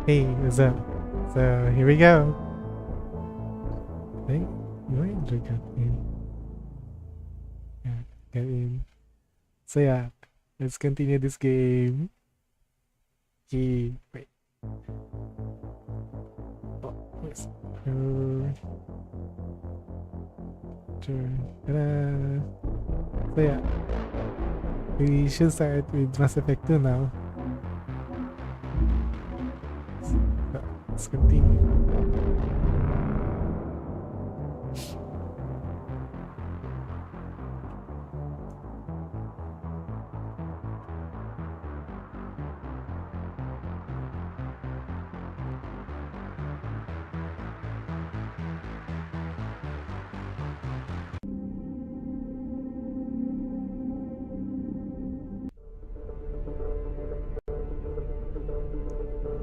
Hey, what's up? So here we go. Hey, you ain't got in. Yeah, get in. So yeah, let's continue this game. Wait. Oh, where's turn. Ta-da. So yeah, we should start with Mass Effect 2 now. So, let's continue.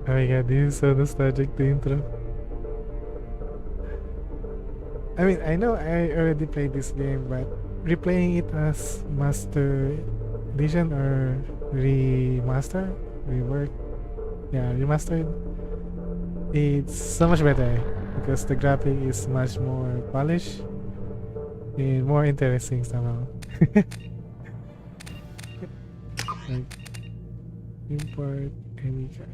Oh my god, this is so nostalgic, the intro. I mean, I know I already played this game, but replaying it as Master Edition or remaster, rework, yeah, remastered, it's so much better because the graphic is much more polished and more interesting somehow. Like, import any character.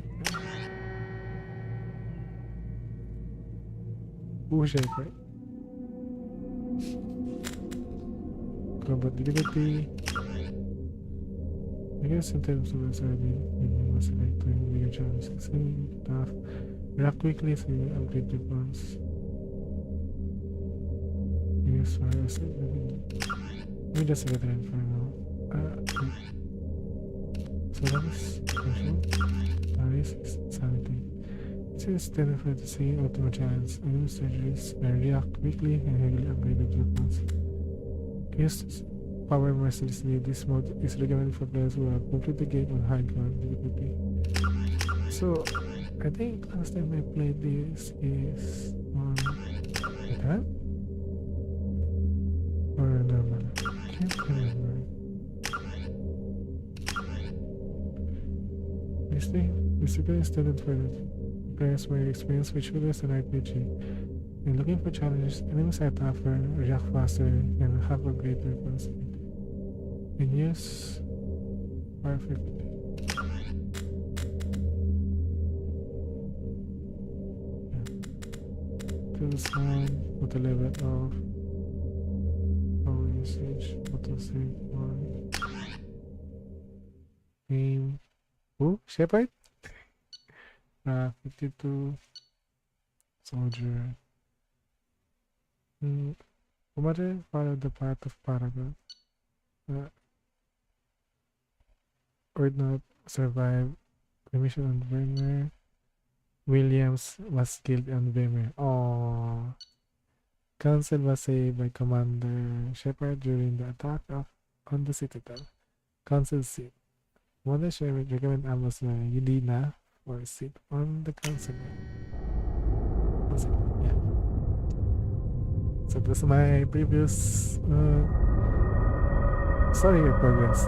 Ooh, sheperd. Combat difficulty. I guess in terms of SRD, you must select bigger challenges. Tough. React quickly so you upgrade your bonds. Use for let me just get it for now. So that is special. This is sanity. This is standard to see ultimate challenge. New surgeries react quickly and heavily upgraded weapons. Use power mercilessly. This mode is recommended for players who have completed the game on hardcore difficulty. So, I think last time I played this is on that or normal. Can't remember. This thing is intended for players who are experienced with shooters and RPG. When looking for challenges, enemies are tougher, react faster, and have a greater weapon speed. And use perfectly. Kills one, put a level of power usage, auto save on aim. Who? Shepard? 52 soldier. Commander follow the path of Paragon. Or not survive the mission on Vermeer. Williams was killed on Vermeer. Aww. Council was saved by Commander Shepard during the attack on the Citadel. Council seat. Commander Shepard recommend Ambassador Yelena for a seat on the council. Yeah. So that's my previous story progress.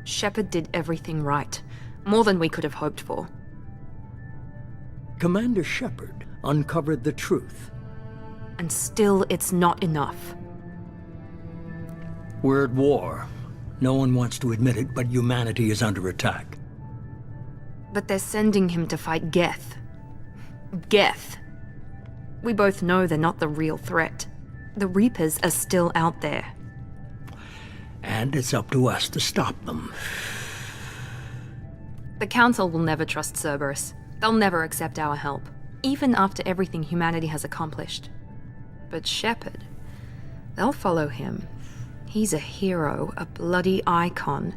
Shepard did everything right. More than we could have hoped for. Commander Shepard uncovered the truth. And still, it's not enough. We're at war. No one wants to admit it, but humanity is under attack. But they're sending him to fight Geth. Geth. We both know they're not the real threat. The Reapers are still out there. And it's up to us to stop them. The Council will never trust Cerberus. They'll never accept our help, even after everything humanity has accomplished. But Shepard, they'll follow him. He's a hero, a bloody icon.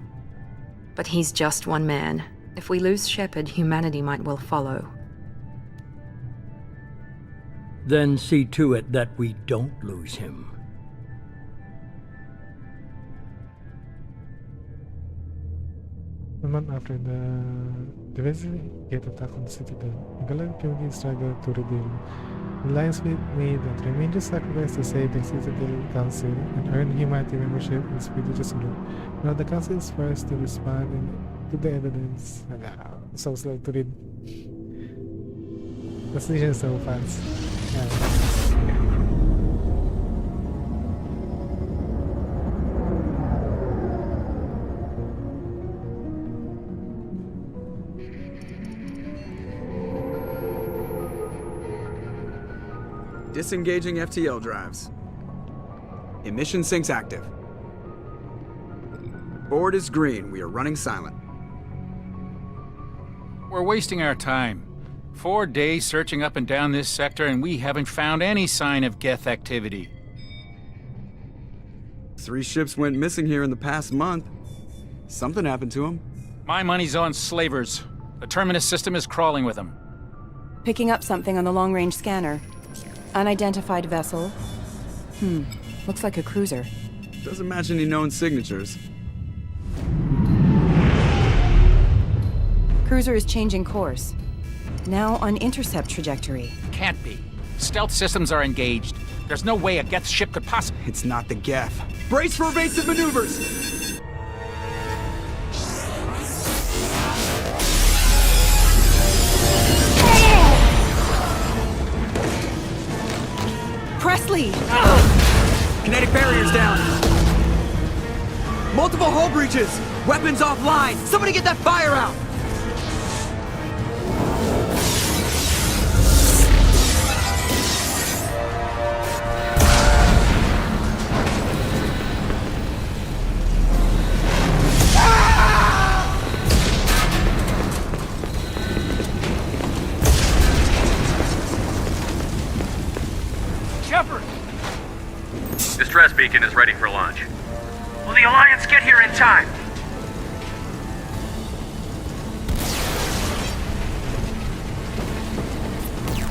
But he's just one man. If we lose Shepard, humanity might well follow. Then see to it that we don't lose him. A month after the Yvenxiel attack on the citadel, the gallant community struggled to rebuild. The Alliance fleet made a tremendous sacrifice to save the Citadel Council and earn humanity membership in Spiritus Group. Now the Council is forced to respond to the evidence. So slow to read. The station is so fast. Disengaging FTL drives. Emission sinks active. Board is green. We are running silent. We're wasting our time. 4 days searching up and down this sector, and we haven't found any sign of Geth activity. 3 ships went missing here in the past month. Something happened to them. My money's on slavers. The Terminus system is crawling with them. Picking up something on the long-range scanner. Unidentified vessel. Looks like a cruiser. Doesn't match any known signatures. Cruiser is changing course. Now on intercept trajectory. Can't be. Stealth systems are engaged. There's no way a Geth ship could possibly... It's not the Geth. Brace for evasive maneuvers! Presley! Kinetic barriers down. Multiple hull breaches. Weapons offline. Somebody get that fire out. Shepard! Distress beacon is ready for launch. Will the Alliance get here in time?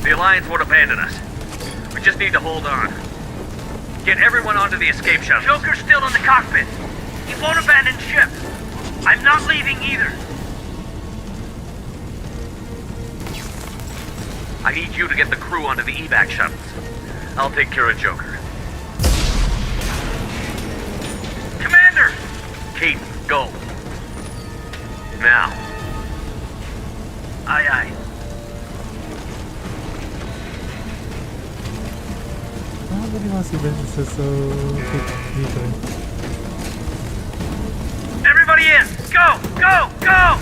The Alliance won't abandon us. We just need to hold on. Get everyone onto the escape shuttle. Joker's still in the cockpit. He won't abandon ship. I'm not leaving either. I need you to get the crew onto the evac shuttles. I'll take care of Joker. Commander! Keith, go. Now. Aye, aye. Nobody wants to be so different. Everybody in! Go! Go! Go!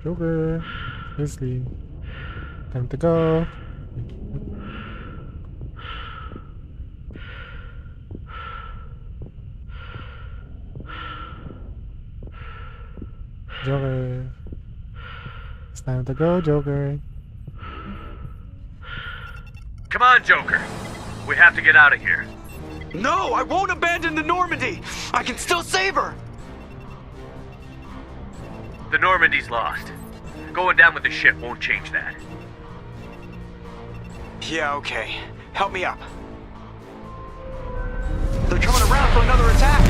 Joker, Wesley, time to go. Joker, it's time to go, Joker. Come on, Joker. We have to get out of here. No, I won't abandon the Normandy. I can still save her. The Normandy's lost. Going down with the ship won't change that. Yeah, okay. Help me up. They're coming around for another attack.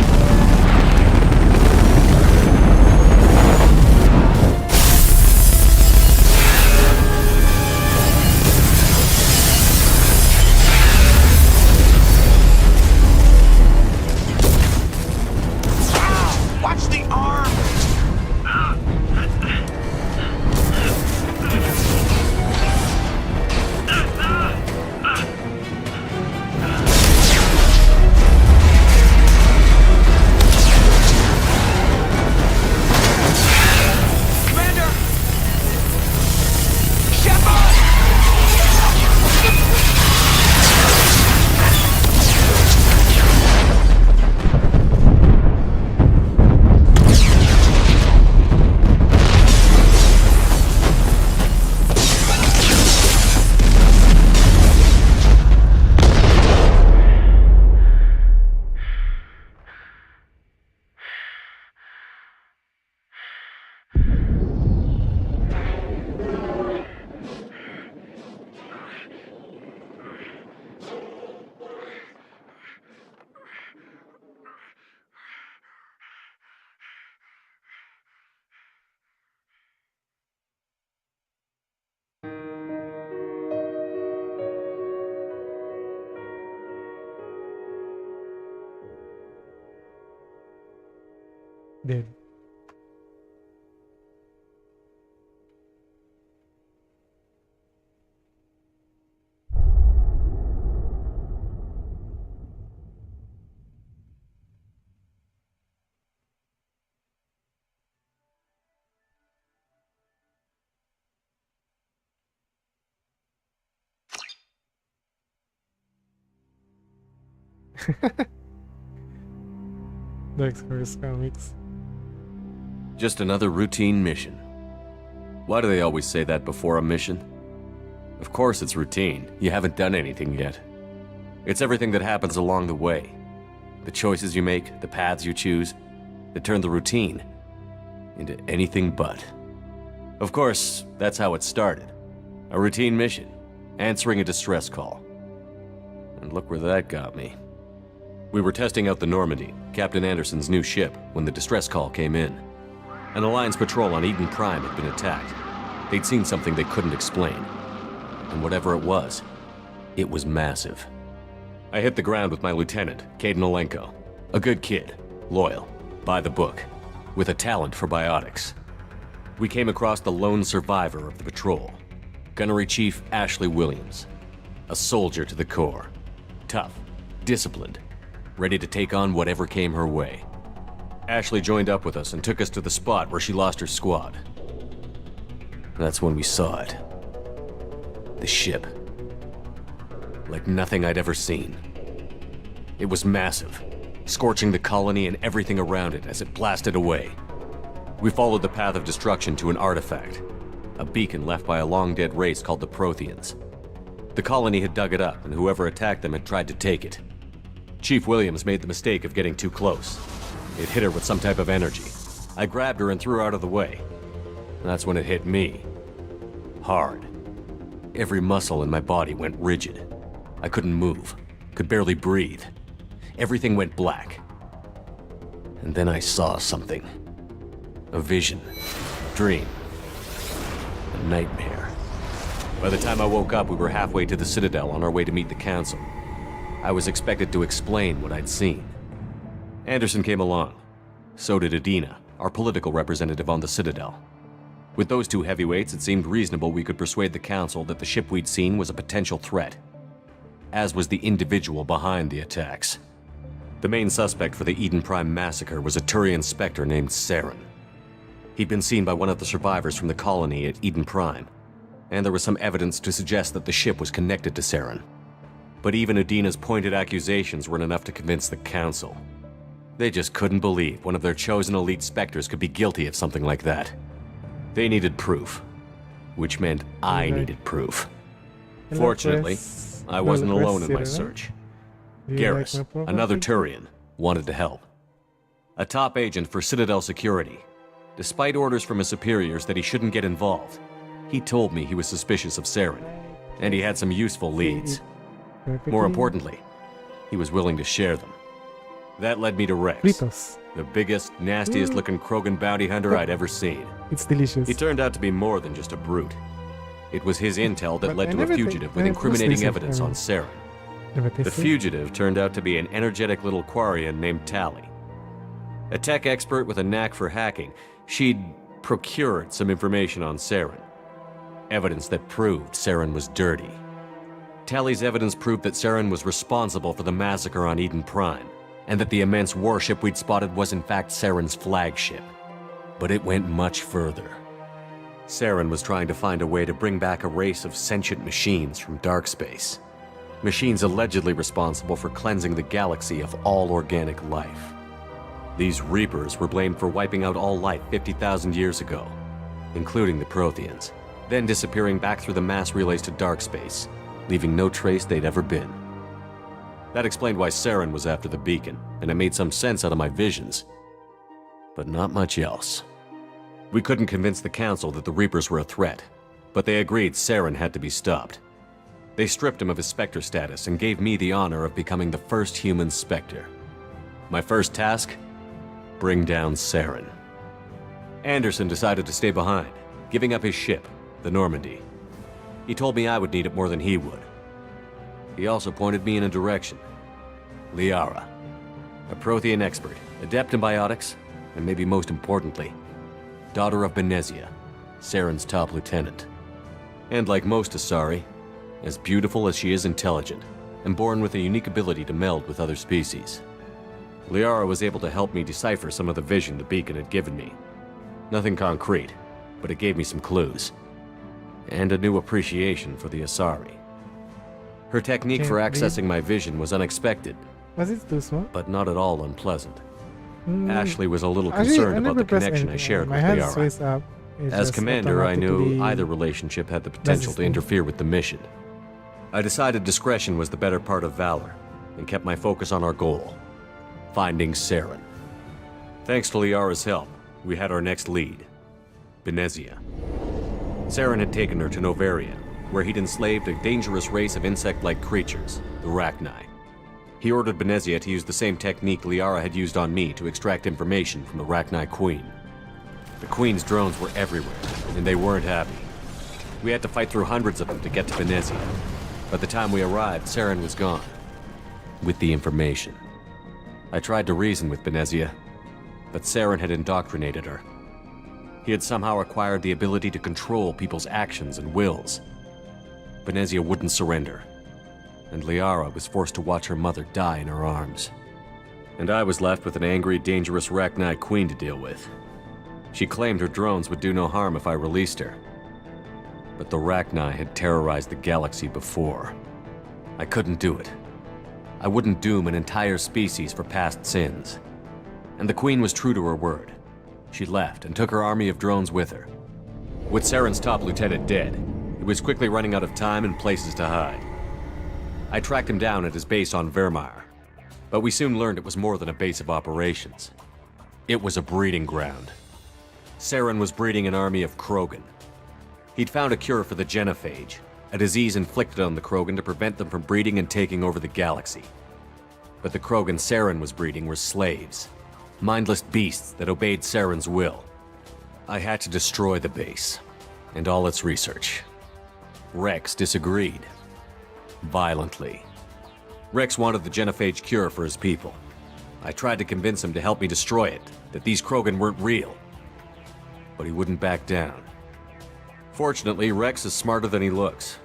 Dead. The X-Force comics. Just another routine mission. Why do they always say that before a mission? Of course it's routine. You haven't done anything yet. It's everything that happens along the way. The choices you make, the paths you choose, that turn the routine into anything but. Of course, that's how it started. A routine mission, answering a distress call. And look where that got me. We were testing out the Normandy, Captain Anderson's new ship, when the distress call came in. An Alliance patrol on Eden Prime had been attacked. They'd seen something they couldn't explain. And whatever it was massive. I hit the ground with my lieutenant, Caden Olenko. A good kid, loyal, by the book, with a talent for biotics. We came across the lone survivor of the patrol, Gunnery Chief Ashley Williams. A soldier to the core. Tough, disciplined, ready to take on whatever came her way. Ashley joined up with us and took us to the spot where she lost her squad. That's when we saw it. The ship. Like nothing I'd ever seen. It was massive, scorching the colony and everything around it as it blasted away. We followed the path of destruction to an artifact, a beacon left by a long-dead race called the Protheans. The colony had dug it up, and whoever attacked them had tried to take it. Chief Williams made the mistake of getting too close. It hit her with some type of energy. I grabbed her and threw her out of the way. That's when it hit me. Hard. Every muscle in my body went rigid. I couldn't move, could barely breathe. Everything went black. And then I saw something. A vision. Dream. A nightmare. By the time I woke up, we were halfway to the Citadel on our way to meet the Council. I was expected to explain what I'd seen. Anderson came along. So did Adina, our political representative on the Citadel. With those two heavyweights, it seemed reasonable we could persuade the Council that the ship we'd seen was a potential threat, as was the individual behind the attacks. The main suspect for the Eden Prime massacre was a Turian Spectre named Saren. He'd been seen by one of the survivors from the colony at Eden Prime, and there was some evidence to suggest that the ship was connected to Saren. But even Adina's pointed accusations weren't enough to convince the Council. They just couldn't believe one of their chosen elite Spectres could be guilty of something like that. They needed proof, which meant I needed proof. Fortunately, I wasn't alone in my search. Garrus, another Turian, wanted to help. A top agent for Citadel Security. Despite orders from his superiors that he shouldn't get involved, he told me he was suspicious of Saren, and he had some useful leads. More importantly, he was willing to share them. That led me to Rex, the biggest, nastiest looking Krogan bounty hunter I'd ever seen. It's delicious. He turned out to be more than just a brute. It was his intel that led to a fugitive with incriminating evidence on Saren. The fugitive turned out to be an energetic little Quarian named Tali. A tech expert with a knack for hacking, she'd procured some information on Saren. Evidence that proved Saren was dirty. Tali's evidence proved that Saren was responsible for the massacre on Eden Prime, and that the immense warship we'd spotted was in fact Saren's flagship. But it went much further. Saren was trying to find a way to bring back a race of sentient machines from dark space. Machines allegedly responsible for cleansing the galaxy of all organic life. These Reapers were blamed for wiping out all life 50,000 years ago, including the Protheans, then disappearing back through the mass relays to dark space, leaving no trace they'd ever been. That explained why Saren was after the beacon, and it made some sense out of my visions. But not much else. We couldn't convince the Council that the Reapers were a threat, but they agreed Saren had to be stopped. They stripped him of his Spectre status and gave me the honor of becoming the first human Spectre. My first task? Bring down Saren. Anderson decided to stay behind, giving up his ship, the Normandy. He told me I would need it more than he would. He also pointed me in a direction. Liara, a Prothean expert, adept in biotics, and maybe most importantly, daughter of Benezia, Saren's top lieutenant. And like most Asari, as beautiful as she is intelligent, and born with a unique ability to meld with other species. Liara was able to help me decipher some of the vision the beacon had given me. Nothing concrete, but it gave me some clues. And a new appreciation for the Asari. Her technique for accessing my vision was unexpected, Was it too small? but not at all unpleasant. Ashley was a little Actually, concerned I about never the pressed connection I anything. shared My with hands Liara. raised up. It As just commander, I knew automatically either relationship had the potential to thing. interfere with the mission. I decided discretion was the better part of valor, and kept my focus on our goal, finding Saren. Thanks to Liara's help, we had our next lead, Benezia. Saren had taken her to Novaria, where he'd enslaved a dangerous race of insect-like creatures, the Rachni. He ordered Benezia to use the same technique Liara had used on me to extract information from the Rachni Queen. The Queen's drones were everywhere, and they weren't happy. We had to fight through hundreds of them to get to Benezia. By the time we arrived, Saren was gone, with the information. I tried to reason with Benezia, but Saren had indoctrinated her. He had somehow acquired the ability to control people's actions and wills. Benezia wouldn't surrender, and Liara was forced to watch her mother die in her arms. And I was left with an angry, dangerous Rachni Queen to deal with. She claimed her drones would do no harm if I released her. But the Rachni had terrorized the galaxy before. I couldn't do it. I wouldn't doom an entire species for past sins. And the Queen was true to her word. She left and took her army of drones with her. With Saren's top lieutenant dead, he was quickly running out of time and places to hide. I tracked him down at his base on Vermeer, but we soon learned it was more than a base of operations. It was a breeding ground. Saren was breeding an army of Krogan. He'd found a cure for the genophage, a disease inflicted on the Krogan to prevent them from breeding and taking over the galaxy. But the Krogan Saren was breeding were slaves, mindless beasts that obeyed Saren's will. I had to destroy the base, and all its research. Rex disagreed. Violently. Rex wanted the genophage cure for his people. I tried to convince him to help me destroy it, that these Krogan weren't real. But he wouldn't back down. Fortunately, Rex is smarter than he looks.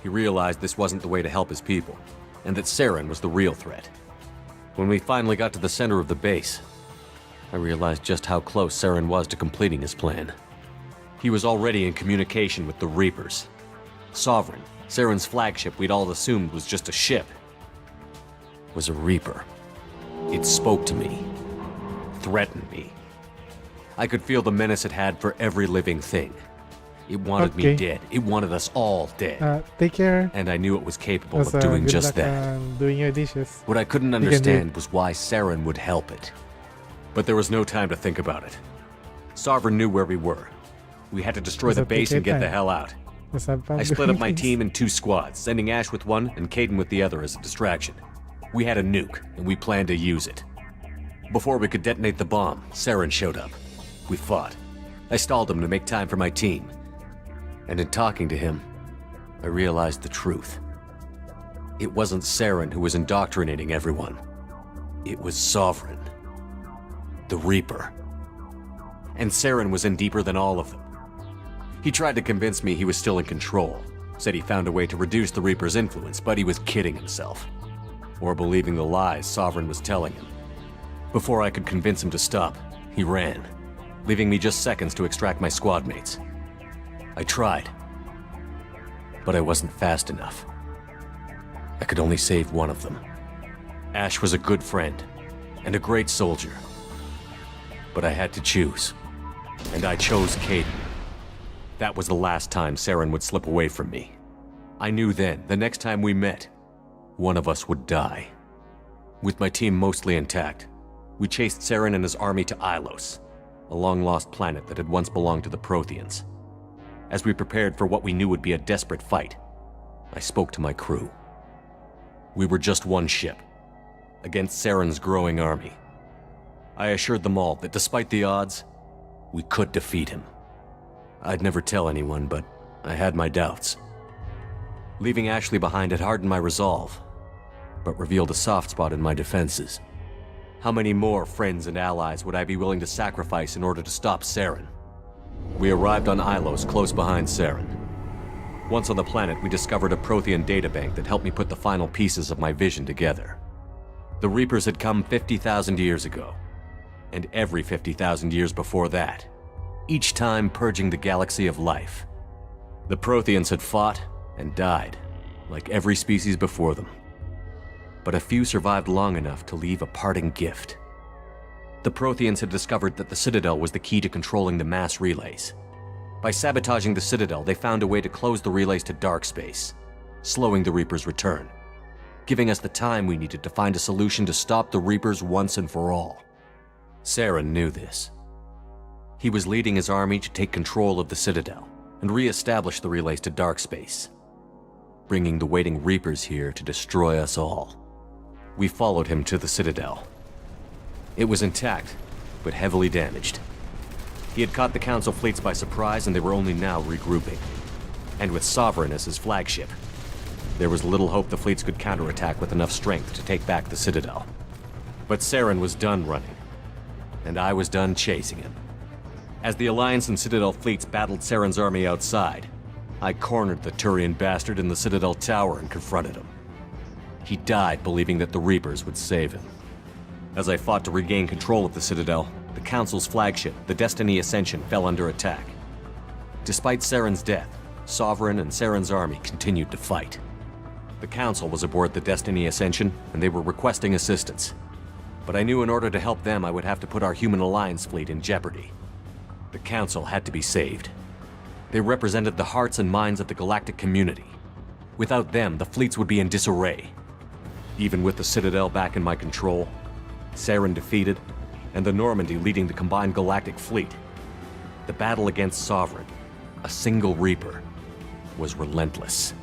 He realized this wasn't the way to help his people, and that Saren was the real threat. When we finally got to the center of the base, I realized just how close Saren was to completing his plan. He was already in communication with the Reapers. Sovereign, Saren's flagship we'd all assumed was just a ship, was a Reaper. It spoke to me, threatened me. I could feel the menace it had for every living thing. It wanted me dead. It wanted us all dead. Take care. And I knew it was capable Also, of doing good just luck, that. doing your dishes. What I couldn't can do understand was why Saren would help it. But there was no time to think about it. Sovereign knew where we were. We had to destroy Also, the base take and your get the time. hell out. Let's have fun I split doing up my things. team in 2 squads, sending Ash with one and Caden with the other as a distraction. We had a nuke, and we planned to use it. Before we could detonate the bomb, Saren showed up. We fought. I stalled him to make time for my team. And in talking to him, I realized the truth. It wasn't Saren who was indoctrinating everyone. It was Sovereign. The Reaper. And Saren was in deeper than all of them. He tried to convince me he was still in control, said he found a way to reduce the Reaper's influence, but he was kidding himself. Or believing the lies Sovereign was telling him. Before I could convince him to stop, he ran, leaving me just seconds to extract my squad mates. I tried, but I wasn't fast enough. I could only save one of them. Ash was a good friend, and a great soldier. But I had to choose, and I chose Caden. That was the last time Saren would slip away from me. I knew then, the next time we met, one of us would die. With my team mostly intact, we chased Saren and his army to Ilos, a long-lost planet that had once belonged to the Protheans. As we prepared for what we knew would be a desperate fight, I spoke to my crew. We were just one ship, against Saren's growing army. I assured them all that despite the odds, we could defeat him. I'd never tell anyone, but I had my doubts. Leaving Ashley behind had hardened my resolve, but revealed a soft spot in my defenses. How many more friends and allies would I be willing to sacrifice in order to stop Saren? We arrived on Ilos, close behind Saren. Once on the planet, we discovered a Prothean databank that helped me put the final pieces of my vision together. The Reapers had come 50,000 years ago, and every 50,000 years before that, each time purging the galaxy of life. The Protheans had fought and died, like every species before them. But a few survived long enough to leave a parting gift. The Protheans had discovered that the Citadel was the key to controlling the mass relays. By sabotaging the Citadel, they found a way to close the relays to dark space, slowing the Reapers' return, giving us the time we needed to find a solution to stop the Reapers once and for all. Saren knew this. He was leading his army to take control of the Citadel and re-establish the relays to dark space, bringing the waiting Reapers here to destroy us all. We followed him to the Citadel. It was intact, but heavily damaged. He had caught the Council fleets by surprise, and they were only now regrouping. And with Sovereign as his flagship, there was little hope the fleets could counterattack with enough strength to take back the Citadel. But Saren was done running, and I was done chasing him. As the Alliance and Citadel fleets battled Saren's army outside, I cornered the Turian bastard in the Citadel tower and confronted him. He died believing that the Reapers would save him. As I fought to regain control of the Citadel, the Council's flagship, the Destiny Ascension, fell under attack. Despite Saren's death, Sovereign and Saren's army continued to fight. The Council was aboard the Destiny Ascension, and they were requesting assistance. But I knew in order to help them, I would have to put our Human Alliance fleet in jeopardy. The Council had to be saved. They represented the hearts and minds of the galactic community. Without them, the fleets would be in disarray. Even with the Citadel back in my control, Saren defeated, and the Normandy leading the combined galactic fleet, the battle against Sovereign, a single Reaper, was relentless.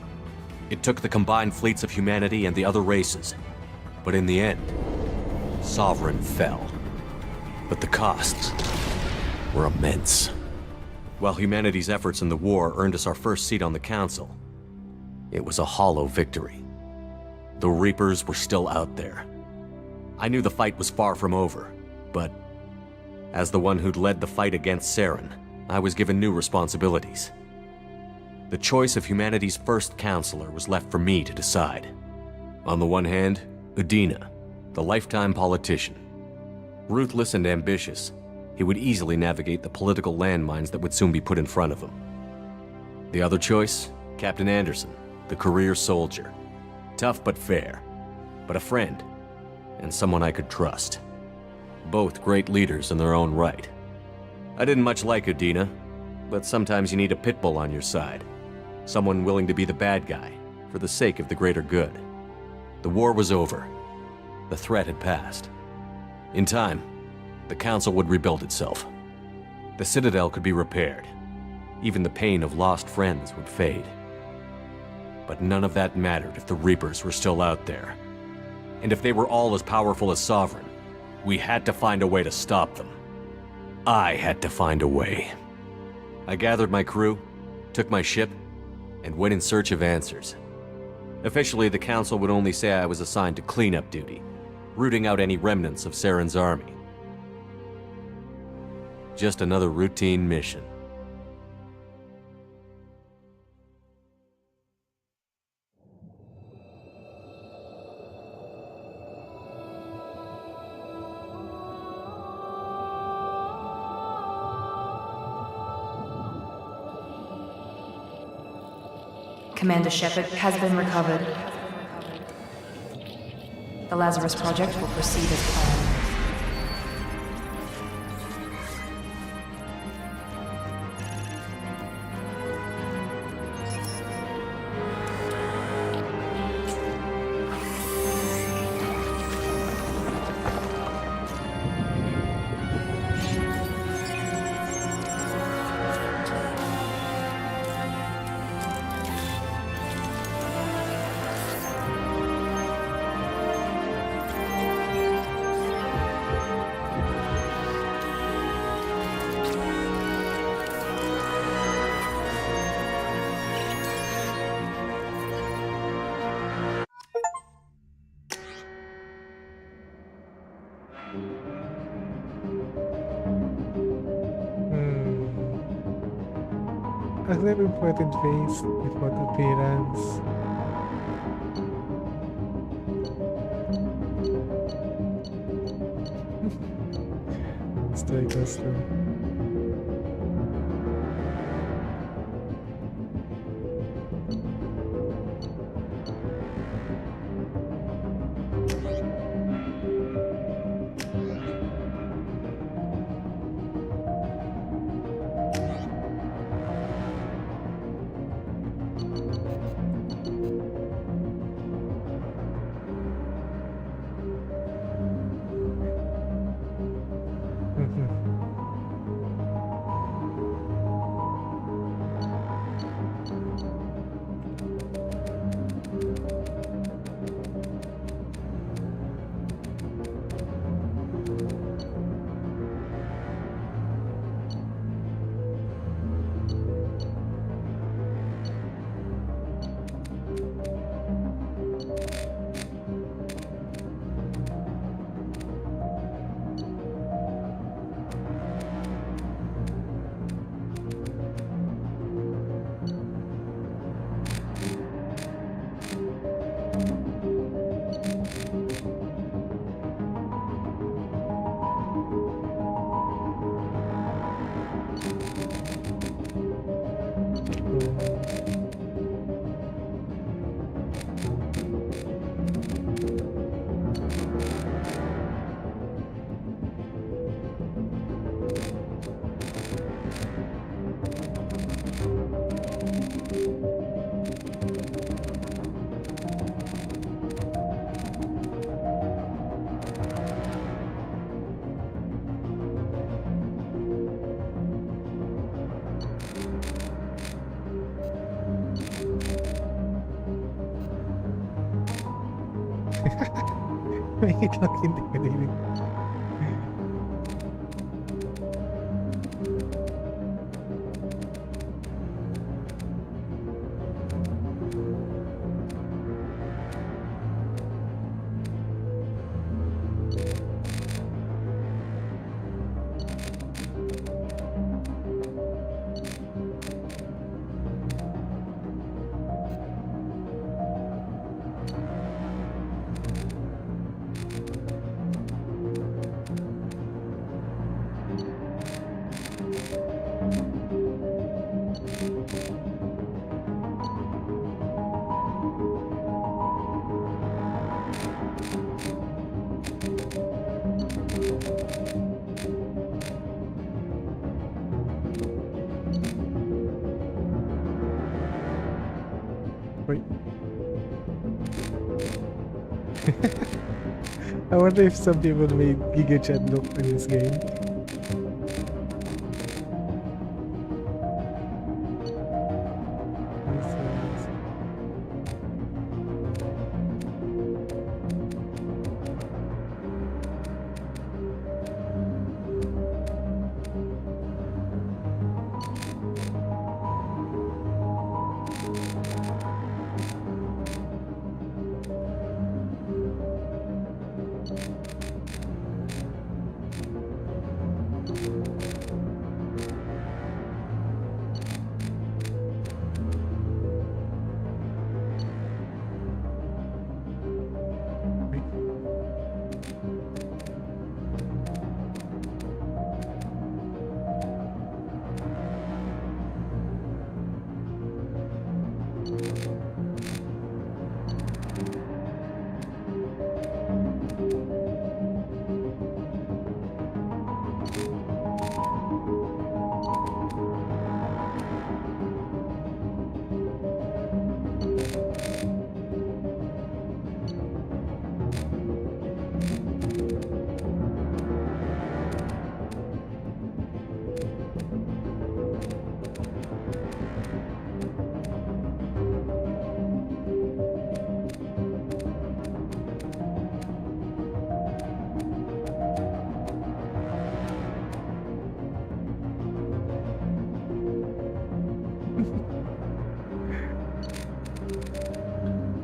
It took the combined fleets of humanity and the other races, but in the end, Sovereign fell. But the costs were immense. While humanity's efforts in the war earned us our first seat on the Council, it was a hollow victory. The Reapers were still out there. I knew the fight was far from over, but as the one who'd led the fight against Saren, I was given new responsibilities. The choice of humanity's first counselor was left for me to decide. On the one hand, Udina, the lifetime politician. Ruthless and ambitious, he would easily navigate the political landmines that would soon be put in front of him. The other choice, Captain Anderson, the career soldier. Tough but fair, but a friend, and someone I could trust. Both great leaders in their own right. I didn't much like Udina, but sometimes you need a pit bull on your side. Someone willing to be the bad guy, for the sake of the greater good. The war was over. The threat had passed. In time, the Council would rebuild itself. The Citadel could be repaired. Even the pain of lost friends would fade. But none of that mattered if the Reapers were still out there. And if they were all as powerful as Sovereign, we had to find a way to stop them. I had to find a way. I gathered my crew, took my ship, and went in search of answers. Officially, the Council would only say I was assigned to cleanup duty, rooting out any remnants of Saren's army. Just another routine mission. Commander Shepard has been recovered. The Lazarus Project will proceed as planned. an important face before the appearance. Let's try this too. Wait lang, hindi ko dinig. Wait. I wonder if some people made Giga Chat look in this game.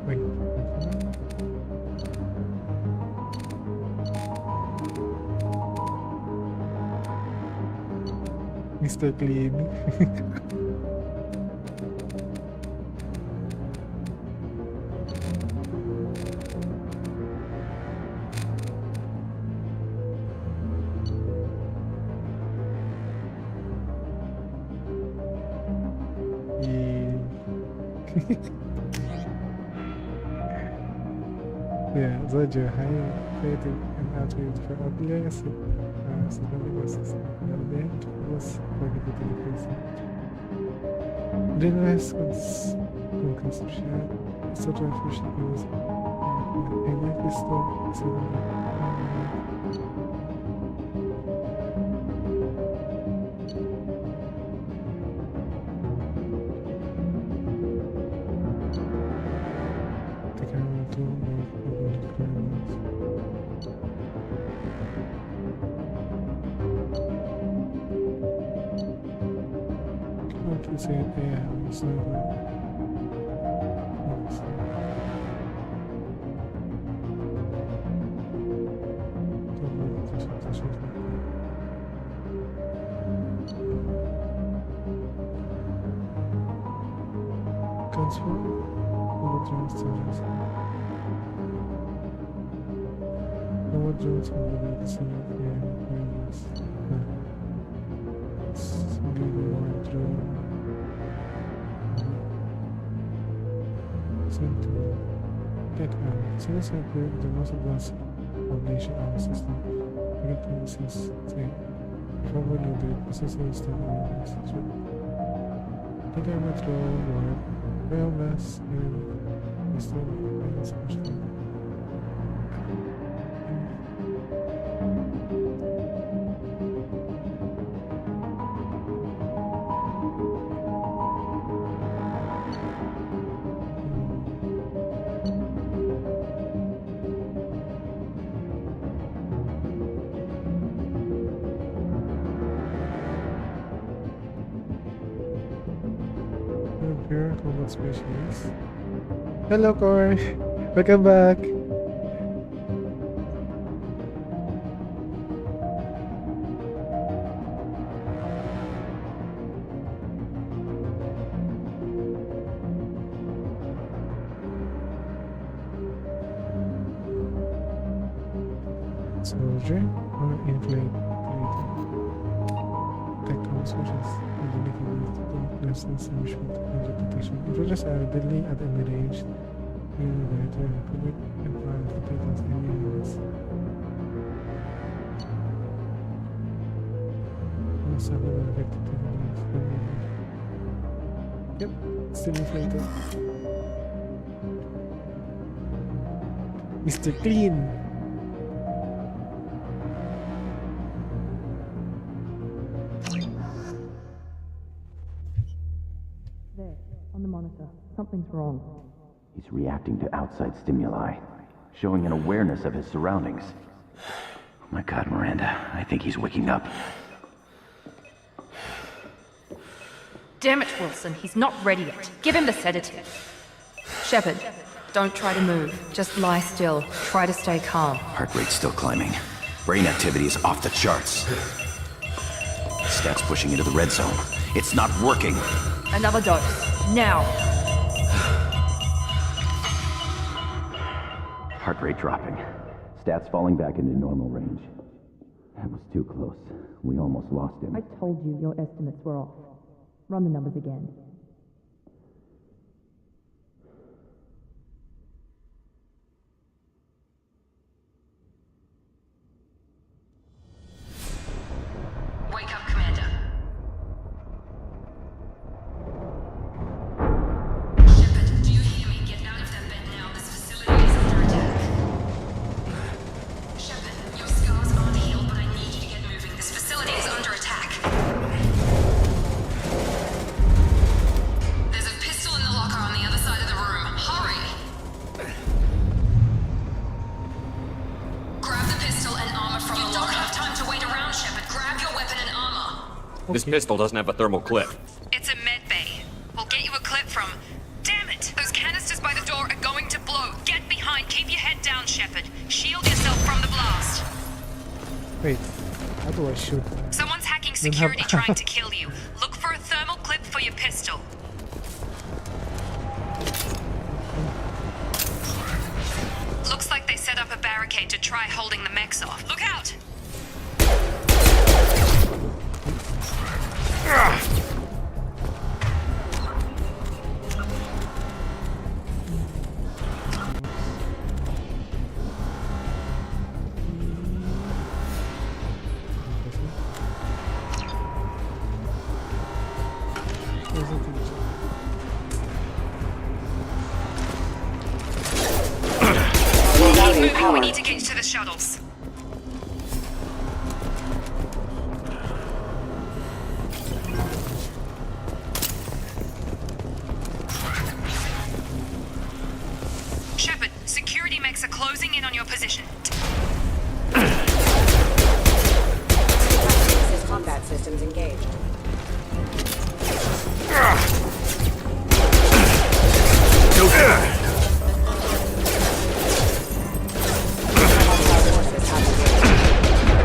Wait. Mr. Clean. Yeah, soldier, high rating and attribute for abilities, suddenly was named was targeted increasing. Generous consumption, sort of efficient use, and my pistol, say it, yeah, so transfer overdrawn service. Overdrawn service. Since I created the most advanced foundation of the system, everything since say, if overloaded, processor is still think I might throw more biomass and pistol and especially. Combat specialist. Hello, Corey. Welcome back. Soldier or inflate tactical switches. Lessons and visual technology protection. Intruders are deadly at any range. Really better public and private potatoes and humans. Also have an effective technology. Yep, still inflated. Mr. Clean! Something's wrong. He's reacting to outside stimuli, showing an awareness of his surroundings. Oh my God, Miranda, I think he's waking up. Damn it, Wilson, he's not ready yet. Give him the sedative. Shepard, don't try to move. Just lie still. Try to stay calm. Heart rate's still climbing. Brain activity is off the charts. Stats pushing into the red zone. It's not working. Another dose. Now. Heart rate dropping. Stats falling back into normal range. That was too close. We almost lost him. I told you your estimates were off. Run the numbers again. Wake up, Commander. Shepard, do you hear me? Get out of that bed now. This facility is under attack. Shepard, your scars aren't healed, but I need you to get moving. This facility is under attack. There's a pistol in the locker on the other side of the room. Hurry! Grab the pistol and armor from the locker. You don't have time to wait around, Shepard. Grab your weapon and armor. This pistol doesn't have a thermal clip. It's a med bay. We'll get you a clip from... Damn it! Those canisters by the door are going to blow. Get behind. Keep your head down, Shepard. Shield yourself from the blast. Wait, how do I shoot? Someone's hacking security trying to kill you. Look for a thermal clip for your pistol. Looks like they set up a barricade to try holding the mechs off. Look out! We need to get you to the shuttles. Shepard, security mechs are closing in on your position. Combat systems engaged.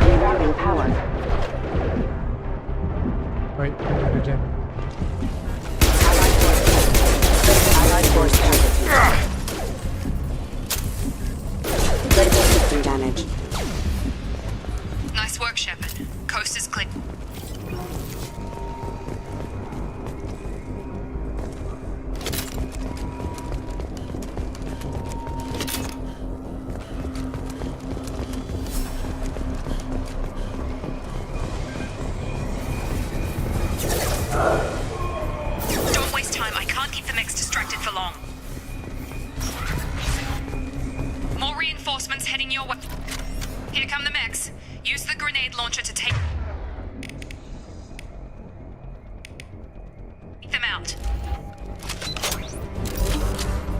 Rerouting power. Wait, regen. Allied force casualty. Critical system damage. Nice work, Shepard. Coast is clear. Don't waste time. I can't keep the mechs distracted for long. More reinforcements heading your way. Here come the mechs. Use the grenade launcher to take them out.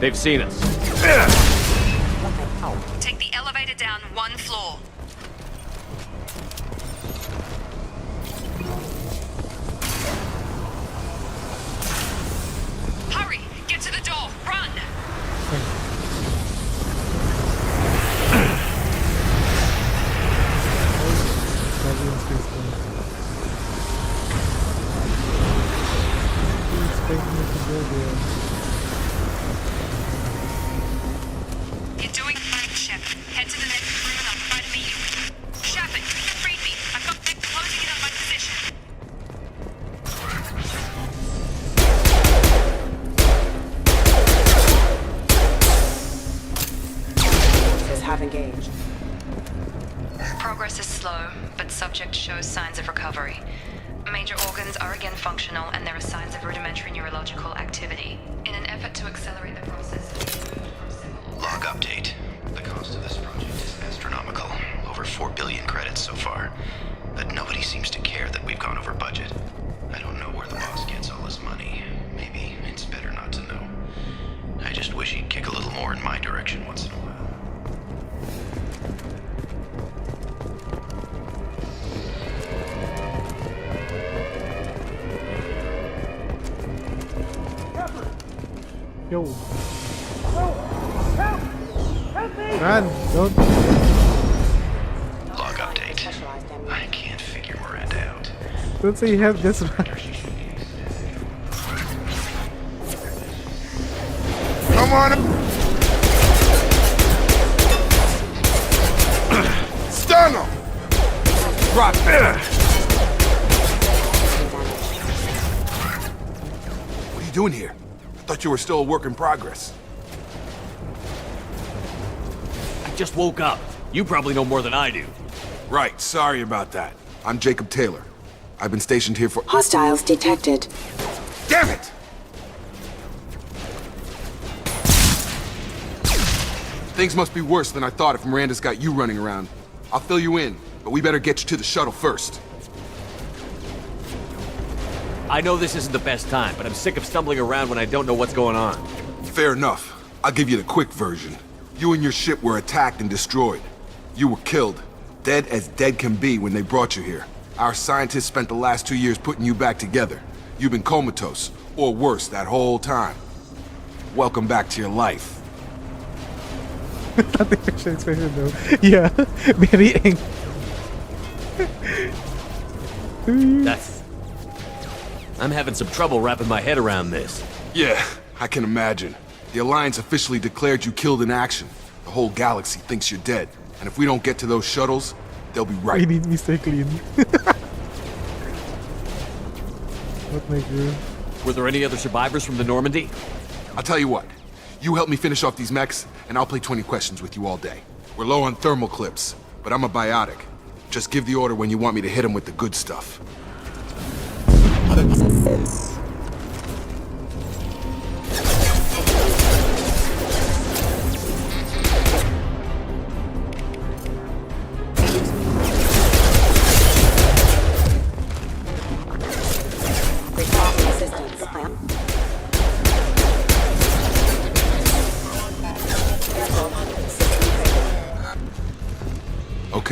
They've seen us. Take the elevator down 1 floor. Hurry! Get to the door! Run! You're doing fine, Shep. Head to the next room and I'll try to meet you. Shepard, read me. I've got them closing in on my position. Forces have engaged. Progress is slow, but subject shows signs of recovery. Major organs are again functional, and there are signs of rudimentary neurological activity. In an effort to accelerate the process, Log update. The cost of this project is astronomical. Over 4 billion credits so far. But nobody seems to care that we've gone over budget. I don't know where the boss gets all his money. Maybe it's better not to know. I just wish he'd kick a little more in my direction once in a while. Yo. Run! Don't. Log update. I can't figure Miranda out. Don't say you have this run. Come on! Stun him! Drop it! What are you doing here? I thought you were still a work in progress. I just woke up. You probably know more than I do. Right, sorry about that. I'm Jacob Taylor. I've been stationed here for— Hostiles detected. Damn it! Things must be worse than I thought if Miranda's got you running around. I'll fill you in, but we better get you to the shuttle first. I know this isn't the best time, but I'm sick of stumbling around when I don't know what's going on. Fair enough. I'll give you the quick version. You and your ship were attacked and destroyed. You were killed. Dead as dead can be when they brought you here. Our scientists spent the last 2 years putting you back together. You've been comatose, or worse, that whole time. Welcome back to your life. Not the facial expression though. Yeah, very angry. I'm having some trouble wrapping my head around this. Yeah, I can imagine. The Alliance officially declared you killed in action. The whole galaxy thinks you're dead. And if we don't get to those shuttles, they'll be right. We need Mr. Clean. What my girl? Were there any other survivors from the Normandy? I'll tell you what. You help me finish off these mechs, and I'll play 20 questions with you all day. We're low on thermal clips, but I'm a biotic. Just give the order when you want me to hit them with the good stuff.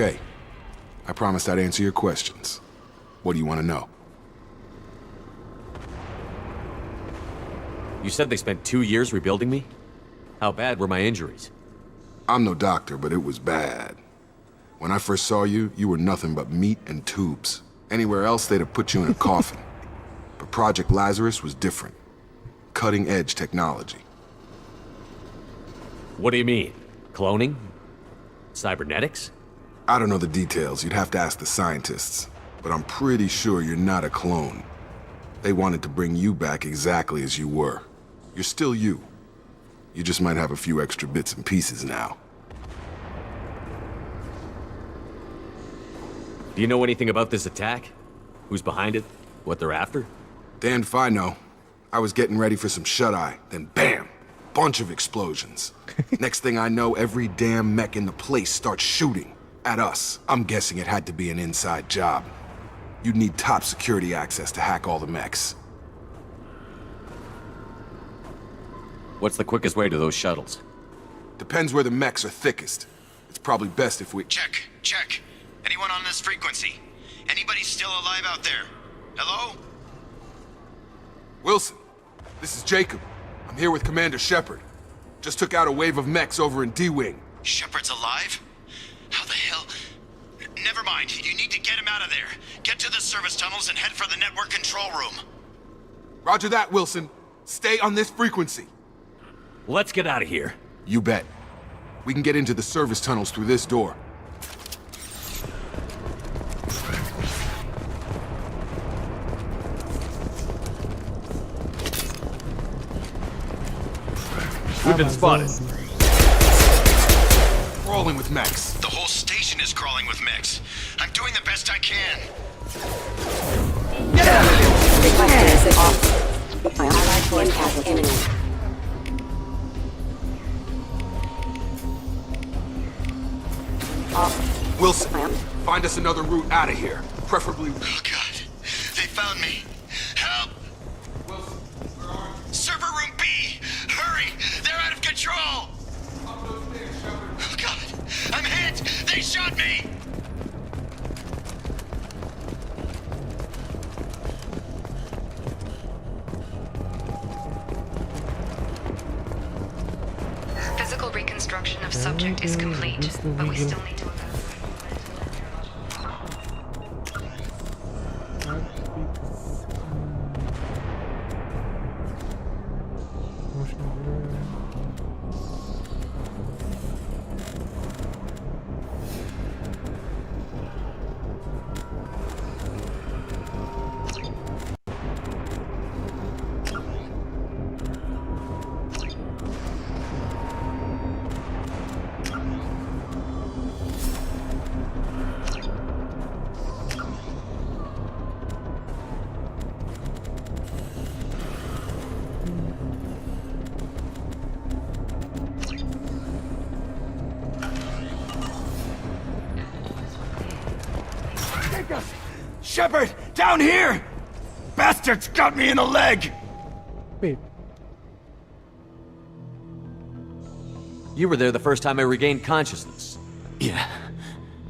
Okay. I promised I'd answer your questions. What do you want to know? You said they spent 2 years rebuilding me? How bad were my injuries? I'm no doctor, but it was bad. When I first saw you, you were nothing but meat and tubes. Anywhere else, they'd have put you in a coffin. But Project Lazarus was different. Cutting-edge technology. What do you mean? Cloning? Cybernetics? I don't know the details. You'd have to ask the scientists. But I'm pretty sure you're not a clone. They wanted to bring you back exactly as you were. You're still you. You just might have a few extra bits and pieces now. Do you know anything about this attack? Who's behind it? What they're after? Damned if I know. I was getting ready for some shut-eye, then bam! Bunch of explosions. Next thing I know, every damn mech in the place starts shooting. At us. I'm guessing it had to be an inside job. You'd need top security access to hack all the mechs. What's the quickest way to those shuttles? Depends where the mechs are thickest. It's probably best if we... Check. Anyone on this frequency? Anybody still alive out there? Hello? Wilson, this is Jacob. I'm here with Commander Shepard. Just took out a wave of mechs over in D-Wing. Shepard's alive? How the hell? Never mind. You need to get him out of there. Get to the service tunnels and head for the network control room. Roger that, Wilson. Stay on this frequency. Let's get out of here. You bet. We can get into the service tunnels through this door. We've been spotted. Crawling with mechs. The whole station is crawling with mechs. I'm doing the best I can. Get out of here! Request off. Allied force pass imminent. Wilson, find us another route out of here. Preferably... Oh, God. They found me. Help! Wilson, where are you? Server room B! Hurry! They're out of control! Up those stairs, Shepard. Oh, God! I'm hit! They shot me! Physical reconstruction of subject is complete, but we still need to Shepard! Down here! Bastards got me in the leg! Wait. You were there the first time I regained consciousness. Yeah,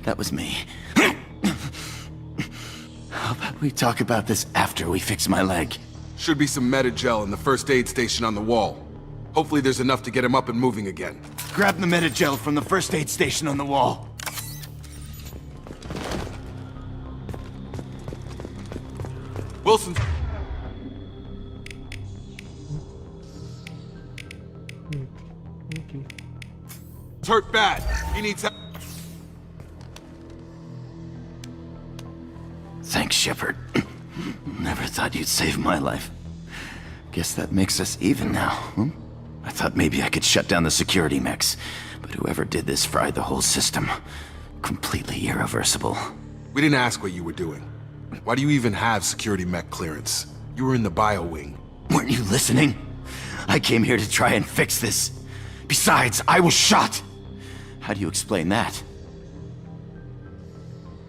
that was me. How about we talk about this after we fix my leg? Should be some Metagel in the first aid station on the wall. Hopefully there's enough to get him up and moving again. Grab the Metagel from the first aid station on the wall. Wilson! Okay. It's hurt bad. He needs help. Thanks, Shepard. Never thought you'd save my life. Guess that makes us even now, hmm? I thought maybe I could shut down the security mechs, but whoever did this fried the whole system. Completely irreversible. We didn't ask what you were doing. Why do you even have security mech clearance? You were in the bio wing. Weren't you listening? I came here to try and fix this. Besides, I was shot! How do you explain that?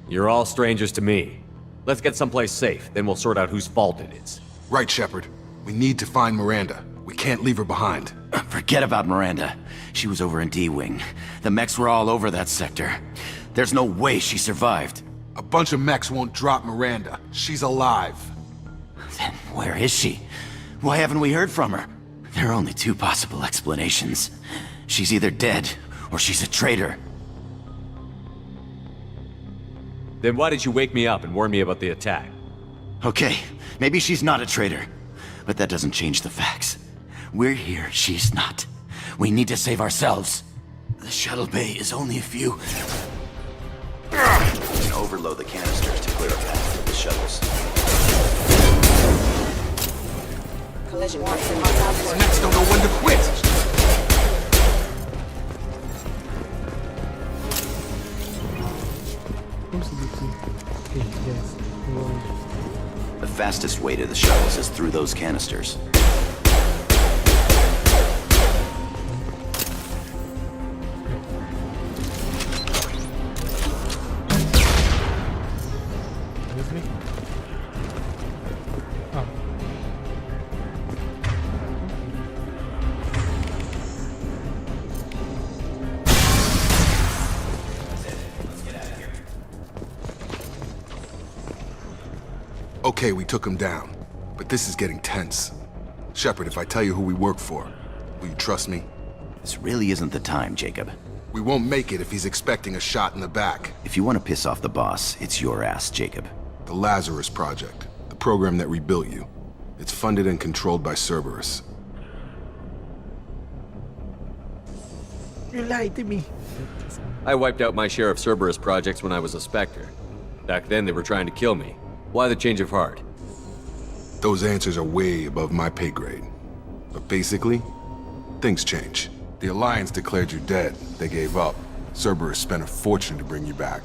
You're all strangers to me. Let's get someplace safe, then we'll sort out whose fault it is. Right, Shepard. We need to find Miranda. We can't leave her behind. Forget about Miranda. She was over in D-Wing. The mechs were all over that sector. There's no way she survived. A bunch of mechs won't drop Miranda. She's alive. Then where is she? Why haven't we heard from her? There are only two possible explanations. She's either dead, or she's a traitor. Then why did you wake me up and warn me about the attack? Okay, maybe she's not a traitor. But that doesn't change the facts. We're here, she's not. We need to save ourselves. The shuttle bay is only a few... We can overload the canisters to clear a path to the shuttles. Collision warning. These mechs don't know when to quit. Okay, yes. The fastest way to the shuttles is through those canisters. Seriously? Oh. Okay, we took him down. But this is getting tense. Shepard, if I tell you who we work for, will you trust me? This really isn't the time, Jacob. We won't make it if he's expecting a shot in the back. If you want to piss off the boss, it's your ass, Jacob. The Lazarus Project, the program that rebuilt you. It's funded and controlled by Cerberus. You lied to me. I wiped out my share of Cerberus projects when I was a Spectre. Back then they were trying to kill me. Why the change of heart? Those answers are way above my pay grade. But basically, things change. The Alliance declared you dead. They gave up. Cerberus spent a fortune to bring you back.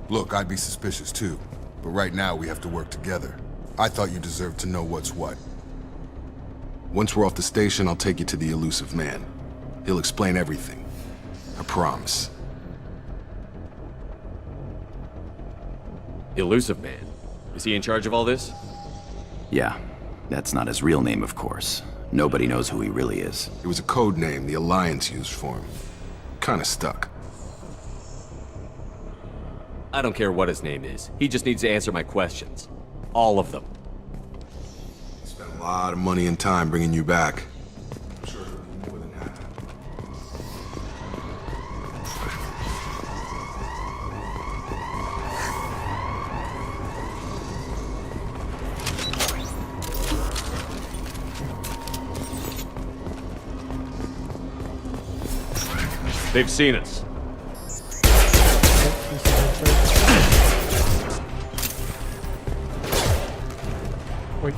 Look, I'd be suspicious too. But right now we have to work together. I thought you deserved to know what's what. Once we're off the station, I'll take you to the elusive man. He'll explain everything. I promise. Elusive Man? Is he in charge of all this? Yeah, that's not his real name, of course. Nobody knows who he really is. It was a code name the Alliance used for him. Kinda stuck. I don't care what his name is. He just needs to answer my questions. All of them. Spent a lot of money and time bringing you back. I'm sure it'll be more than that. They've seen us. Wait.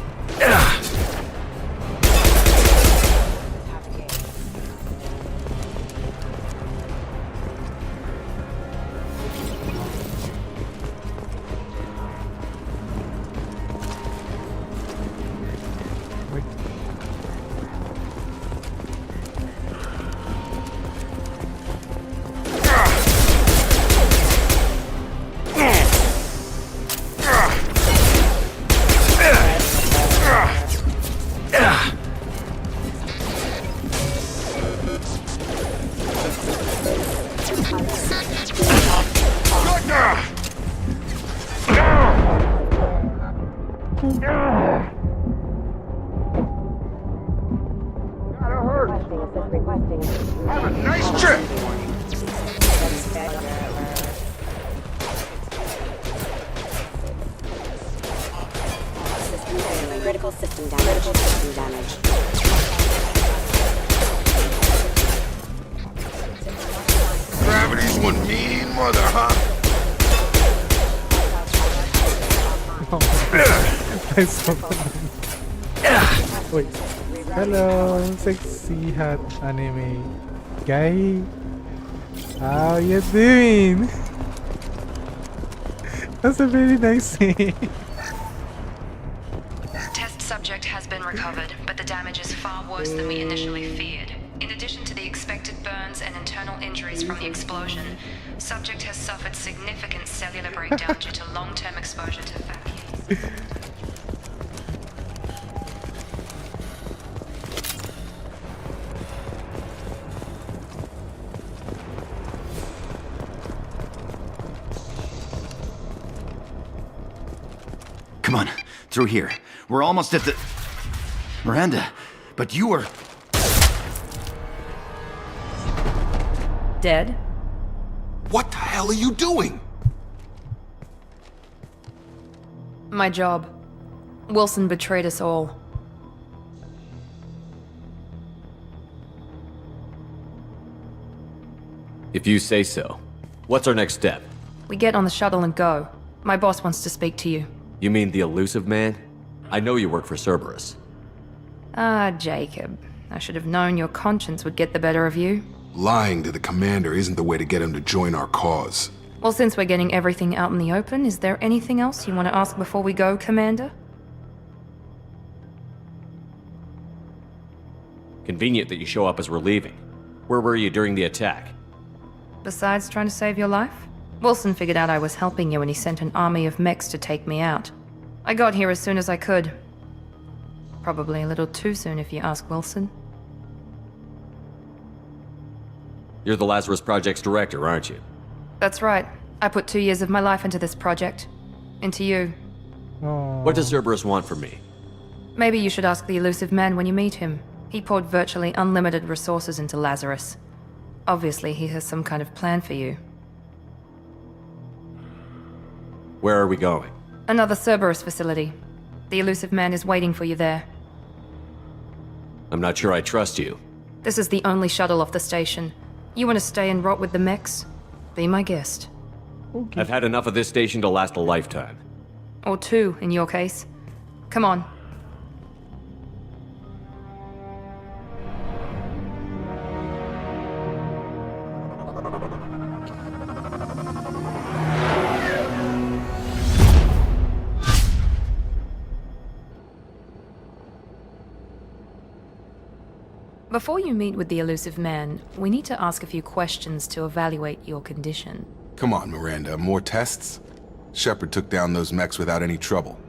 Have a nice trip! Critical system damage. Critical system damage. Gravity's one mean mother, huh? Wait. Hello, sexy hot anime guy. How you doing? That's a very nice name. Test subject has been recovered, but the damage is far worse than we initially feared. In addition to the expected burns and internal injuries from the explosion, subject has suffered significant cellular breakdown due to long-term exposure to vacuums. Come on, through here. We're almost at the... Miranda, but you were... Dead? What the hell are you doing? My job. Wilson betrayed us all. If you say so. What's our next step? We get on the shuttle and go. My boss wants to speak to you. You mean the elusive man? I know you work for Cerberus. Ah, Jacob. I should have known your conscience would get the better of you. Lying to the commander isn't the way to get him to join our cause. Well, since we're getting everything out in the open, is there anything else you want to ask before we go, Commander? Convenient that you show up as we're leaving. Where were you during the attack? Besides trying to save your life? Wilson figured out I was helping you when he sent an army of mechs to take me out. I got here as soon as I could. Probably a little too soon if you ask Wilson. You're the Lazarus Project's director, aren't you? That's right. I put 2 years of my life into this project. Into you. What does Cerberus want from me? Maybe you should ask the elusive man when you meet him. He poured virtually unlimited resources into Lazarus. Obviously, he has some kind of plan for you. Where are we going? Another Cerberus facility. The elusive man is waiting for you there. I'm not sure I trust you. This is the only shuttle off the station. You want to stay and rot with the mechs? Be my guest. Okay. I've had enough of this station to last a lifetime. Or 2, in your case. Come on. Before you meet with the elusive man, we need to ask a few questions to evaluate your condition. Come on, Miranda, more tests? Shepard took down those mechs without any trouble.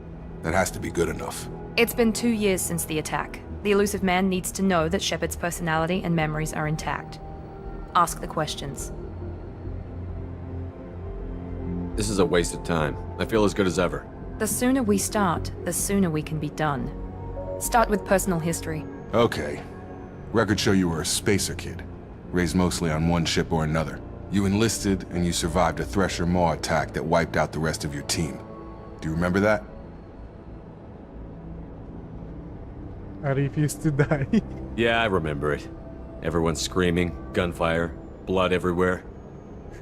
That has to be good enough. It's been 2 years since the attack. The elusive man needs to know that Shepard's personality and memories are intact. Ask the questions. This is a waste of time. I feel as good as ever. The sooner we start, the sooner we can be done. Start with personal history. Okay. Records show you were a spacer kid, raised mostly on one ship or another. You enlisted and you survived a Thresher Maw attack that wiped out the rest of your team. Do you remember that? I refuse to die. Yeah, I remember it. Everyone screaming, gunfire, blood everywhere.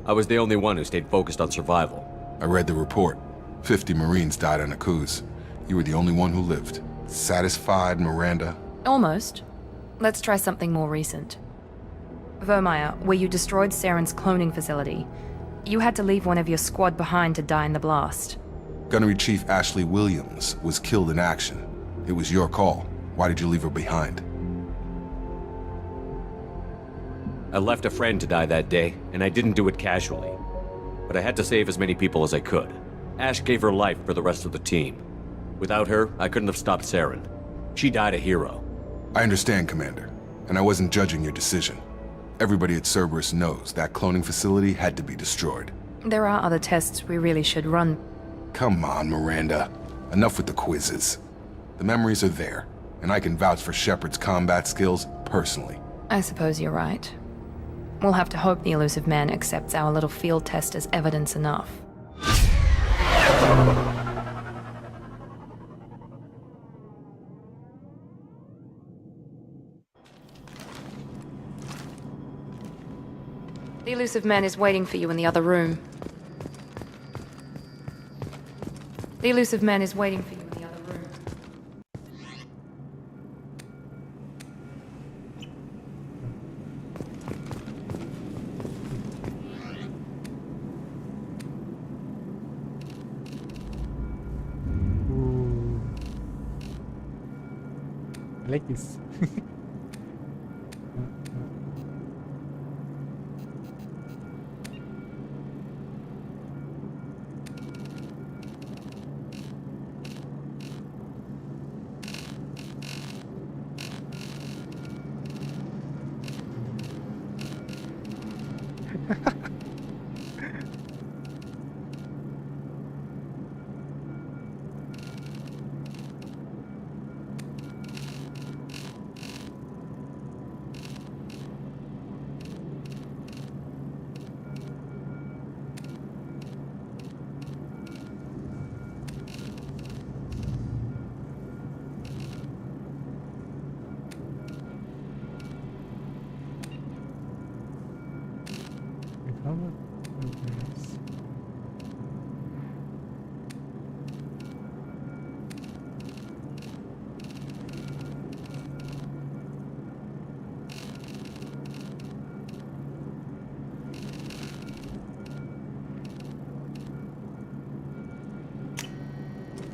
I was the only one who stayed focused on survival. I read the report. 50 Marines died on a cruise. You were the only one who lived. Satisfied, Miranda? Almost. Let's try something more recent. Vermeer, where you destroyed Saren's cloning facility, you had to leave one of your squad behind to die in the blast. Gunnery Chief Ashley Williams was killed in action. It was your call. Why did you leave her behind? I left a friend to die that day, and I didn't do it casually. But I had to save as many people as I could. Ash gave her life for the rest of the team. Without her, I couldn't have stopped Saren. She died a hero. I understand, Commander, and I wasn't judging your decision. Everybody at Cerberus knows that cloning facility had to be destroyed. There are other tests we really should run. Come on, Miranda. Enough with the quizzes. The memories are there, and I can vouch for Shepard's combat skills personally. I suppose you're right. We'll have to hope the elusive man accepts our little field test as evidence enough. The elusive man is waiting for you in the other room. The elusive man is waiting for you in the other room. Ooh. I like this.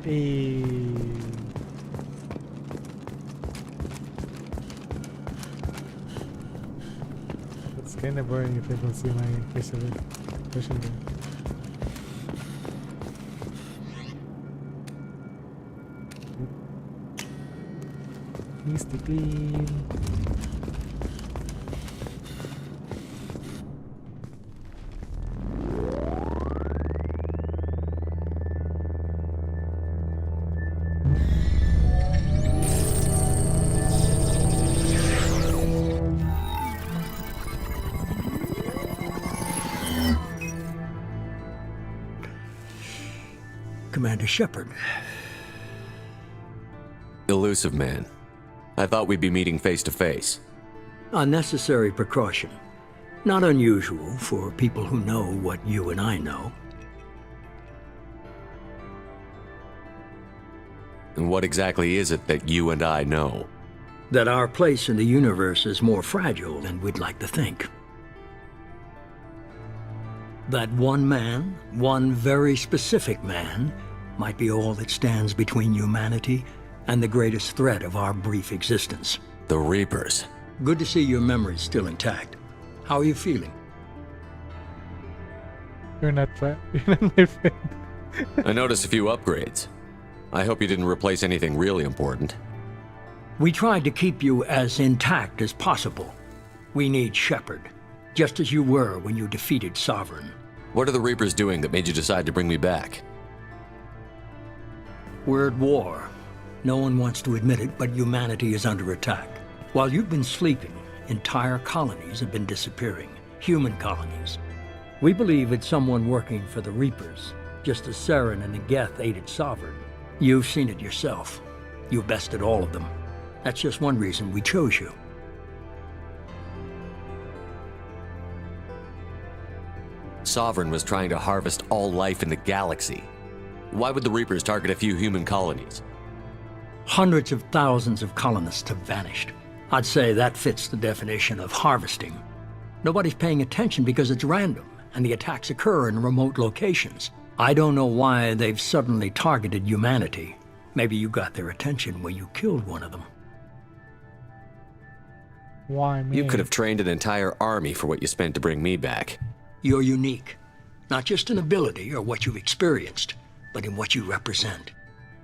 Hey. It's kind of boring if people see my facial expression there. Needs to clean. Commander Shepard. Elusive man. I thought we'd be meeting face to face. A necessary precaution. Not unusual for people who know what you and I know. And what exactly is it that you and I know? That our place in the universe is more fragile than we'd like to think. That one man, one very specific man, might be all that stands between humanity and the greatest threat of our brief existence. The Reapers. Good to see your memory's still intact. How are you feeling? You're not my friend. I noticed a few upgrades. I hope you didn't replace anything really important. We tried to keep you as intact as possible. We need Shepard, just as you were when you defeated Sovereign. What are the Reapers doing that made you decide to bring me back? We're at war. No one wants to admit it, but humanity is under attack. While you've been sleeping, entire colonies have been disappearing. Human colonies. We believe it's someone working for the Reapers, just as Saren and Geth aided Sovereign. You've seen it yourself. You bested all of them. That's just one reason we chose you. Sovereign was trying to harvest all life in the galaxy. Why would the Reapers target a few human colonies? Hundreds of thousands of colonists have vanished. I'd say that fits the definition of harvesting. Nobody's paying attention because it's random, and the attacks occur in remote locations. I don't know why they've suddenly targeted humanity. Maybe you got their attention when you killed one of them. Why me? You could have trained an entire army for what you spent to bring me back. You're unique. Not just in ability or what you've experienced, but in what you represent.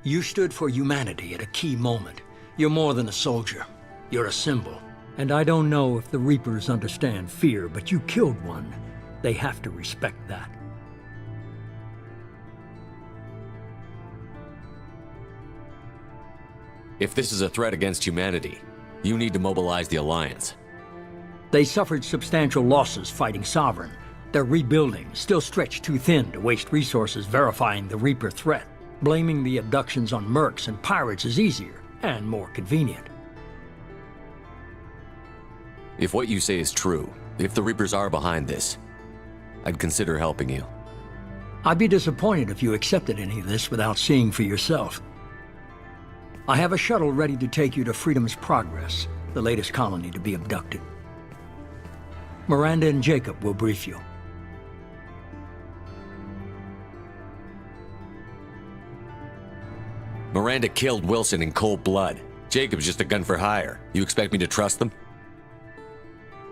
You stood for humanity at a key moment. You're more than a soldier. You're a symbol. And I don't know if the Reapers understand fear, but you killed one. They have to respect that. If this is a threat against humanity, you need to mobilize the Alliance. They suffered substantial losses fighting Sovereign. They're rebuilding, still stretched too thin to waste resources verifying the Reaper threat. Blaming the abductions on mercs and pirates is easier and more convenient. If what you say is true, if the Reapers are behind this, I'd consider helping you. I'd be disappointed if you accepted any of this without seeing for yourself. I have a shuttle ready to take you to Freedom's Progress, the latest colony to be abducted. Miranda and Jacob will brief you. Miranda killed Wilson in cold blood. Jacob's just a gun for hire. You expect me to trust them?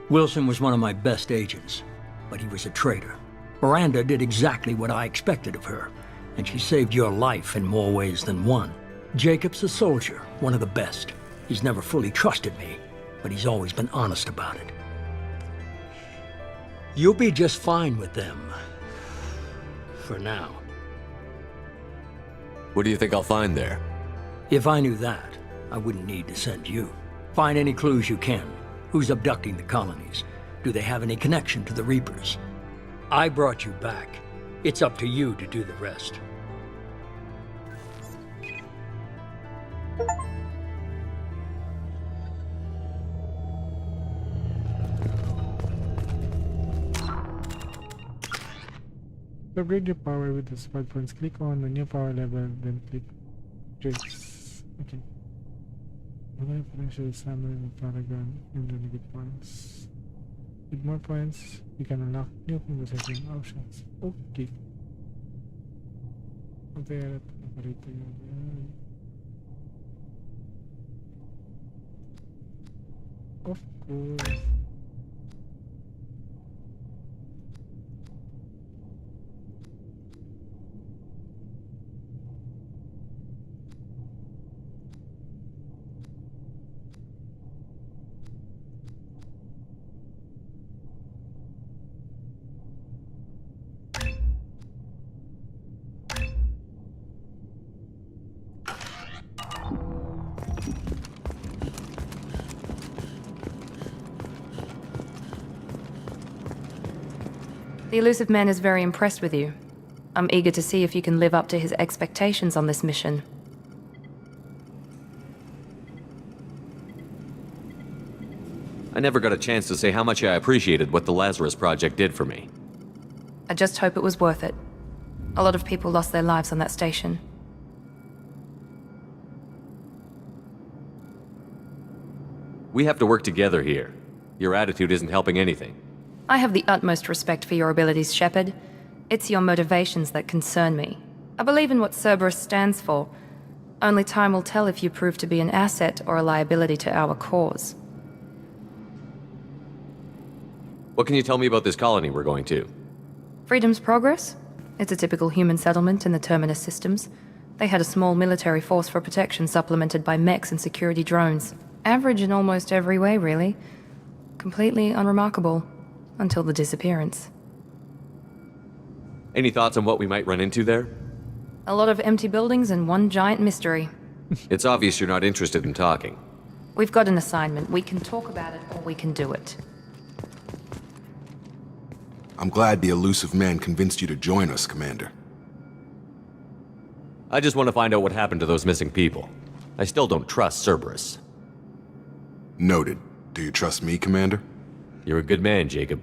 Wilson was one of my best agents, but he was a traitor. Miranda did exactly what I expected of her, and she saved your life in more ways than one. Jacob's a soldier, one of the best. He's never fully trusted me, but he's always been honest about it. You'll be just fine with them. For now. What do you think I'll find there? If I knew that, I wouldn't need to send you. Find any clues you can. Who's abducting the colonies? Do they have any connection to the Reapers? I brought you back. It's up to you to do the rest. To upgrade your power with the spot points, click on the new power level, then click traits. Okay. Multiple potential summon and paragon and renegade points. With more points, you can unlock new conversation options. Okay. Nanti apa itu ya? Of course. The elusive man is very impressed with you. I'm eager to see if you can live up to his expectations on this mission. I never got a chance to say how much I appreciated what the Lazarus Project did for me. I just hope it was worth it. A lot of people lost their lives on that station. We have to work together here. Your attitude isn't helping anything. I have the utmost respect for your abilities, Shepard. It's your motivations that concern me. I believe in what Cerberus stands for. Only time will tell if you prove to be an asset or a liability to our cause. What can you tell me about this colony we're going to? Freedom's Progress? It's a typical human settlement in the Terminus systems. They had a small military force for protection supplemented by mechs and security drones. Average in almost every way, really. Completely unremarkable. Until the disappearance. Any thoughts on what we might run into there? A lot of empty buildings and one giant mystery. It's obvious you're not interested in talking. We've got an assignment. We can talk about it or we can do it. I'm glad the elusive man convinced you to join us, Commander. I just want to find out what happened to those missing people. I still don't trust Cerberus. Noted. Do you trust me, Commander? You're a good man, Jacob.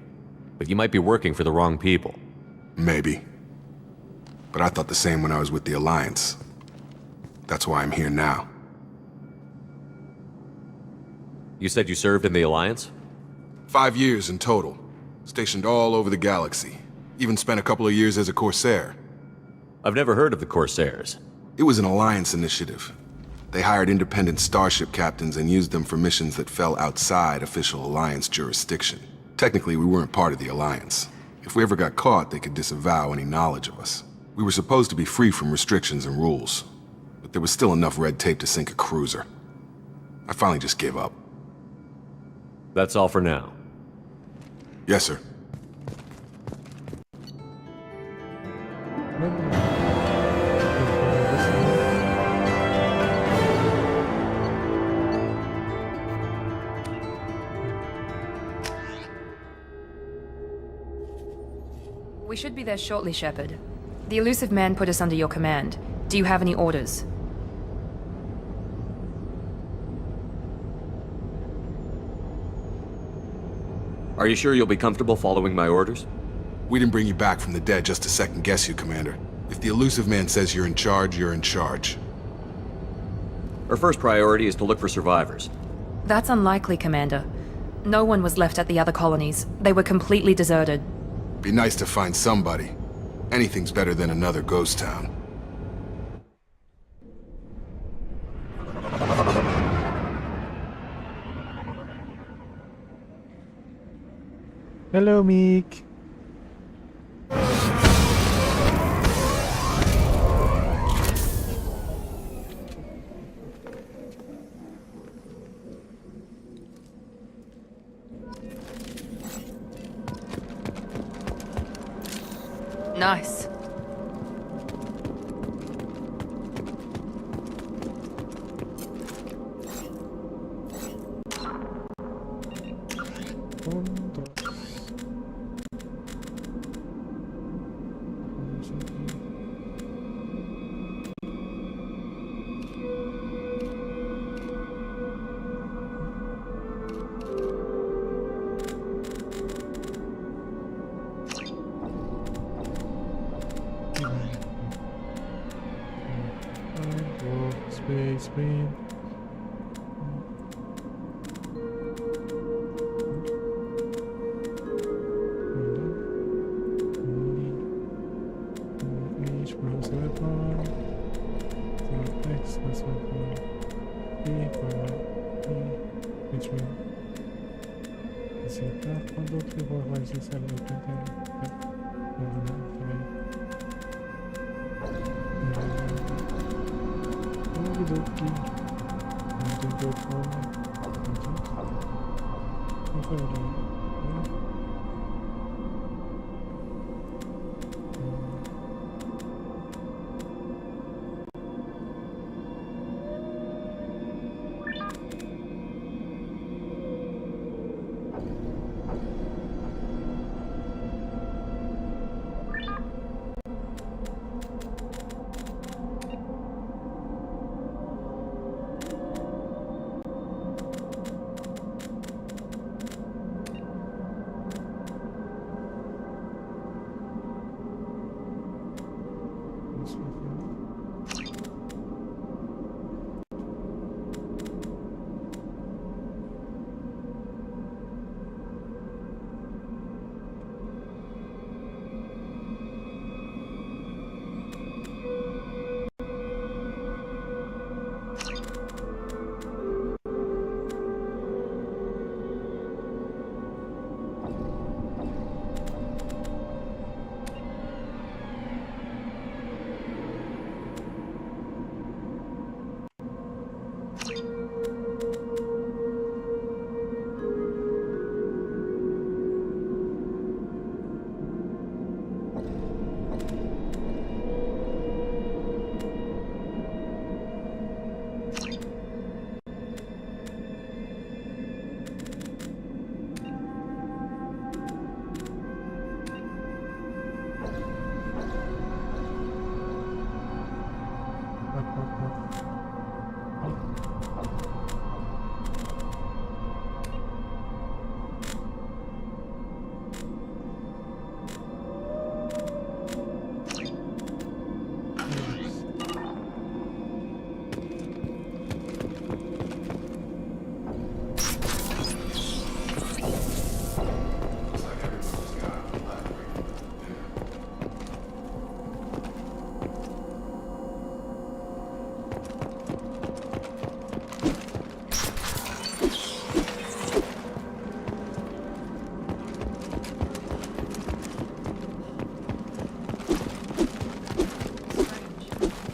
But you might be working for the wrong people. Maybe. But I thought the same when I was with the Alliance. That's why I'm here now. You said you served in the Alliance? 5 years in total. Stationed all over the galaxy. Even spent a couple of years as a Corsair. I've never heard of the Corsairs. It was an Alliance initiative. They hired independent starship captains and used them for missions that fell outside official Alliance jurisdiction. Technically, we weren't part of the Alliance. If we ever got caught, they could disavow any knowledge of us. We were supposed to be free from restrictions and rules, but there was still enough red tape to sink a cruiser. I finally just gave up. That's all for now. Yes, sir. We should be there shortly, Shepard. The elusive man put us under your command. Do you have any orders? Are you sure you'll be comfortable following my orders? We didn't bring you back from the dead just to second guess you, Commander. If the elusive man says you're in charge, you're in charge. Our first priority is to look for survivors. That's unlikely, Commander. No one was left at the other colonies. They were completely deserted. Be nice to find somebody. Anything's better than another ghost town. Hello, Meek. Nice. Space Marine. Each browser weapon. Aceitar quando eu vou fazer essa luta. Okidoki. Não tem performance. Não foi ali.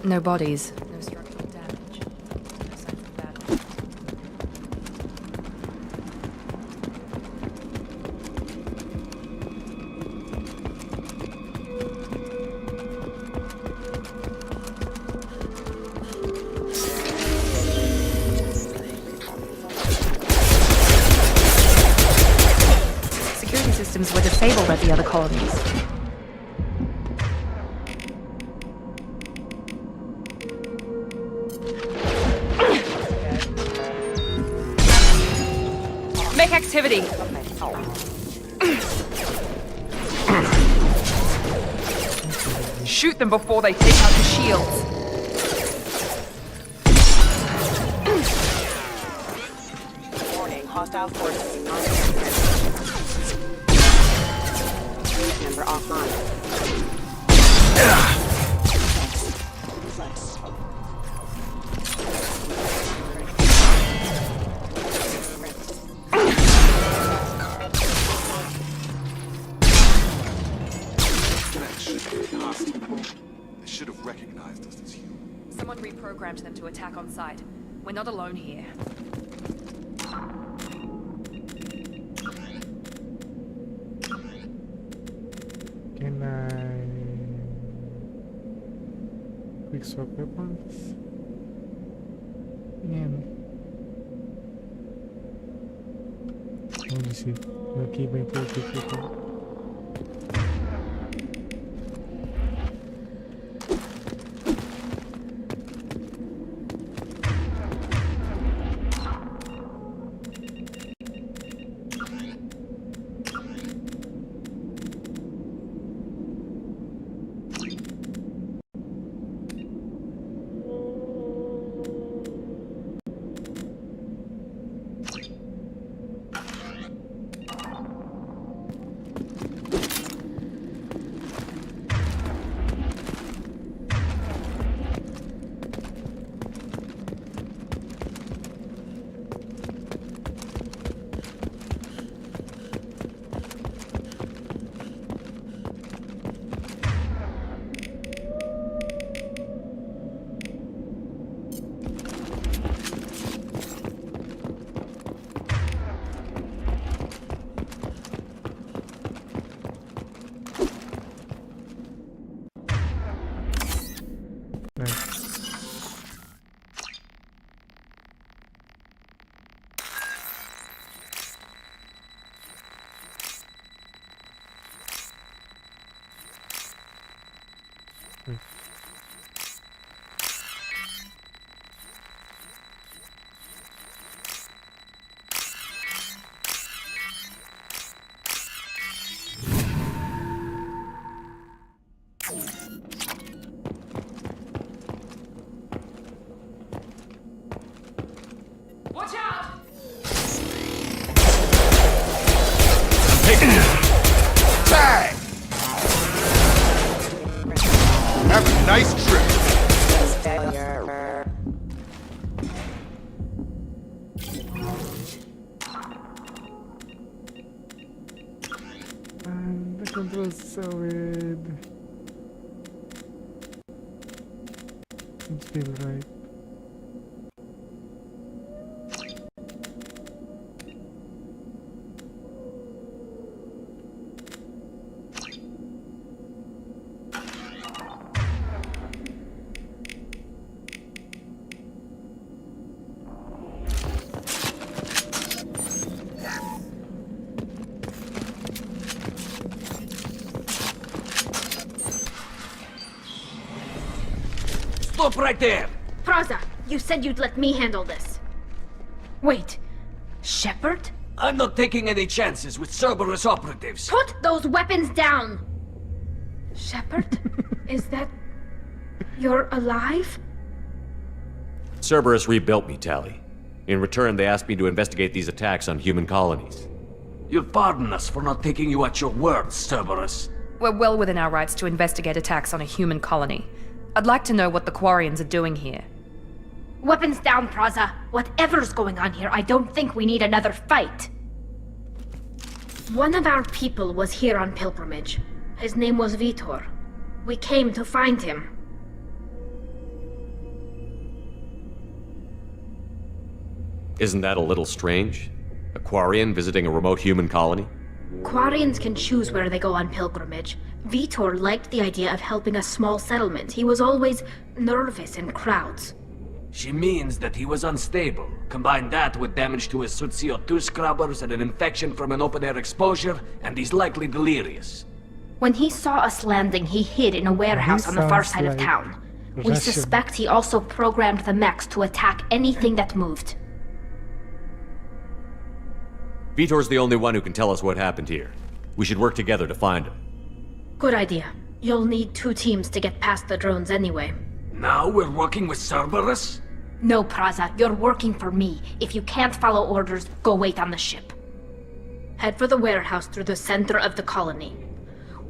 No bodies. No structural damage. No signs of battle. Security systems were disabled at the other colonies. Activity. Shoot them before they take out the shields. Warning, hostile forces member offline. Someone reprogrammed them to attack on sight. We're not alone here. Can I quick swap weapons? Yan. Let me see. Okay, by people. Bang! Have a nice trip. And the controls so weird. Seems feel right. Stop right there! Praza, you said you'd let me handle this. Wait, Shepard? I'm not taking any chances with Cerberus operatives. Put those weapons down! Shepard? Is that... You're alive? Cerberus rebuilt me, Tally. In return, they asked me to investigate these attacks on human colonies. You'll pardon us for not taking you at your word, Cerberus. We're well within our rights to investigate attacks on a human colony. I'd like to know what the Quarians are doing here. Weapons down, Praza. Whatever's going on here, I don't think we need another fight. One of our people was here on pilgrimage. His name was Vitor. We came to find him. Isn't that a little strange? A Quarian visiting a remote human colony? Quarians can choose where they go on pilgrimage. Vitor liked the idea of helping a small settlement. He was always nervous in crowds. She means that he was unstable. Combine that with damage to his suit CO2 scrubbers and an infection from an open-air exposure, and he's likely delirious. When he saw us landing, he hid in a warehouse on the far side of town. We suspect he also programmed the mechs to attack anything that moved. Vitor's the only one who can tell us what happened here. We should work together to find him. Good idea. You'll need 2 teams to get past the drones anyway. Now we're working with Cerberus? No, Praza, you're working for me. If you can't follow orders, go wait on the ship. Head for the warehouse through the center of the colony.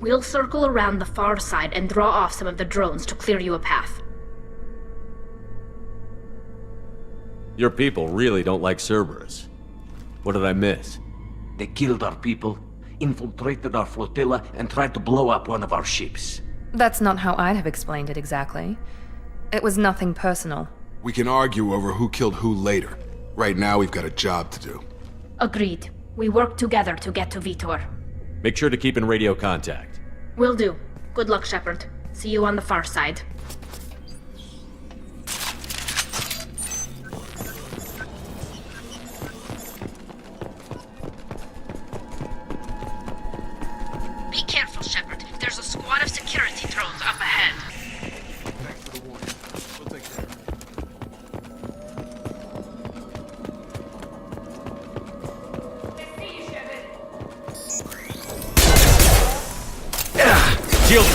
We'll circle around the far side and draw off some of the drones to clear you a path. Your people really don't like Cerberus. What did I miss? They killed our people, infiltrated our flotilla, and tried to blow up one of our ships. That's not how I'd have explained it exactly. It was nothing personal. We can argue over who killed who later. Right now, we've got a job to do. Agreed. We work together to get to Vitor. Make sure to keep in radio contact. Will do. Good luck, Shepard. See you on the far side. Be careful, Shepard. There's a squad of security drones up ahead. Thanks for the warning. We'll take care of it. Shield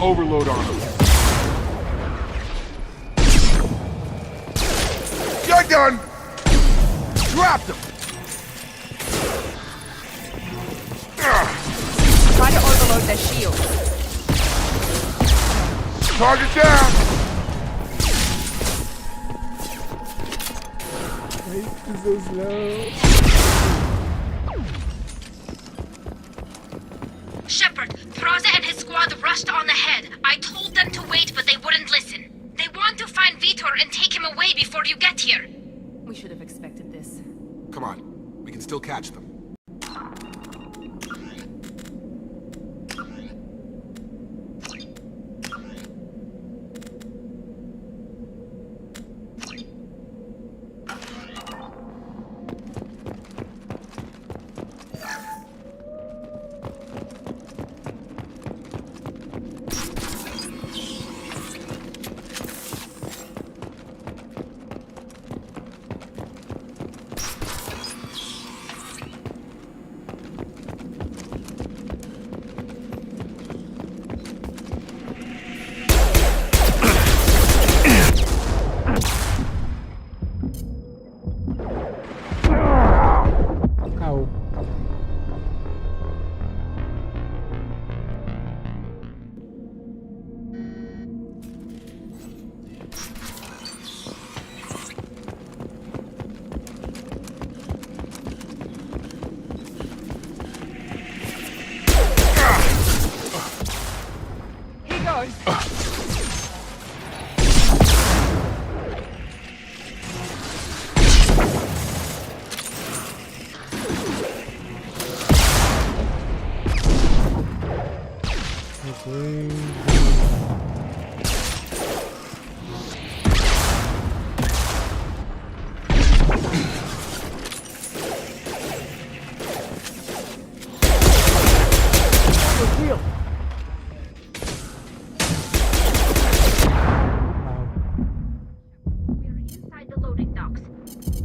overload on them. You're done! Dropped him! Try to overload their shield. Target down! Wait, this is so slow. Shepard, Praza and his squad rushed on ahead. I told them to wait, but they wouldn't listen. They want to find Vitor and take him away before you get here. We should have expected this. Come on, we can still catch them.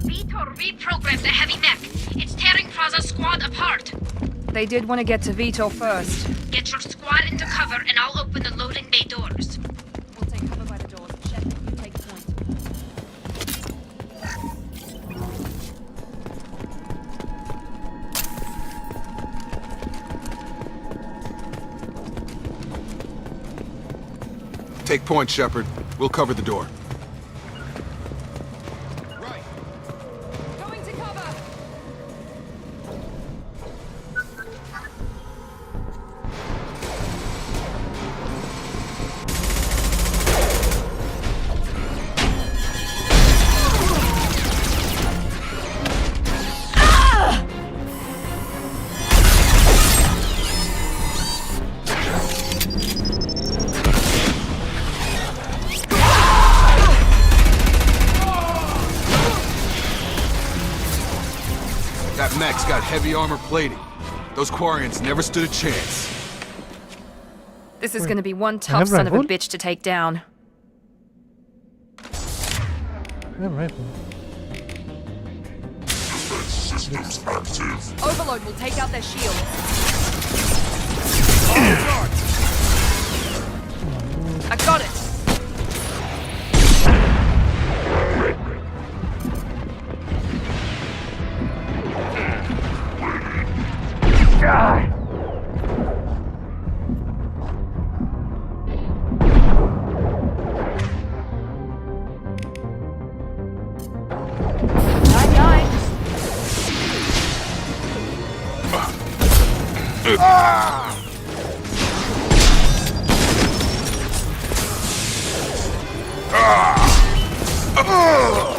Vitor reprogrammed the heavy mech. It's tearing Praza's squad apart. They did want to get to Vitor first. Get your squad into cover and I'll open the loading bay doors. We'll take cover by the doors. Shepard, you take point. Take point, Shepard. We'll cover the door. Going to cover! That mech's got heavy armor plating. Those Quarians never stood a chance. This is going to be one I tough have son of a rifle? bitch to take down. I have a rifle. Systems active. Overload will take out their shields. I got it!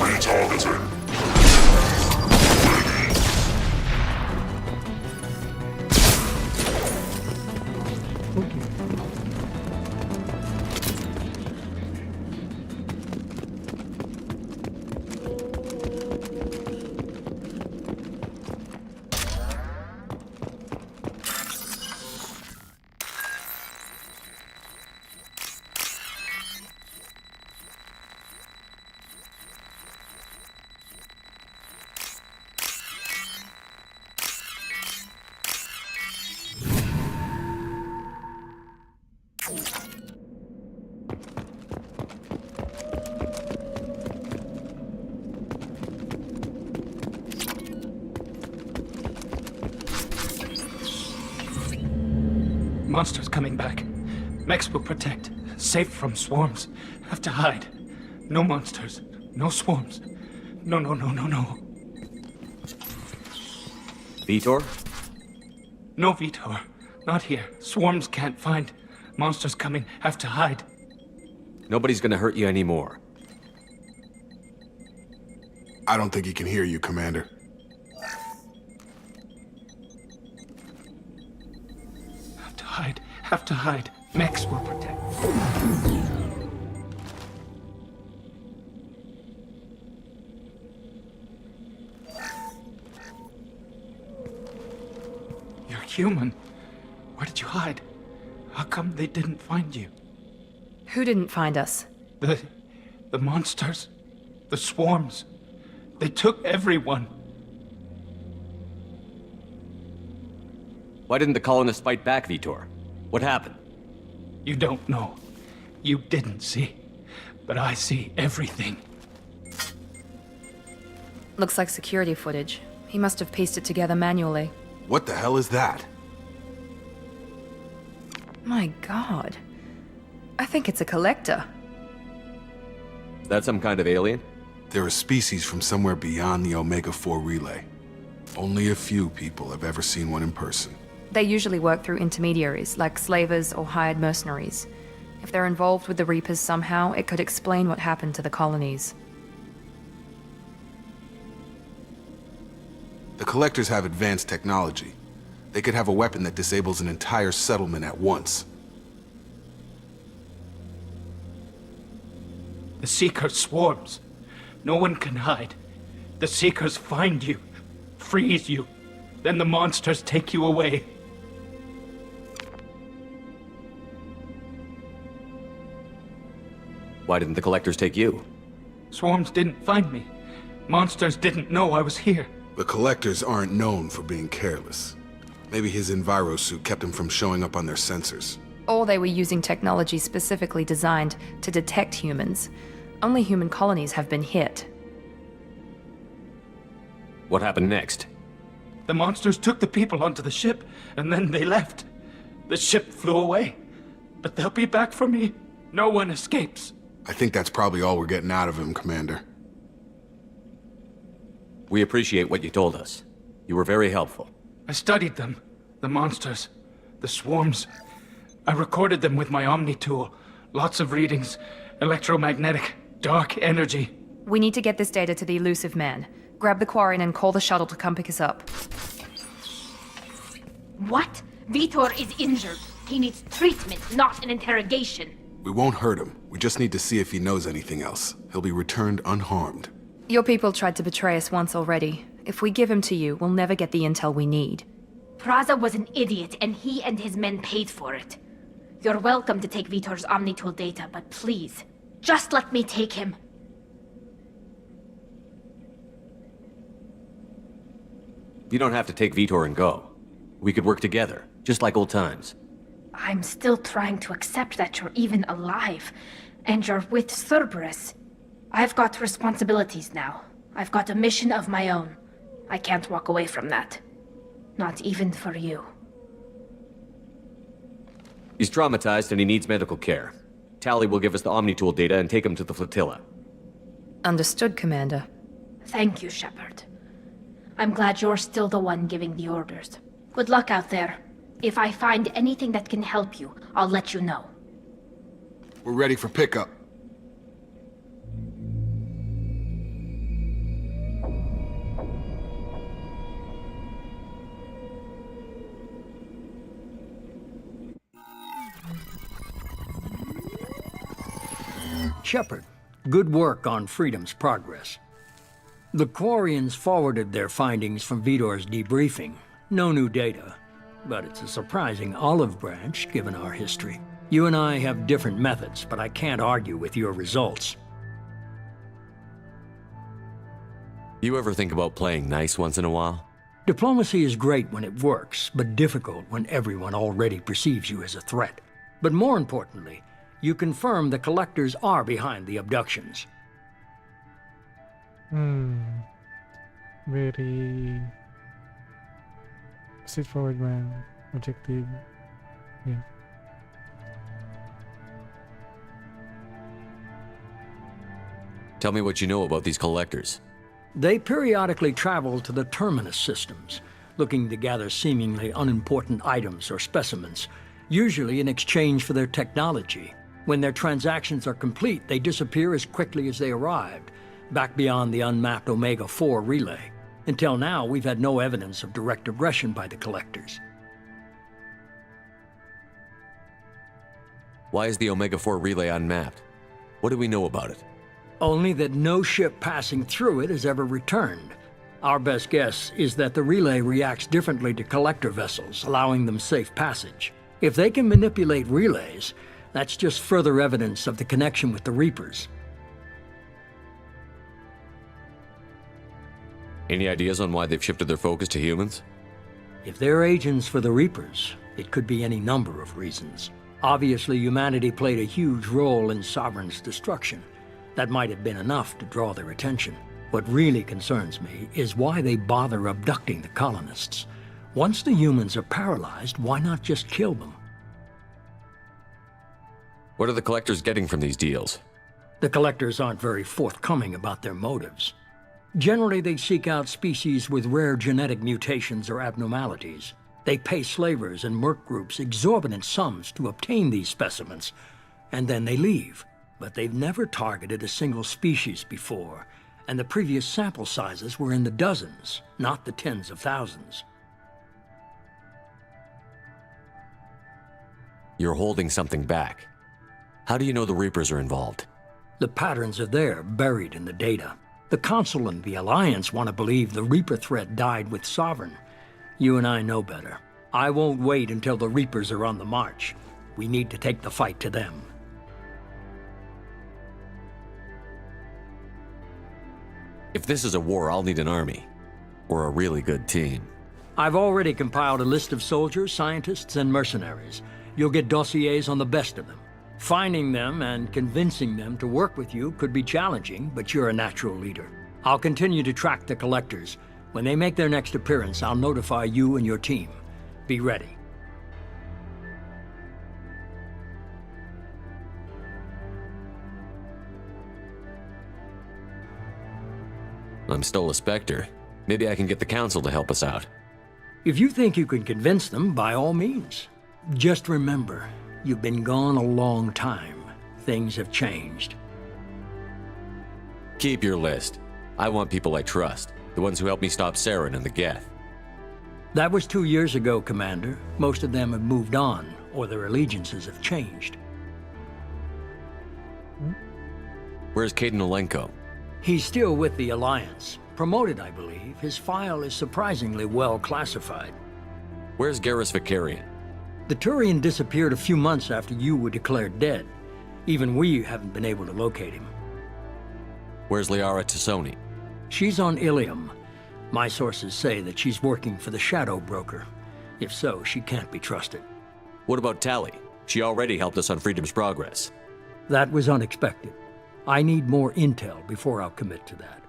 Retargeting. Monsters coming back. Mechs will protect. Safe from swarms. Have to hide. No monsters. No swarms. No. Vitor? No Vitor. Not here. Swarms can't find. Monsters coming. Have to hide. Nobody's gonna hurt you anymore. I don't think he can hear you, Commander. Have to hide. Mechs will protect. You're human. Where did you hide? How come they didn't find you? Who didn't find us? The monsters. The swarms. They took everyone. Why didn't the colonists fight back, Vitor? What happened? You don't know. You didn't see. But I see everything. Looks like security footage. He must have pieced it together manually. What the hell is that? My god. I think it's a collector. Is that some kind of alien? They're a species from somewhere beyond the Omega-4 relay. Only a few people have ever seen one in person. They usually work through intermediaries, like slavers or hired mercenaries. If they're involved with the Reapers somehow, it could explain what happened to the colonies. The Collectors have advanced technology. They could have a weapon that disables an entire settlement at once. The Seeker swarms. No one can hide. The Seekers find you, freeze you, then the monsters take you away. Why didn't the Collectors take you? Swarms didn't find me. Monsters didn't know I was here. The Collectors aren't known for being careless. Maybe his Enviro suit kept him from showing up on their sensors. Or they were using technology specifically designed to detect humans. Only human colonies have been hit. What happened next? The monsters took the people onto the ship, and then they left. The ship flew away. But they'll be back for me. No one escapes. I think that's probably all we're getting out of him, Commander. We appreciate what you told us. You were very helpful. I studied them. The monsters. The swarms. I recorded them with my Omni tool. Lots of readings. Electromagnetic. Dark energy. We need to get this data to the elusive man. Grab the Quarian and call the shuttle to come pick us up. What? Vitor is injured. He needs treatment, not an interrogation. We won't hurt him. We just need to see if he knows anything else. He'll be returned unharmed. Your people tried to betray us once already. If we give him to you, we'll never get the intel we need. Praza was an idiot, and he and his men paid for it. You're welcome to take Vitor's Omnitool data, but please, just let me take him. You don't have to take Vitor and go. We could work together, just like old times. I'm still trying to accept that you're even alive, and you're with Cerberus. I've got responsibilities now. I've got a mission of my own. I can't walk away from that. Not even for you. He's traumatized and he needs medical care. Tally will give us the Omnitool data and take him to the flotilla. Understood, Commander. Thank you, Shepard. I'm glad you're still the one giving the orders. Good luck out there. If I find anything that can help you, I'll let you know. We're ready for pickup. Shepard, good work on Freedom's progress. The Quarians forwarded their findings from Vitor's debriefing. No new data, but it's a surprising olive branch given our history. You and I have different methods, but I can't argue with your results. You ever think about playing nice once in a while? Diplomacy is great when it works, but difficult when everyone already perceives you as a threat. But more importantly, you confirm the Collectors are behind the abductions. Very straightforward, man. Objective. Yeah. Tell me what you know about these Collectors. They periodically travel to the Terminus systems, looking to gather seemingly unimportant items or specimens, usually in exchange for their technology. When their transactions are complete, they disappear as quickly as they arrived, back beyond the unmapped Omega-4 relay. Until now, we've had no evidence of direct aggression by the Collectors. Why is the Omega-4 relay unmapped? What do we know about it? Only that no ship passing through it has ever returned. Our best guess is that the relay reacts differently to Collector vessels, allowing them safe passage. If they can manipulate relays, that's just further evidence of the connection with the Reapers. Any ideas on why they've shifted their focus to humans? If they're agents for the Reapers, it could be any number of reasons. Obviously, humanity played a huge role in Sovereign's destruction. That might have been enough to draw their attention. What really concerns me is why they bother abducting the colonists. Once the humans are paralyzed, why not just kill them? What are the Collectors getting from these deals? The Collectors aren't very forthcoming about their motives. Generally, they seek out species with rare genetic mutations or abnormalities. They pay slavers and merc groups exorbitant sums to obtain these specimens, and then they leave. But they've never targeted a single species before, and the previous sample sizes were in the dozens, not the tens of thousands. You're holding something back. How do you know the Reapers are involved? The patterns are there, buried in the data. The Council and the Alliance want to believe the Reaper threat died with Sovereign. You and I know better. I won't wait until the Reapers are on the march. We need to take the fight to them. If this is a war, I'll need an army. Or a really good team. I've already compiled a list of soldiers, scientists, and mercenaries. You'll get dossiers on the best of them. Finding them and convincing them to work with you could be challenging, but you're a natural leader. I'll continue to track the collectors. When they make their next appearance, I'll notify you and your team. Be ready. I'm still a Spectre. Maybe I can get the Council to help us out. If you think you can convince them, by all means. Just remember, you've been gone a long time. Things have changed. Keep your list. I want people I trust. The ones who helped me stop Saren and the Geth. That was 2 years ago, Commander. Most of them have moved on, or their allegiances have changed. Where's Caden Olenko? He's still with the Alliance. Promoted, I believe. His file is surprisingly well classified. Where's Garrus Vicarian? The Turian disappeared a few months after you were declared dead. Even we haven't been able to locate him. Where's Liara Tassoni? She's on Ilium. My sources say that she's working for the Shadow Broker. If so, she can't be trusted. What about Tali? She already helped us on Freedom's Progress. That was unexpected. I need more intel before I'll commit to that.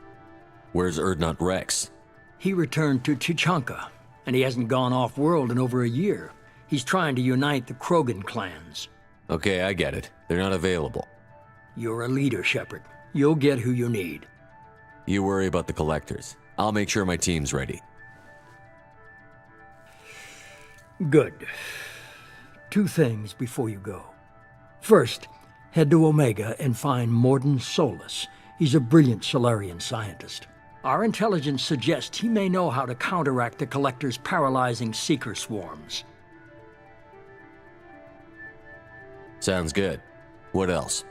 Where's Erdnot Rex? He returned to Chichanka, and he hasn't gone off-world in over a year. He's trying to unite the Krogan clans. Okay, I get it. They're not available. You're a leader, Shepard. You'll get who you need. You worry about the collectors. I'll make sure my team's ready. Good. 2 things before you go. First, head to Omega and find Morden Solus. He's a brilliant Solarian scientist. Our intelligence suggests he may know how to counteract the Collector's paralyzing Seeker swarms. Sounds good. What else?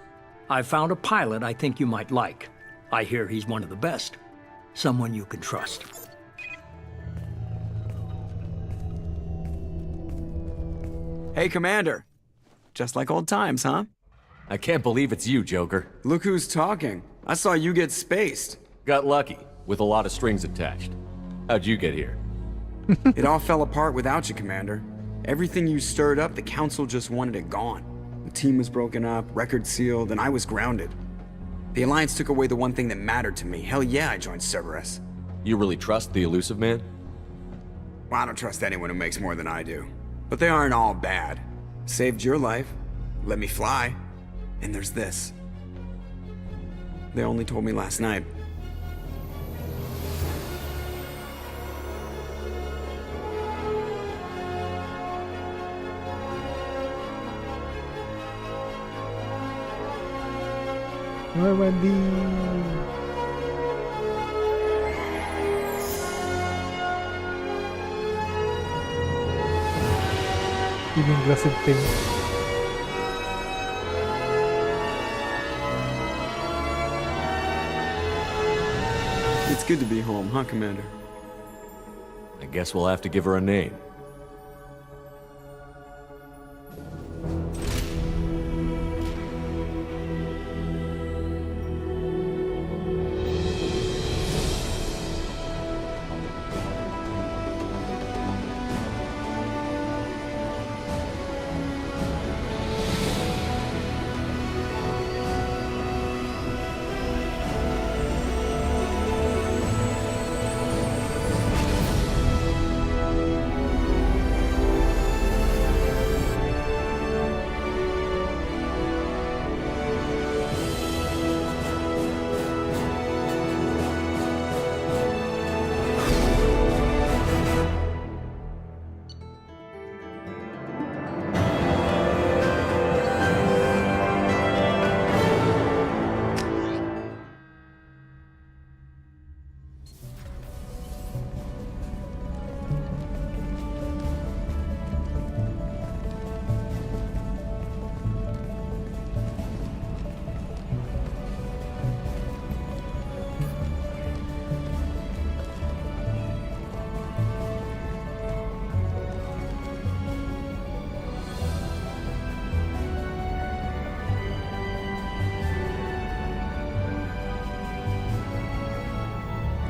I found a pilot I think you might like. I hear he's one of the best. Someone you can trust. Hey, Commander. Just like old times, huh? I can't believe it's you, Joker. Look who's talking. I saw you get spaced. Got lucky, with a lot of strings attached. How'd you get here? It all fell apart without you, Commander. Everything you stirred up, the Council just wanted it gone. The team was broken up, record sealed, and I was grounded. The Alliance took away the one thing that mattered to me. Hell yeah, I joined Cerberus. You really trust the Elusive Man? Well, I don't trust anyone who makes more than I do. But they aren't all bad. Saved your life, let me fly, and there's this. They only told me last night. Wendy. Yung aggressive thing. It's good to be home, huh, Commander? I guess we'll have to give her a name.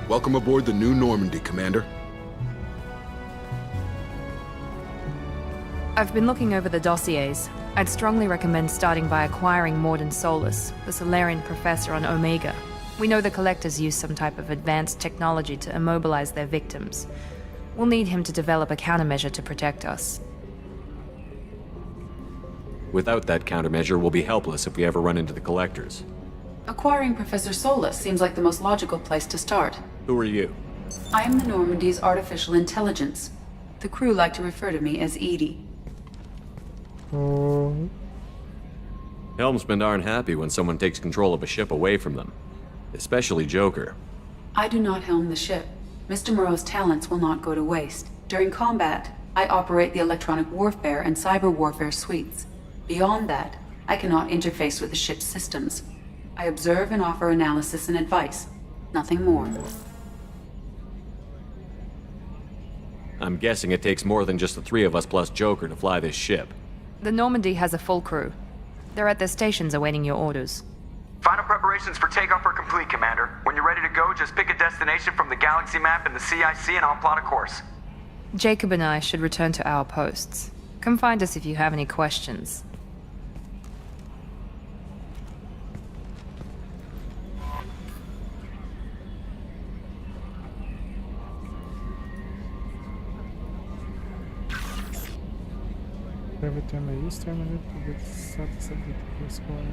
Welcome aboard the New Normandy, Commander. I've been looking over the dossiers. I'd strongly recommend starting by acquiring Morden Solus, the Solarian professor on Omega. We know the Collectors use some type of advanced technology to immobilize their victims. We'll need him to develop a countermeasure to protect us. Without that countermeasure, we'll be helpless if we ever run into the Collectors. Acquiring Professor Solus seems like the most logical place to start. Who are you? I am the Normandy's artificial intelligence. The crew like to refer to me as Edie. Helmsmen aren't happy when someone takes control of a ship away from them. Especially Joker. I do not helm the ship. Mr. Moreau's talents will not go to waste. During combat, I operate the electronic warfare and cyber warfare suites. Beyond that, I cannot interface with the ship's systems. I observe and offer analysis and advice. Nothing more. I'm guessing it takes more than just the three of us plus Joker to fly this ship. The Normandy has a full crew. They're at their stations awaiting your orders. Final preparations for takeoff are complete, Commander. When you're ready to go, just pick a destination from the galaxy map in the CIC and I'll plot a course. Jacob and I should return to our posts. Come find us if you have any questions. Every time I use terminal to get status of the squad.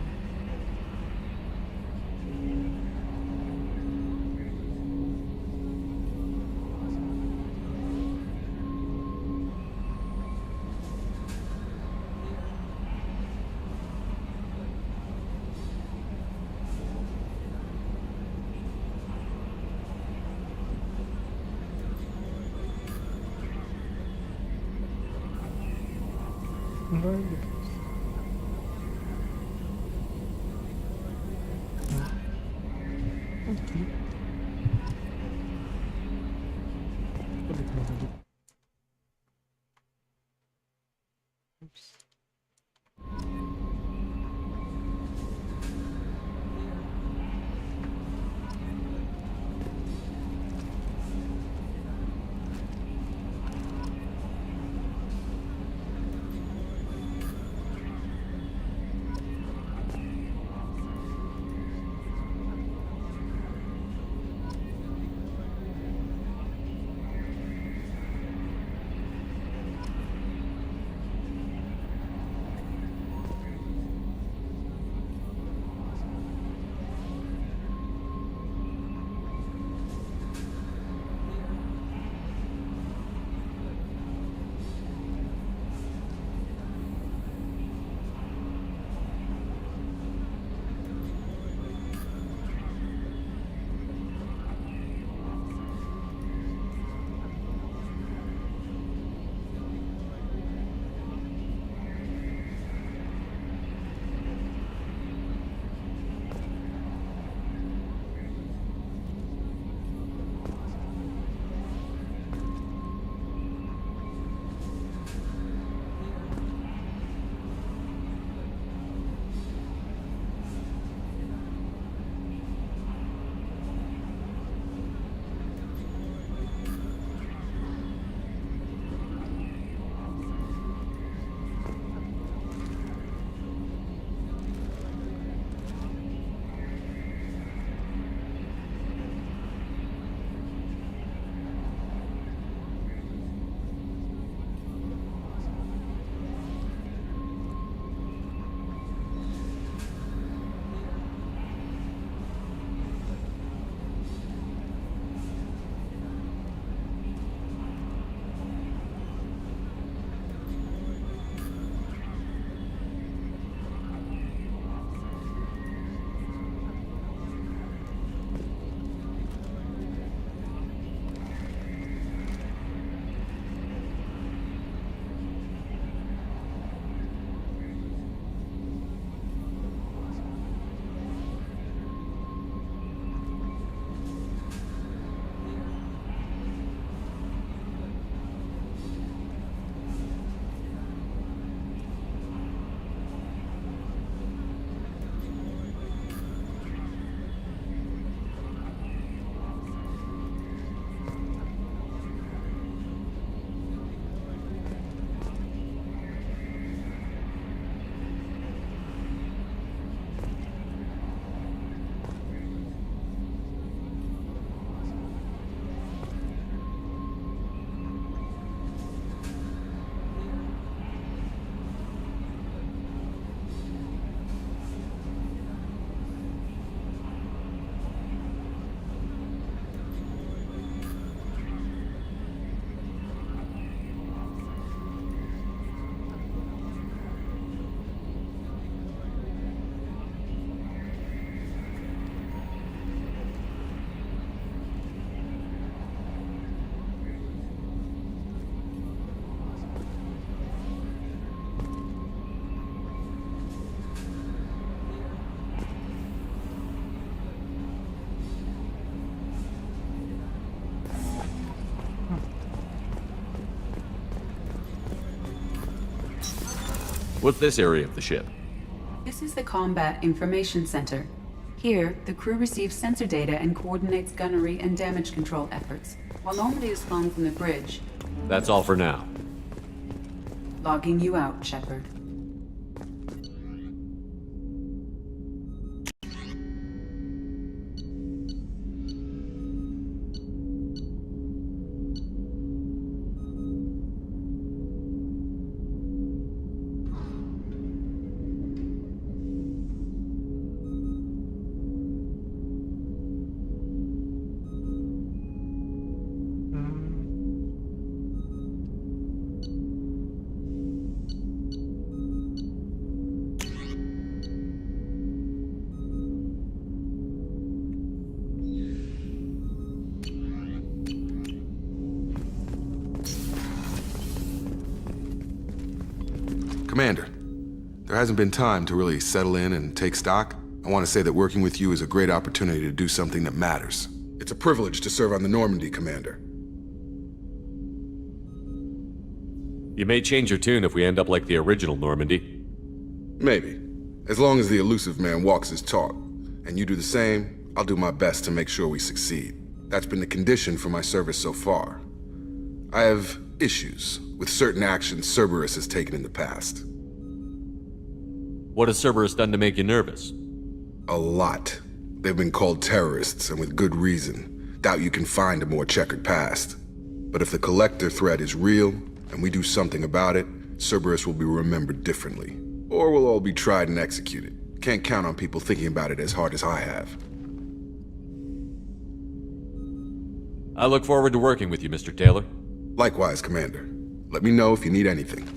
What's this area of the ship? This is the Combat Information Center. Here, the crew receives sensor data and coordinates gunnery and damage control efforts, while Normandy is flown from the bridge. That's all for now. Logging you out, Shepard. Commander, there hasn't been time to really settle in and take stock. I want to say that working with you is a great opportunity to do something that matters. It's a privilege to serve on the Normandy, Commander. You may change your tune if we end up like the original Normandy. Maybe. As long as the elusive man walks his talk, and you do the same, I'll do my best to make sure we succeed. That's been the condition for my service so far. I have issues with certain actions Cerberus has taken in the past. What has Cerberus done to make you nervous? A lot. They've been called terrorists, and with good reason. Doubt you can find a more checkered past. But if the Collector threat is real, and we do something about it, Cerberus will be remembered differently. Or we'll all be tried and executed. Can't count on people thinking about it as hard as I have. I look forward to working with you, Mr. Taylor. Likewise, Commander. Let me know if you need anything.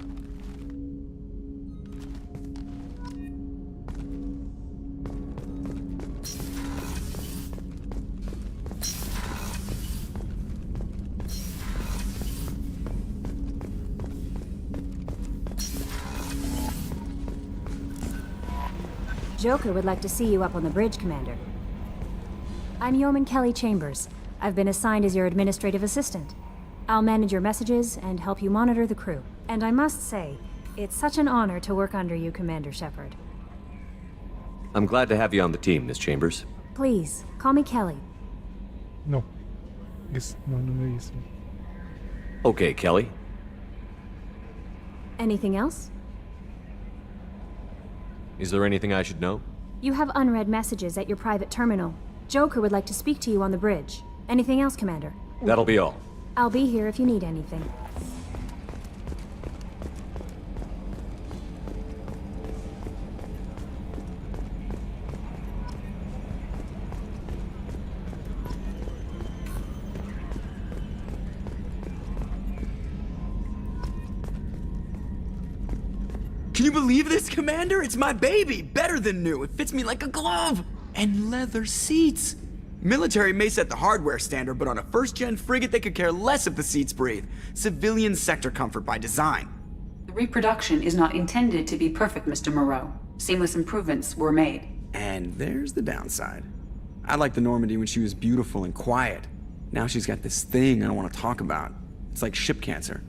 Joker would like to see you up on the bridge, Commander. I'm Yeoman Kelly Chambers. I've been assigned as your administrative assistant. I'll manage your messages and help you monitor the crew. And I must say, it's such an honor to work under you, Commander Shepard. I'm glad to have you on the team, Miss Chambers. Please, call me Kelly. No. Yes, no, yes. Okay, Kelly. Anything else? Is there anything I should know? You have unread messages at your private terminal. Joker would like to speak to you on the bridge. Anything else, Commander? That'll be all. I'll be here if you need anything. Can you believe this, Commander? It's my baby! Better than new. It fits me like a glove! And leather seats! Military may set the hardware standard, but on a first-gen frigate, they could care less if the seats breathe. Civilian sector comfort by design. The reproduction is not intended to be perfect, Mr. Moreau. Seamless improvements were made. And there's the downside. I liked the Normandy when she was beautiful and quiet. Now she's got this thing I don't want to talk about. It's like ship cancer.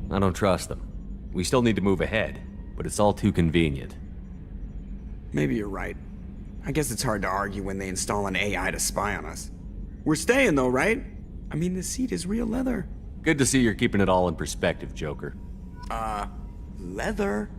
I don't trust them. We still need to move ahead, but it's all too convenient. Maybe you're right. I guess it's hard to argue when they install an AI to spy on us. We're staying though, right? I mean, the seat is real leather. Good to see you're keeping it all in perspective, Joker. Leather?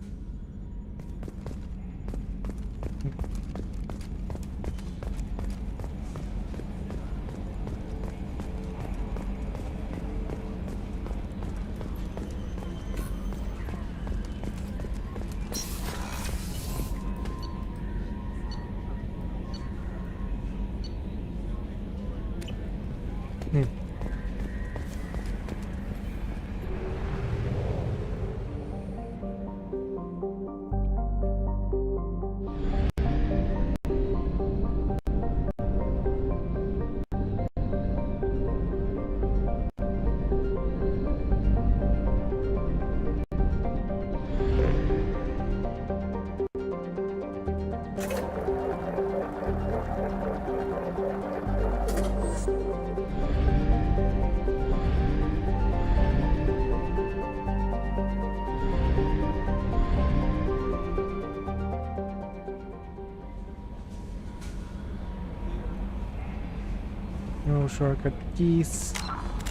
shortcut keys.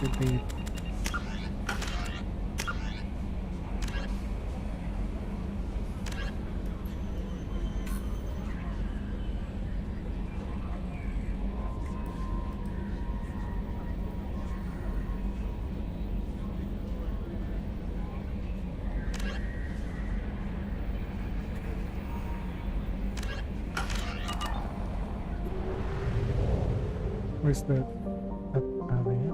Delete. Where's that? That area?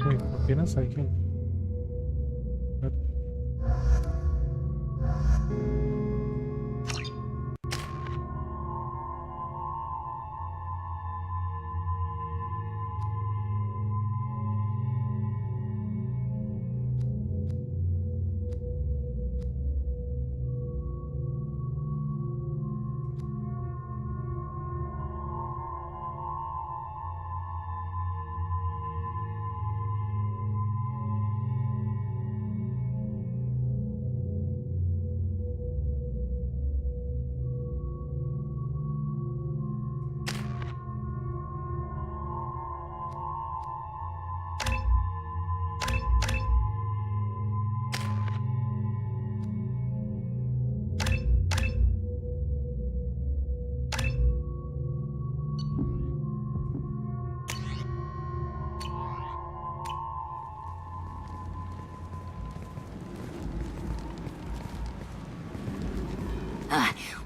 Wait, apenas hay que... What?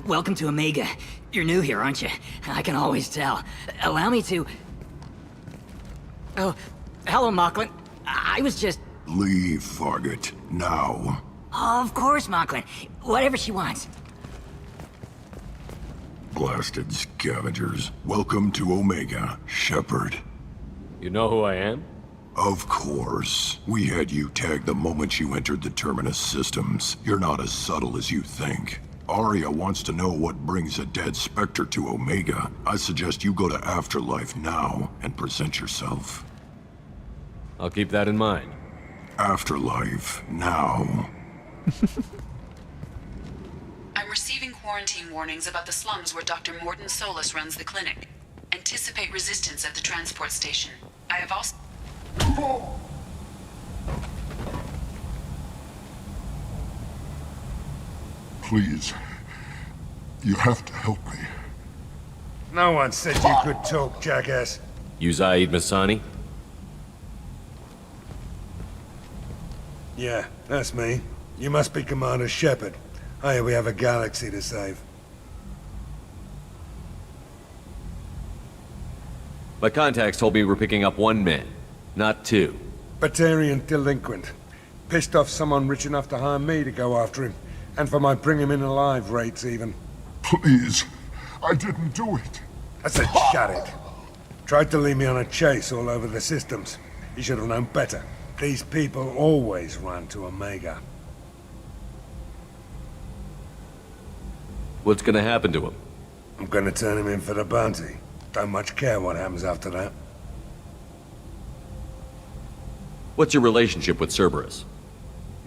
Welcome to Omega. You're new here, aren't you? I can always tell. Allow me to... Oh, hello, Mocklin. I was just... Leave, Fargate. Now. Of course, Mocklin. Whatever she wants. Blasted scavengers. Welcome to Omega, Shepard. You know who I am? Of course. We had you tagged the moment you entered the Terminus systems. You're not as subtle as you think. Arya wants to know what brings a dead Spectre to Omega. I suggest you go to Afterlife now and present yourself. I'll keep that in mind. Afterlife now. I'm receiving quarantine warnings about the slums where Dr. Morton Solus runs the clinic. Anticipate resistance at the transport station. I have also... Please. You have to help me. No one said you could talk, jackass. You Zaid Masani? Yeah, that's me. You must be Commander Shepard. Oh yeah, we have a galaxy to save. My contacts told me we're picking up 1 man, not 2. Batarian delinquent. Pissed off someone rich enough to hire me to go after him. And for my bring him in alive rates, even. Please. I didn't do it. I said shut it. Tried to lead me on a chase all over the systems. He should have known better. These people always run to Omega. What's gonna happen to him? I'm gonna turn him in for the bounty. Don't much care what happens after that. What's your relationship with Cerberus?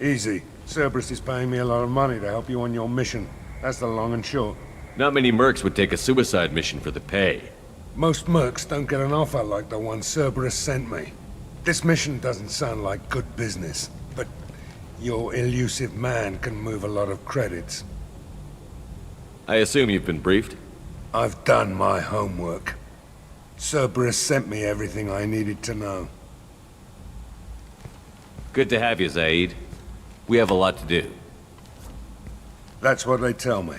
Easy. Cerberus is paying me a lot of money to help you on your mission. That's the long and short. Not many mercs would take a suicide mission for the pay. Most mercs don't get an offer like the one Cerberus sent me. This mission doesn't sound like good business, but your elusive man can move a lot of credits. I assume you've been briefed? I've done my homework. Cerberus sent me everything I needed to know. Good to have you, Zaid. We have a lot to do. That's what they tell me.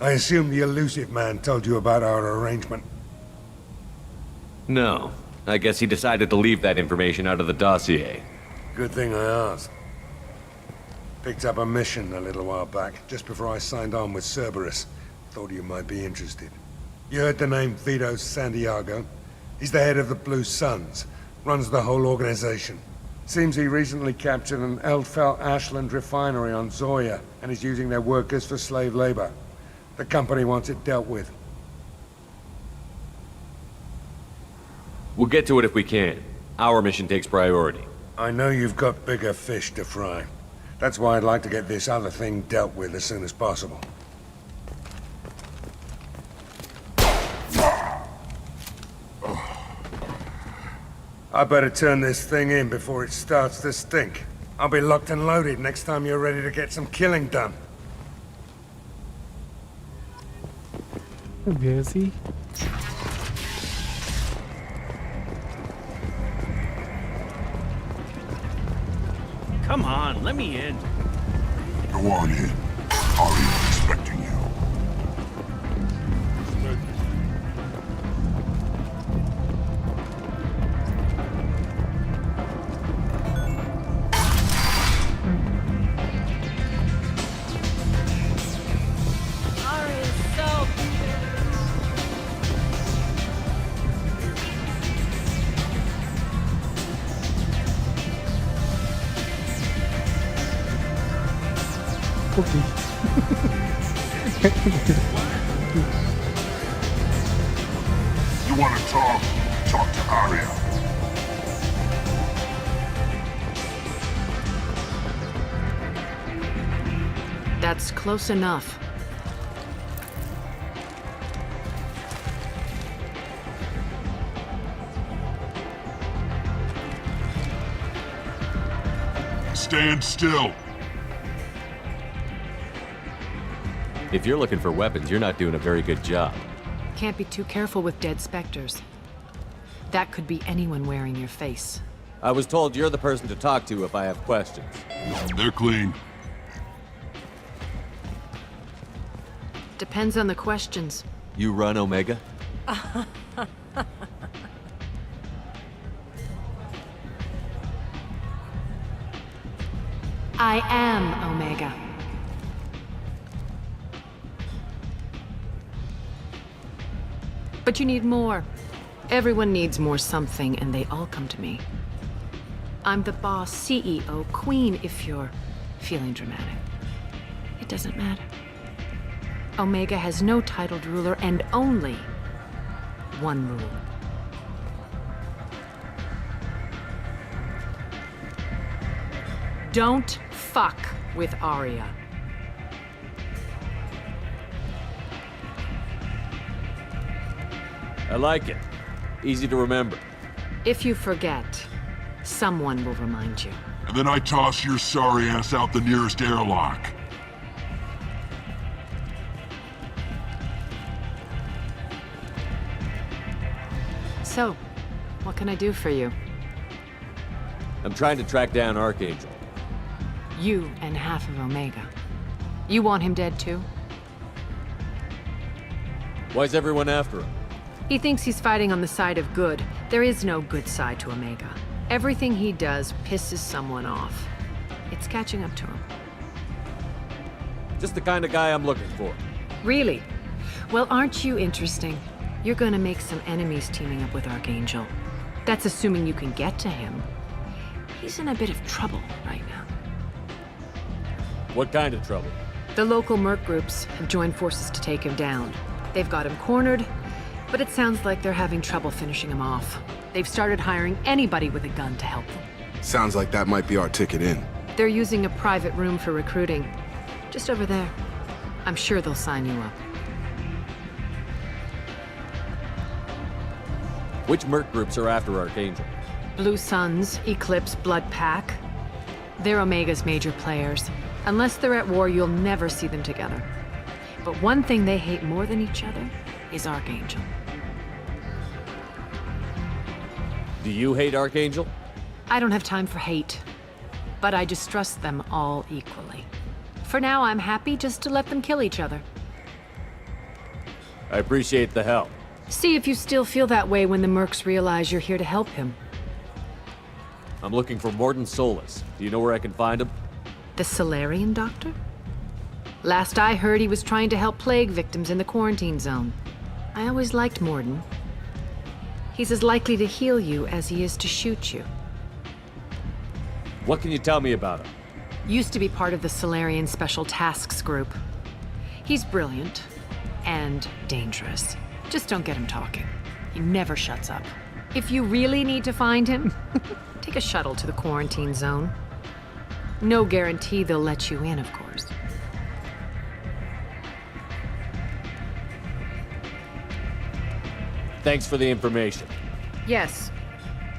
I assume the elusive man told you about our arrangement. No. I guess he decided to leave that information out of the dossier. Good thing I asked. Picked up a mission a little while back, just before I signed on with Cerberus. Thought you might be interested. You heard the name Vito Santiago? He's the head of the Blue Suns, runs the whole organization. Seems he recently captured an Eldfell Ashland refinery on Zoya, and is using their workers for slave labor. The company wants it dealt with. We'll get to it if we can. Our mission takes priority. I know you've got bigger fish to fry. That's why I'd like to get this other thing dealt with as soon as possible. I better turn this thing in before it starts to stink. I'll be locked and loaded next time you're ready to get some killing done. Busy. Come on, let me in. Go on in. Aria's expecting you. Okay. You want to talk? Talk to Aria. That's close enough. Stand still. If you're looking for weapons, you're not doing a very good job. Can't be too careful with dead specters. That could be anyone wearing your face. I was told you're the person to talk to if I have questions. They're clean. Depends on the questions. You run Omega? I am Omega. But you need more. Everyone needs more something, and they all come to me. I'm the boss, CEO, queen, if you're feeling dramatic. It doesn't matter. Omega has no titled ruler and only one rule. Don't fuck with Aria. I like it. Easy to remember. If you forget, someone will remind you. And then I toss your sorry ass out the nearest airlock. So, what can I do for you? I'm trying to track down Archangel. You and half of Omega. You want him dead too? Why's everyone after him? He thinks he's fighting on the side of good. There is no good side to Omega. Everything he does pisses someone off. It's catching up to him. Just the kind of guy I'm looking for. Really? Well, aren't you interesting? You're gonna make some enemies teaming up with Archangel. That's assuming you can get to him. He's in a bit of trouble right now. What kind of trouble? The local merc groups have joined forces to take him down. They've got him cornered, but it sounds like they're having trouble finishing him off. They've started hiring anybody with a gun to help them. Sounds like that might be our ticket in. They're using a private room for recruiting. Just over there. I'm sure they'll sign you up. Which merc groups are after Archangel? Blue Suns, Eclipse, Blood Pack. They're Omega's major players. Unless they're at war, you'll never see them together. But one thing they hate more than each other is Archangel. Do you hate Archangel? I don't have time for hate, but I distrust them all equally. For now, I'm happy just to let them kill each other. I appreciate the help. See if you still feel that way when the mercs realize you're here to help him. I'm looking for Morden Solis. Do you know where I can find him? The Solarian doctor? Last I heard, he was trying to help plague victims in the quarantine zone. I always liked Morden. He's as likely to heal you as he is to shoot you. What can you tell me about him? Used to be part of the Solarian Special Tasks Group. He's brilliant and dangerous. Just don't get him talking. He never shuts up. If you really need to find him, take a shuttle to the quarantine zone. No guarantee they'll let you in, of course. Thanks for the information. Yes.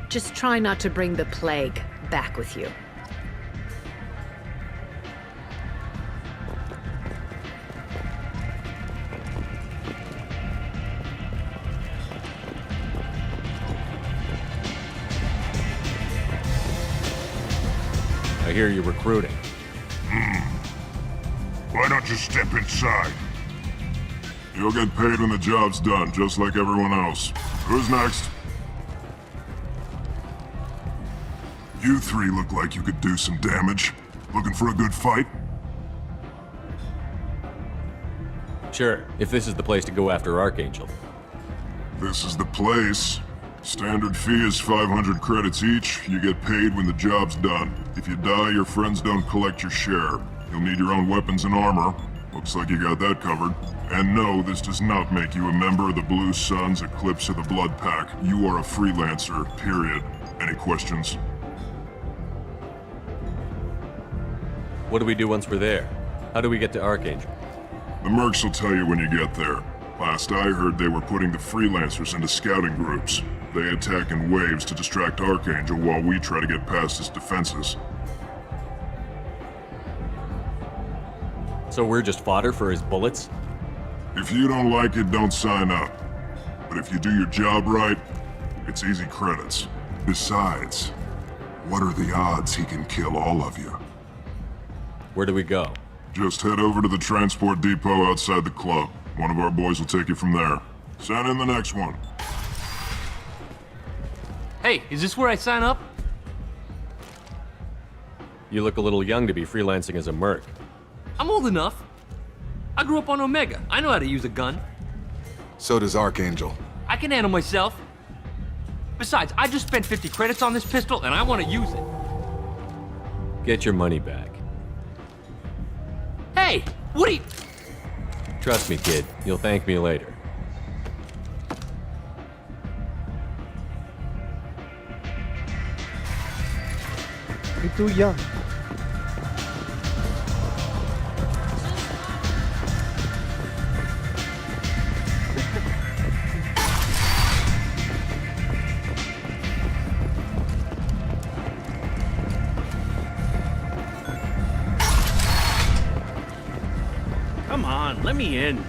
Just try not to bring the plague back with you. I hear you're recruiting. Why don't you step inside? You'll get paid when the job's done, just like everyone else. Who's next? You three look like you could do some damage. Looking for a good fight? Sure, if this is the place to go after Archangel. This is the place. Standard fee is 500 credits each. You get paid when the job's done. If you die, your friends don't collect your share. You'll need your own weapons and armor. Looks like you got that covered. And no, this does not make you a member of the Blue Suns, Eclipse, or the Blood Pack. You are a freelancer, period. Any questions? What do we do once we're there? How do we get to Archangel? The mercs will tell you when you get there. Last I heard, they were putting the freelancers into scouting groups. They attack in waves to distract Archangel while we try to get past his defenses. So we're just fodder for his bullets? If you don't like it, don't sign up. But if you do your job right, it's easy credits. Besides, what are the odds he can kill all of you? Where do we go? Just head over to the transport depot outside the club. One of our boys will take you from there. Send in the next one. Hey, is this where I sign up? You look a little young to be freelancing as a merc. I'm old enough. I grew up on Omega. I know how to use a gun. So does Archangel. I can handle myself. Besides, I just spent 50 credits on this pistol, and I want to use it. Get your money back. Hey, what are you... Trust me, kid. You'll thank me later. You're too young. Come on, let me in.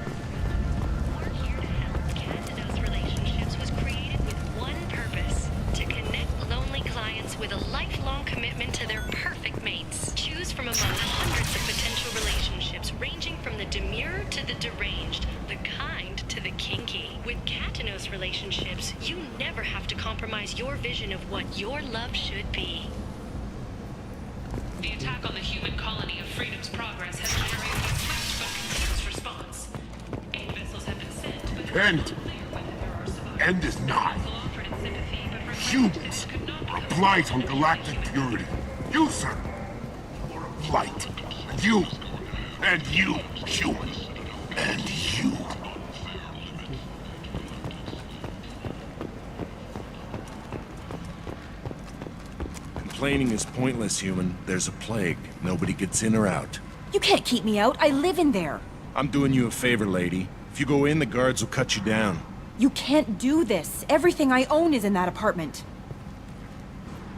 With a lifelong commitment to their perfect mates. Choose from among hundreds of potential relationships ranging from the demure to the deranged, the kind to the kinky. With Katanos relationships, you never have to compromise your vision of what your love should be. The attack on the human colony of Freedom's Progress has generated a swift but continuous response. 8 vessels have been sent, but End! End is nigh. Humans are a blight on galactic purity. You, sir, are a blight. And you, human, and you. Complaining is pointless, human. There's a plague. Nobody gets in or out. You can't keep me out. I live in there. I'm doing you a favor, lady. If you go in, the guards will cut you down. You can't do this. Everything I own is in that apartment.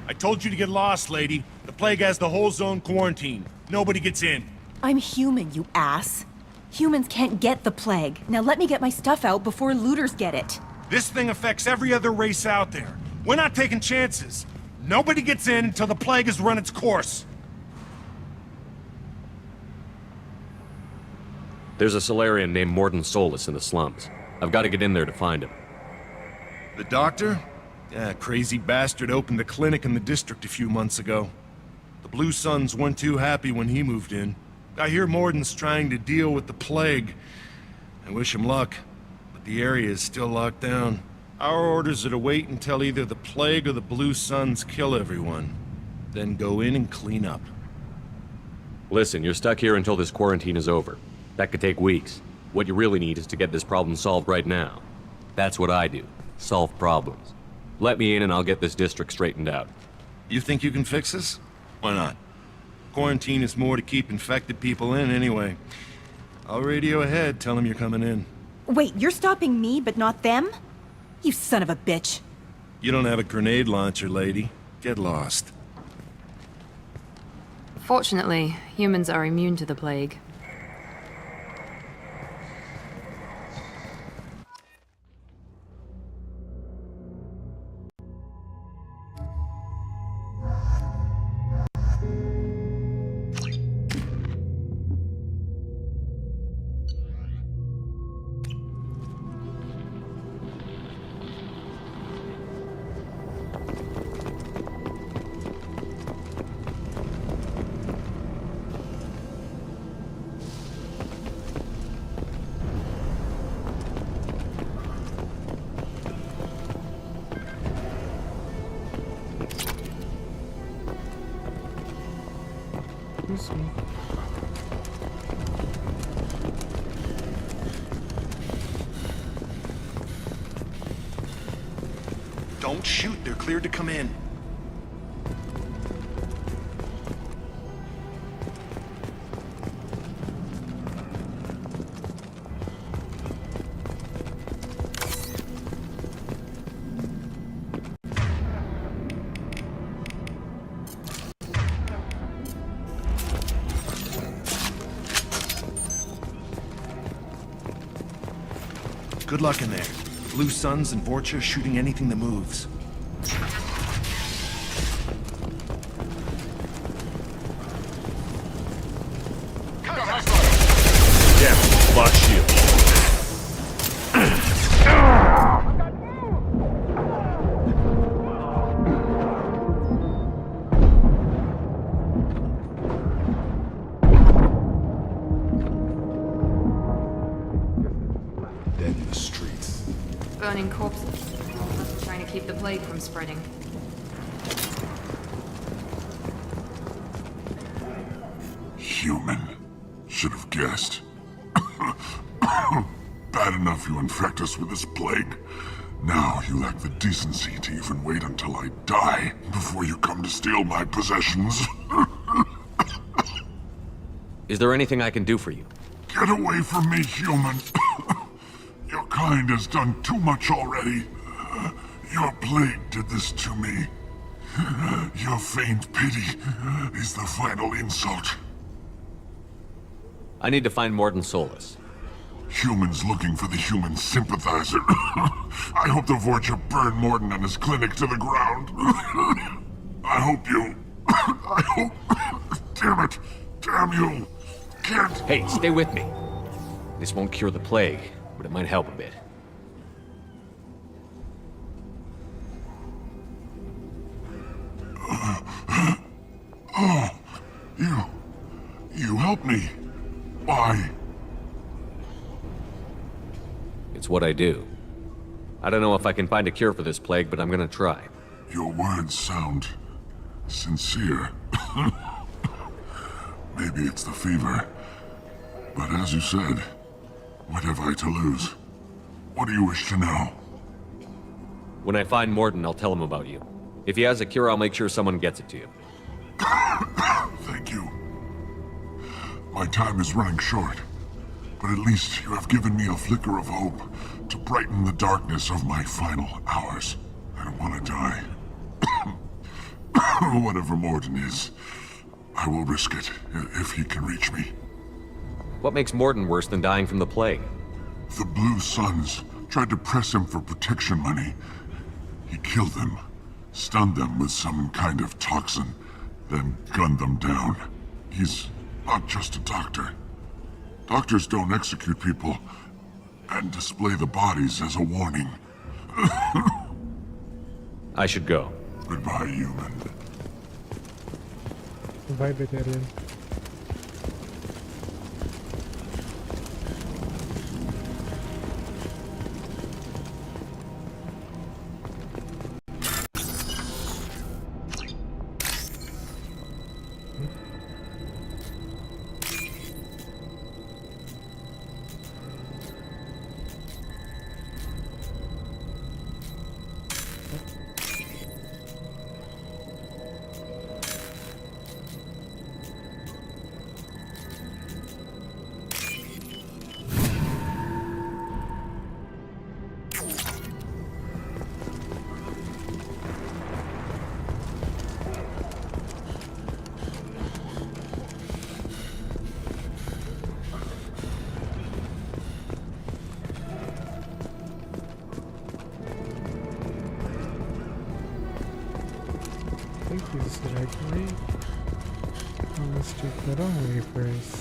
I told you to get lost, lady. The plague has the whole zone quarantined. Nobody gets in. I'm human, you ass. Humans can't get the plague. Now let me get my stuff out before looters get it. This thing affects every other race out there. We're not taking chances. Nobody gets in until the plague has run its course. There's a Solarian named Morden Solus in the slums. I've got to get in there to find him. The doctor? Yeah, crazy bastard opened a clinic in the district a few months ago. The Blue Suns weren't too happy when he moved in. I hear Morden's trying to deal with the plague. I wish him luck, but the area is still locked down. Our orders are to wait until either the plague or the Blue Suns kill everyone. Then go in and clean up. Listen, you're stuck here until this quarantine is over. That could take weeks. What you really need is to get this problem solved right now. That's what I do. Solve problems. Let me in and I'll get this district straightened out. You think you can fix this? Why not? Quarantine is more to keep infected people in anyway. I'll radio ahead, tell them you're coming in. Wait, you're stopping me, but not them? You son of a bitch. You don't have a grenade launcher, lady. Get lost. Fortunately, humans are immune to the plague. Don't shoot, they're cleared to come in. Good luck in there. Blue Suns and Vorcha shooting anything that moves. Yeah, lock shield. Dead in the streets. Burning corpses. Trying to keep the plague from spreading. Human. Should have guessed. Bad enough you infect us with this plague. Now you lack the decency to even wait until I die before you come to steal my possessions. Is there anything I can do for you? Get away from me, human. Your kind has done too much already. Your plague did this to me. Your faint pity is the final insult. I need to find Morden Solus. Humans looking for the human sympathizer. I hope the Vorcha burn Morden and his clinic to the ground. I hope you... I hope... Damn it! Damn you! Can't... Hey, stay with me. This won't cure the plague, but it might help a bit. Oh, you helped me. Why? It's what I do. I don't know if I can find a cure for this plague, but I'm gonna try. Your words sound sincere. Maybe it's the fever. But as you said, what have I to lose? What do you wish to know? When I find Morden, I'll tell him about you. If he has a cure, I'll make sure someone gets it to you. Thank you. My time is running short, but at least you have given me a flicker of hope to brighten the darkness of my final hours. I don't want to die. Whatever Morden is, I will risk it if he can reach me. What makes Morton worse than dying from the plague? The Blue Suns tried to press him for protection money. He killed them, stunned them with some kind of toxin, then gunned them down. He's not just a doctor. Doctors don't execute people and display the bodies as a warning. I should go. Goodbye, human. Bye, vegetarian. I think this is the right way. Now let's check the wrong way first.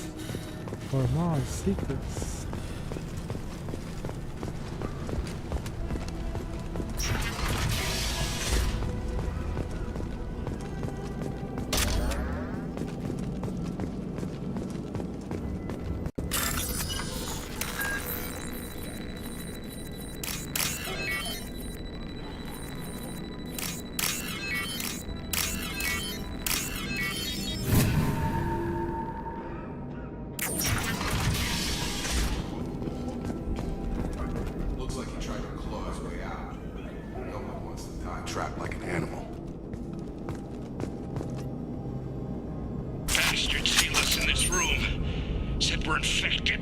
For more secrets. Trapped like an animal. Bastards sealed us in this room. Said we're infected.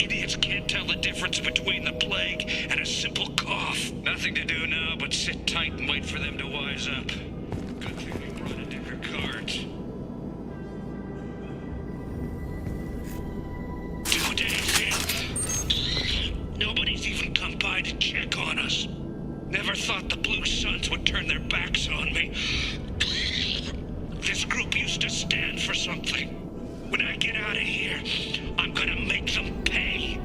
Idiots can't tell the difference between the plague and a simple cough. Nothing to do now but sit tight and wait for them to wise up. Good thing we brought a deck of cards. 2 days in. Nobody's even come by to check on us. Never thought the Blue Suns would turn their backs on me. This group used to stand for something. When I get out of here, I'm gonna make them pay.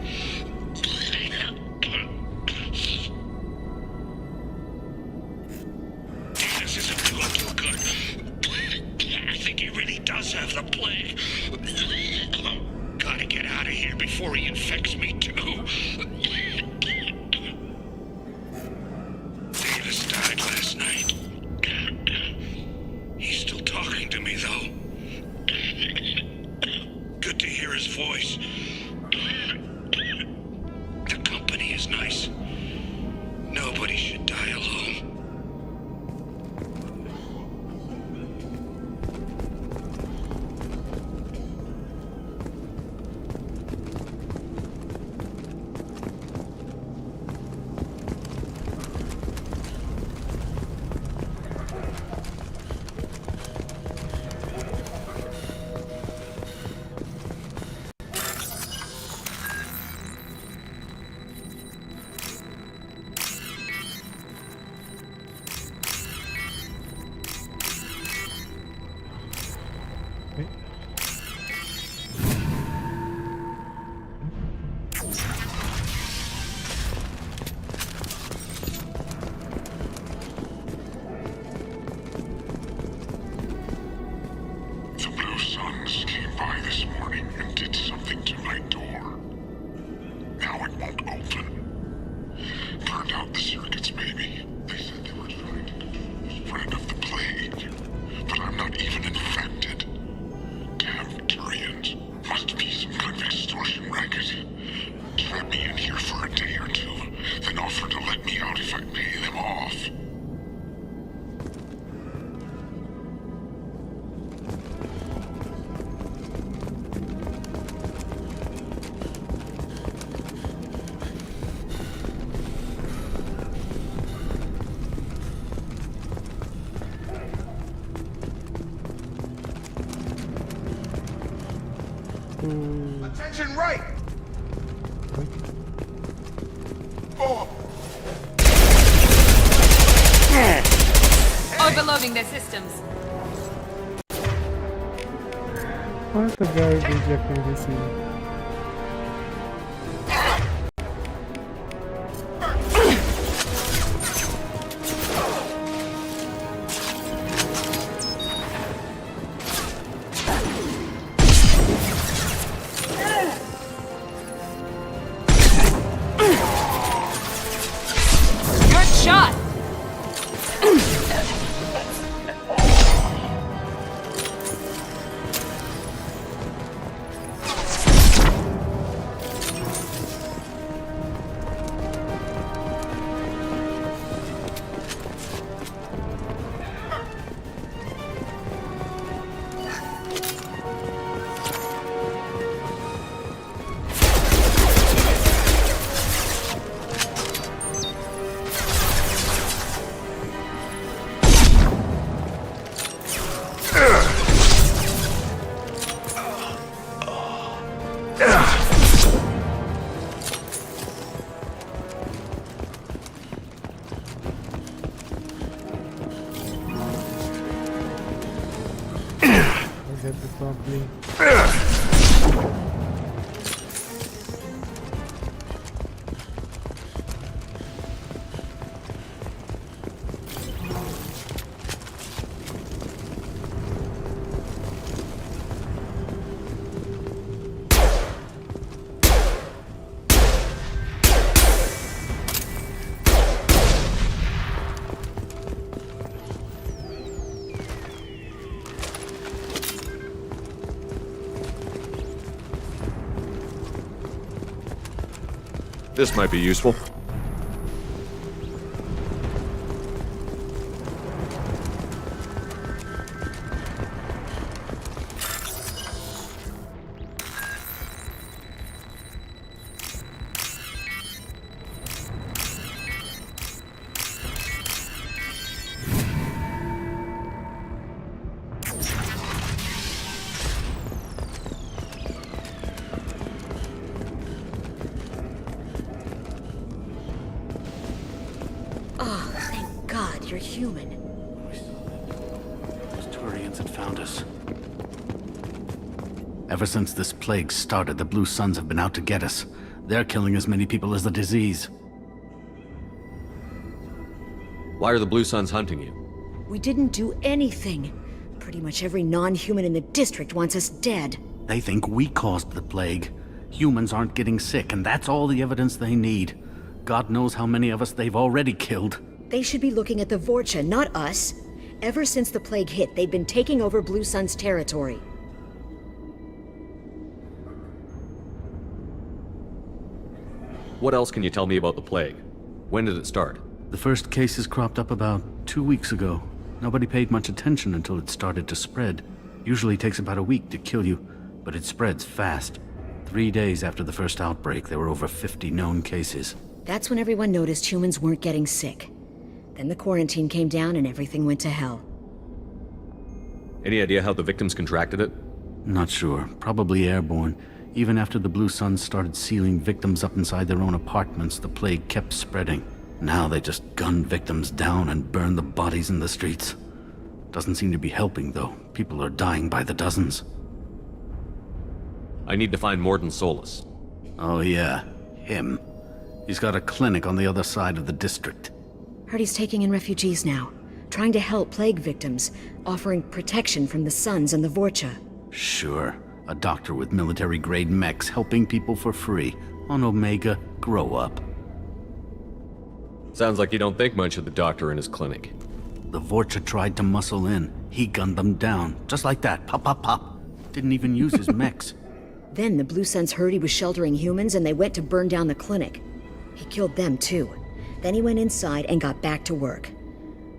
This isn't doing too good. I think he really does have the plague. Gotta get out of here before he infects me too. Died last night. He's still talking to me, though. Good to hear his voice. The company is nice. Nobody should die alone. Turn right! Oh! Overloading their systems. What the garbage accuracy? Good shot! Get this properly. This might be useful. You're human. Those Turians had found us. Ever since this plague started, the Blue Suns have been out to get us. They're killing as many people as the disease. Why are the Blue Suns hunting you? We didn't do anything. Pretty much every non-human in the district wants us dead. They think we caused the plague. Humans aren't getting sick, and that's all the evidence they need. God knows how many of us they've already killed. They should be looking at the Vorcha, not us. Ever since the plague hit, they've been taking over Blue Sun's territory. What else can you tell me about the plague? When did it start? The first cases cropped up about 2 weeks ago. Nobody paid much attention until it started to spread. Usually takes about a week to kill you, but it spreads fast. 3 days after the first outbreak, there were over 50 known cases. That's when everyone noticed humans weren't getting sick. Then the quarantine came down and everything went to hell. Any idea how the victims contracted it? Not sure. Probably airborne. Even after the Blue Suns started sealing victims up inside their own apartments, the plague kept spreading. Now they just gun victims down and burn the bodies in the streets. Doesn't seem to be helping, though. People are dying by the dozens. I need to find Morden Solis. Oh yeah, him. He's got a clinic on the other side of the district. Heard he's taking in refugees now, trying to help plague victims, offering protection from the Suns and the Vorcha. Sure. A doctor with military-grade mechs helping people for free. On Omega, grow up. Sounds like you don't think much of the doctor in his clinic. The Vorcha tried to muscle in. He gunned them down. Just like that. Pop, pop, pop. Didn't even use his mechs. Then the Blue Suns heard he was sheltering humans and they went to burn down the clinic. He killed them too. Then he went inside and got back to work.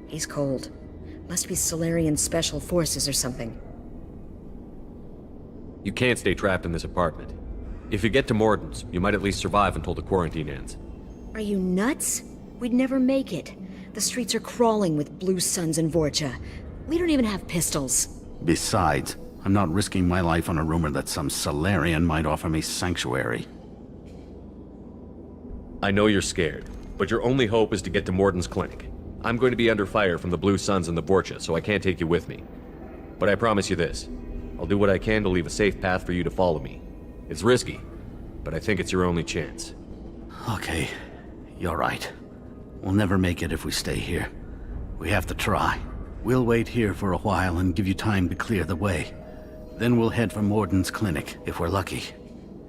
He's cold. Must be Solarian Special Forces or something. You can't stay trapped in this apartment. If you get to Morden's, you might at least survive until the quarantine ends. Are you nuts? We'd never make it. The streets are crawling with Blue Suns and Vorcha. We don't even have pistols. Besides, I'm not risking my life on a rumor that some Solarian might offer me sanctuary. I know you're scared, but your only hope is to get to Morden's clinic. I'm going to be under fire from the Blue Suns and the Borcha, so I can't take you with me. But I promise you this. I'll do what I can to leave a safe path for you to follow me. It's risky, but I think it's your only chance. Okay, you're right. We'll never make it if we stay here. We have to try. We'll wait here for a while and give you time to clear the way. Then we'll head for Morden's clinic, if we're lucky.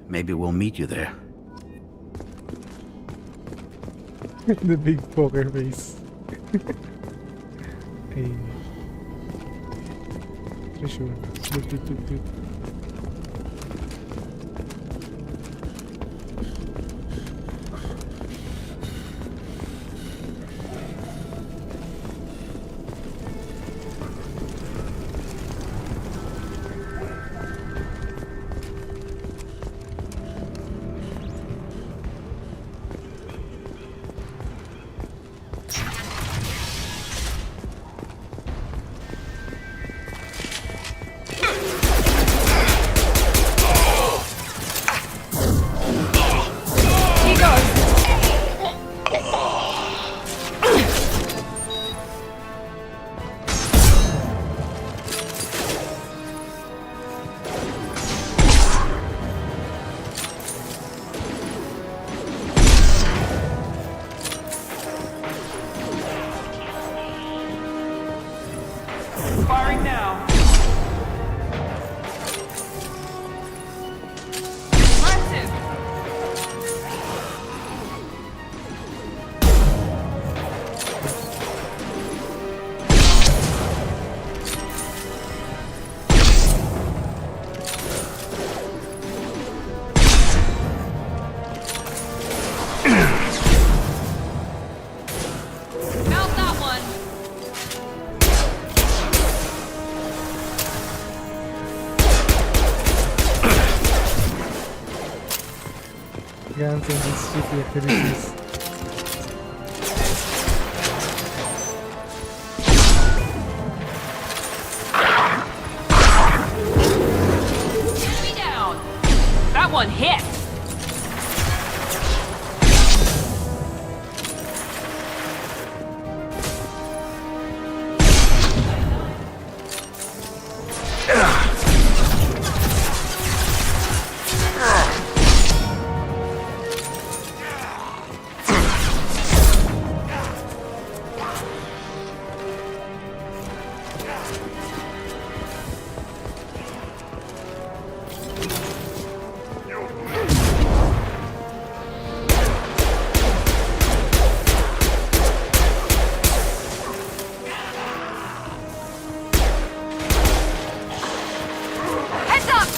Maybe we'll meet you there. The big poker face. Hey. Treasure. Loot. Firing now. Impressive. Mount that one. Guns and these shitty activities. Enemy down. That one hit. Heads up.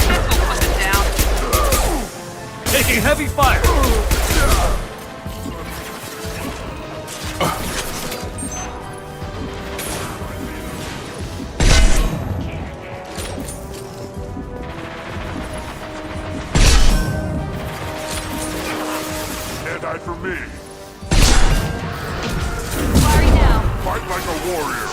This will put them down. Taking heavy fire! Can't hide from me. Firing now. Fight like a warrior.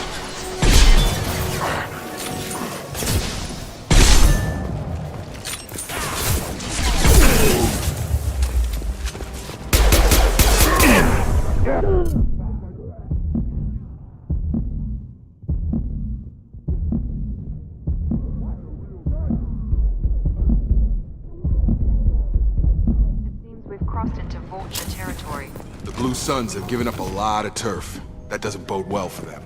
Seems we've crossed into Vulture territory. The Blue Suns have given up a lot of turf. That doesn't bode well for them.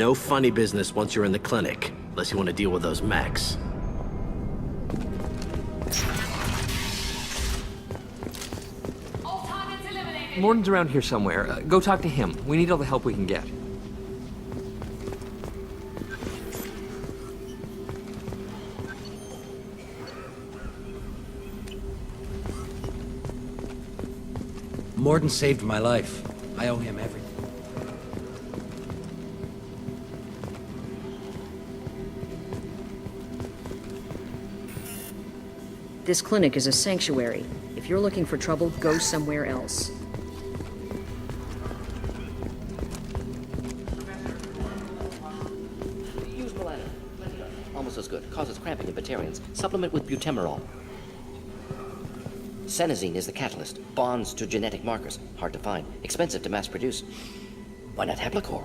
No funny business once you're in the clinic, unless you want to deal with those mechs. Morton's around here somewhere. Go talk to him. We need all the help we can get. Morton saved my life. I owe him everything. This clinic is a sanctuary. If you're looking for trouble, go somewhere else. Use melatonin. Almost as good. Causes cramping in Batarians. Supplement with butemerol. Senesine is the catalyst. Bonds to genetic markers. Hard to find. Expensive to mass produce. Why not Heplicor?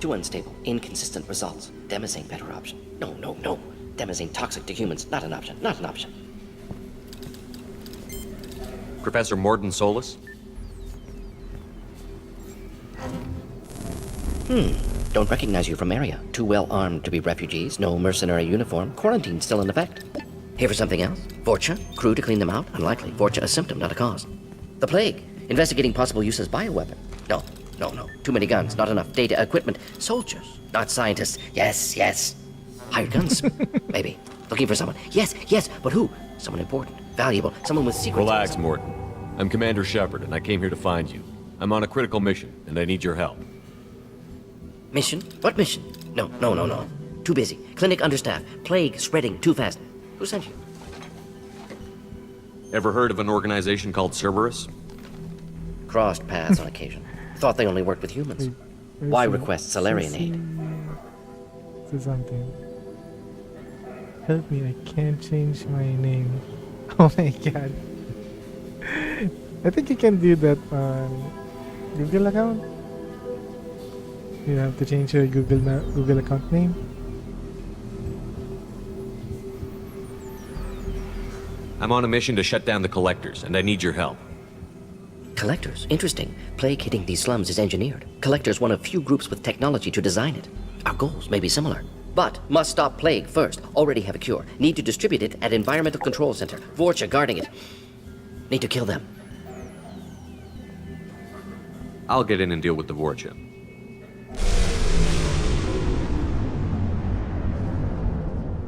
Too unstable. Inconsistent results. Demazine better option. No. Demazine toxic to humans. Not an option. Not an option. Professor Morton Solus? Don't recognize you from area. Too well armed to be refugees. No mercenary uniform. Quarantine still in effect. Here for something else? Vorcha? Crew to clean them out? Unlikely. Vorcha a symptom, not a cause. The plague. Investigating possible use as bioweapon. No. Too many guns, not enough data, equipment. Soldiers, not scientists. Yes. Hired guns, maybe. Looking for someone. Yes, but who? Someone important, valuable, someone with secrets. Relax, Morton. I'm Commander Shepard, and I came here to find you. I'm on a critical mission, and I need your help. Mission? What mission? No. Too busy. Clinic understaffed. Plague spreading too fast. Who sent you? Ever heard of an organization called Cerberus? Crossed paths on occasion. Thought they only worked with humans. Why request Salarian aid? Say something. Help me, I can't change my name. Oh my god. I think you can do that on Google account. You have to change your Google account name. I'm on a mission to shut down the Collectors, and I need your help. Collectors? Interesting. Plague hitting these slums is engineered. Collectors one of few groups with technology to design it. Our goals may be similar. But must stop plague first. Already have a cure. Need to distribute it at Environmental Control Center. Vorcha guarding it. Need to kill them. I'll get in and deal with the Vorcha.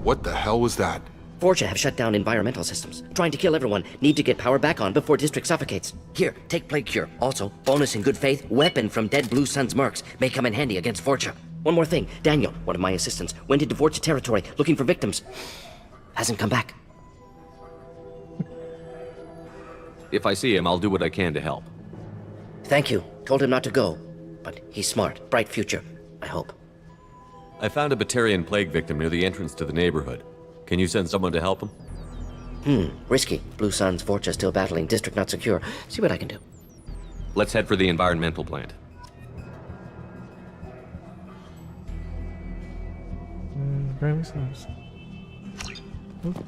What the hell was that? Vorcha have shut down environmental systems. Trying to kill everyone. Need to get power back on before district suffocates. Here, take plague cure. Also, bonus in good faith, weapon from dead Blue Sun's mercs. May come in handy against Vorcha. One more thing. Daniel, one of my assistants, went into Vorcha territory looking for victims. Hasn't come back. If I see him, I'll do what I can to help. Thank you. Told him not to go. But he's smart. Bright future. I hope. I found a Batarian plague victim near the entrance to the neighborhood. Can you send someone to help him? Risky. Blue Sun's Vorcha still battling. District not secure. See what I can do. Let's head for the environmental plant. Premises. Okay.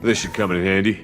This should come in handy.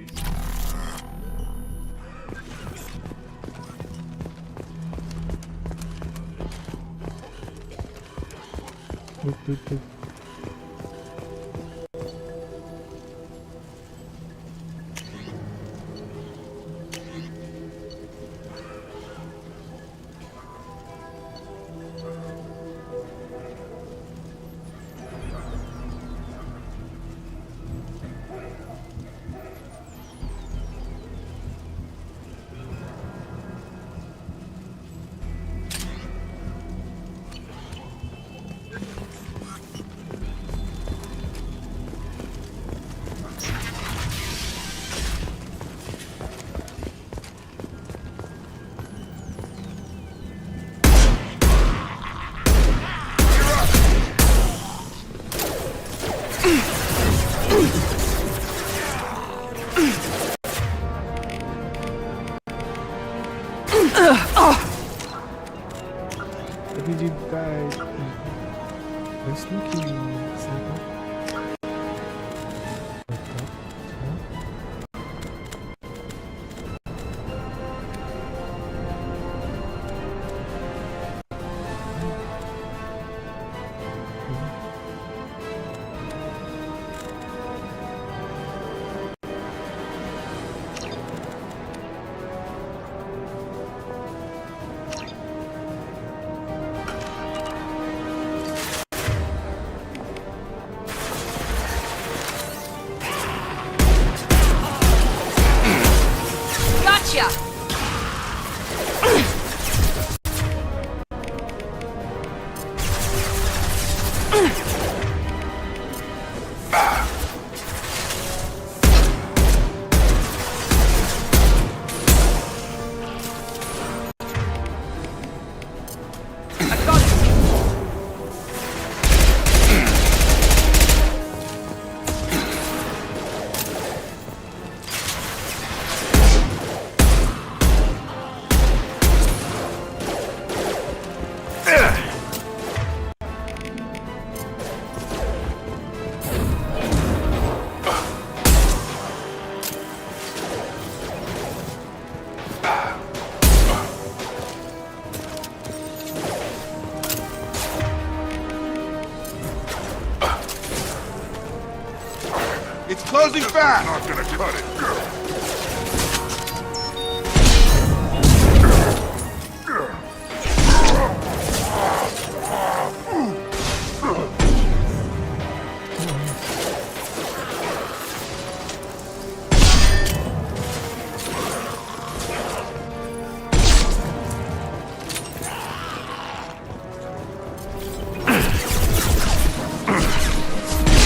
But did you die? Let's look in sniper. Gotcha! It's closing fast! Not gonna cut it.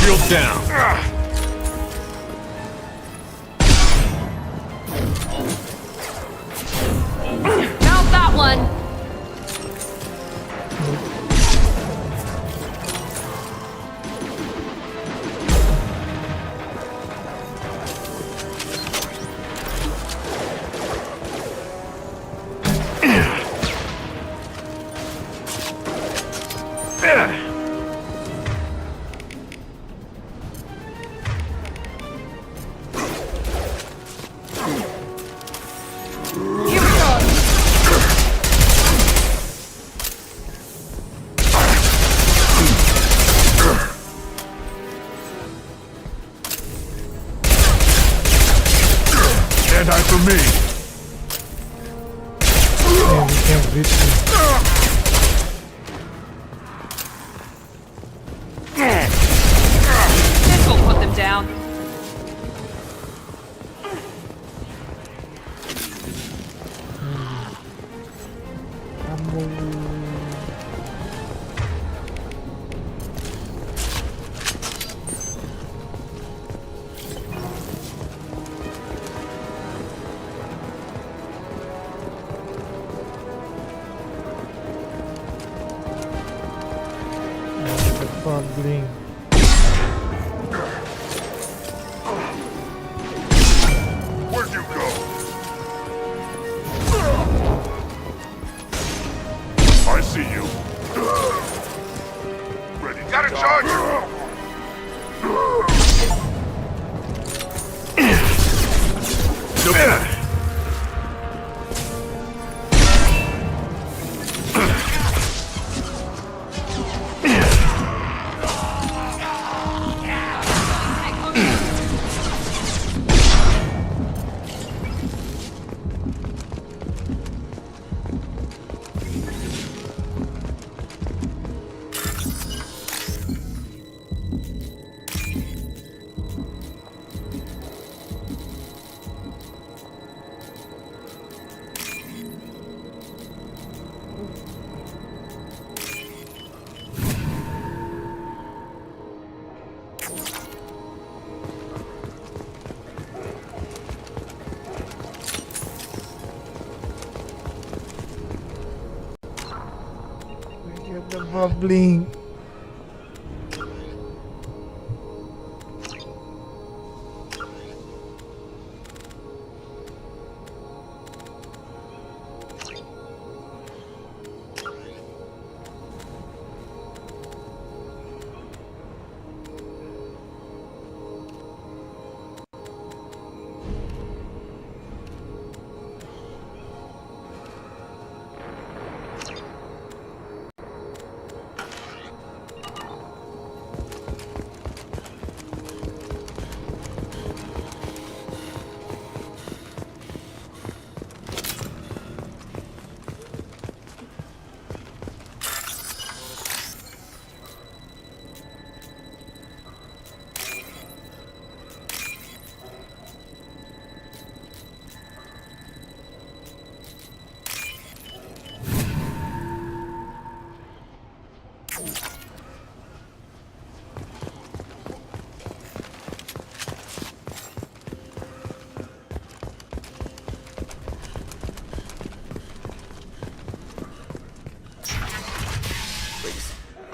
Shield down. Found that one! Anti for me. Yeah, we can't reach it. This will put them down. Bubbling. Where'd you go? I see you. Ready. Got a charger. Get the bubbling.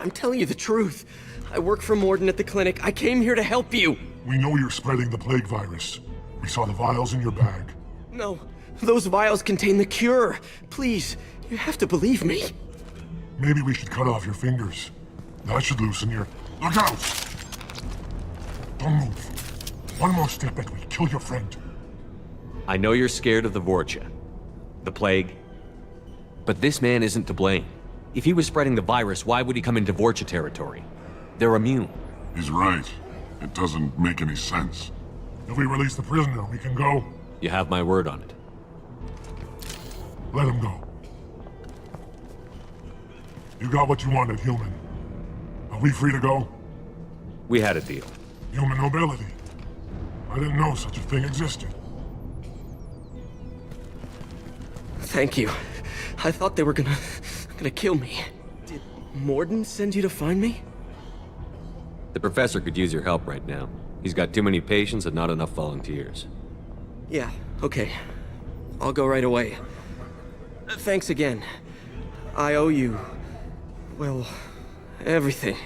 I'm telling you the truth. I work for Morden at the clinic. I came here to help you. We know you're spreading the plague virus. We saw the vials in your bag. No, those vials contain the cure. Please, you have to believe me. Maybe we should cut off your fingers. That should loosen your... Look out! Don't move. One more step and we kill your friend. I know you're scared of the Vorcha, the plague, but this man isn't to blame. If he was spreading the virus, why would he come into Vorcha territory? They're immune. He's right. It doesn't make any sense. If we release the prisoner, we can go. You have my word on it. Let him go. You got what you wanted, human. Are we free to go? We had a deal. Human nobility. I didn't know such a thing existed. Thank you. I thought they were gonna kill me. Did Morden send you to find me? The professor could use your help right now. He's got too many patients and not enough volunteers. Yeah, okay. I'll go right away. Thanks again. I owe you... well, everything.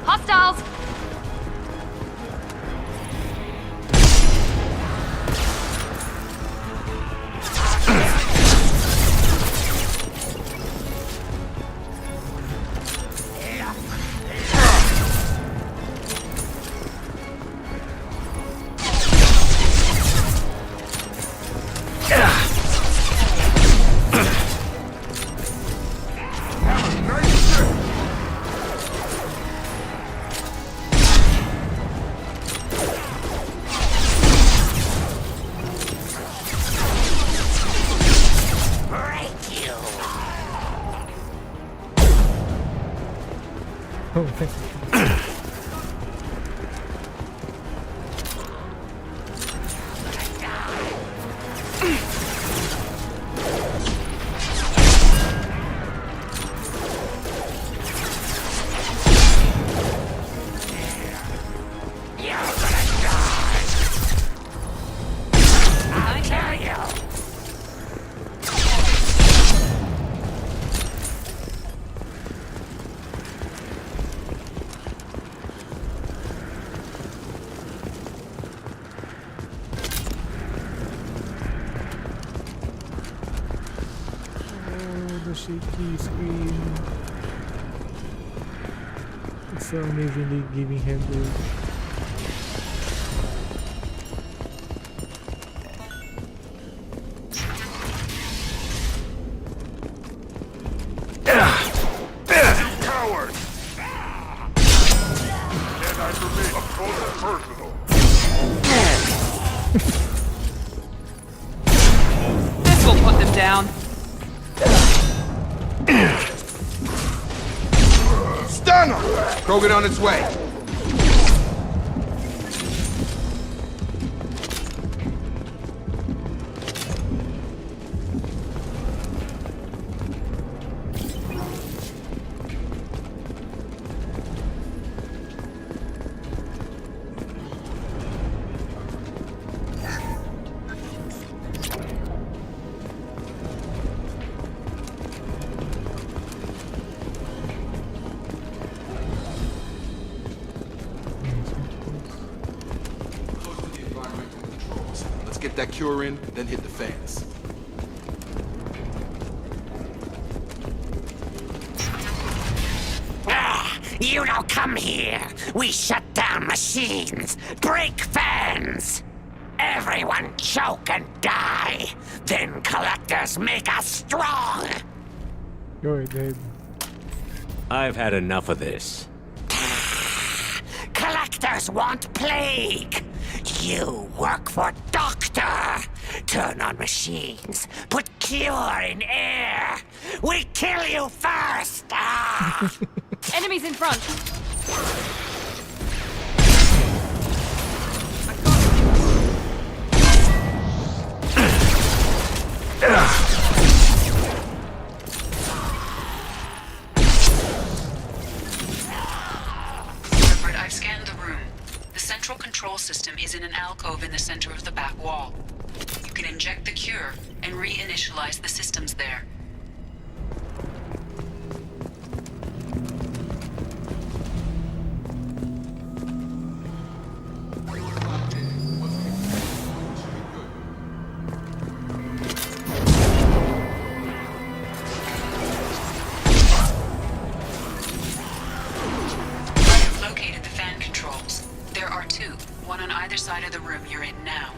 Hostiles! Oh, thank you. The shaky screen. It's so amazingly giving him the Coward! And I remain up close and personal. This will put them down. Stun him! Krogan on its way. get that cure in, then hit the fans. You don't come here. We shut down machines, break fans. Everyone choke and die. Then collectors make us strong. You're dead. I've had enough of this. Collectors want plague. You work for Doctor. Turn on machines. Put cure in air. We kill you first. Enemies in front. Shepard, I've scanned the room. The central control system is in an alcove in the center of the back wall. You can inject the cure and reinitialize the systems there. One on either side of the room you're in now.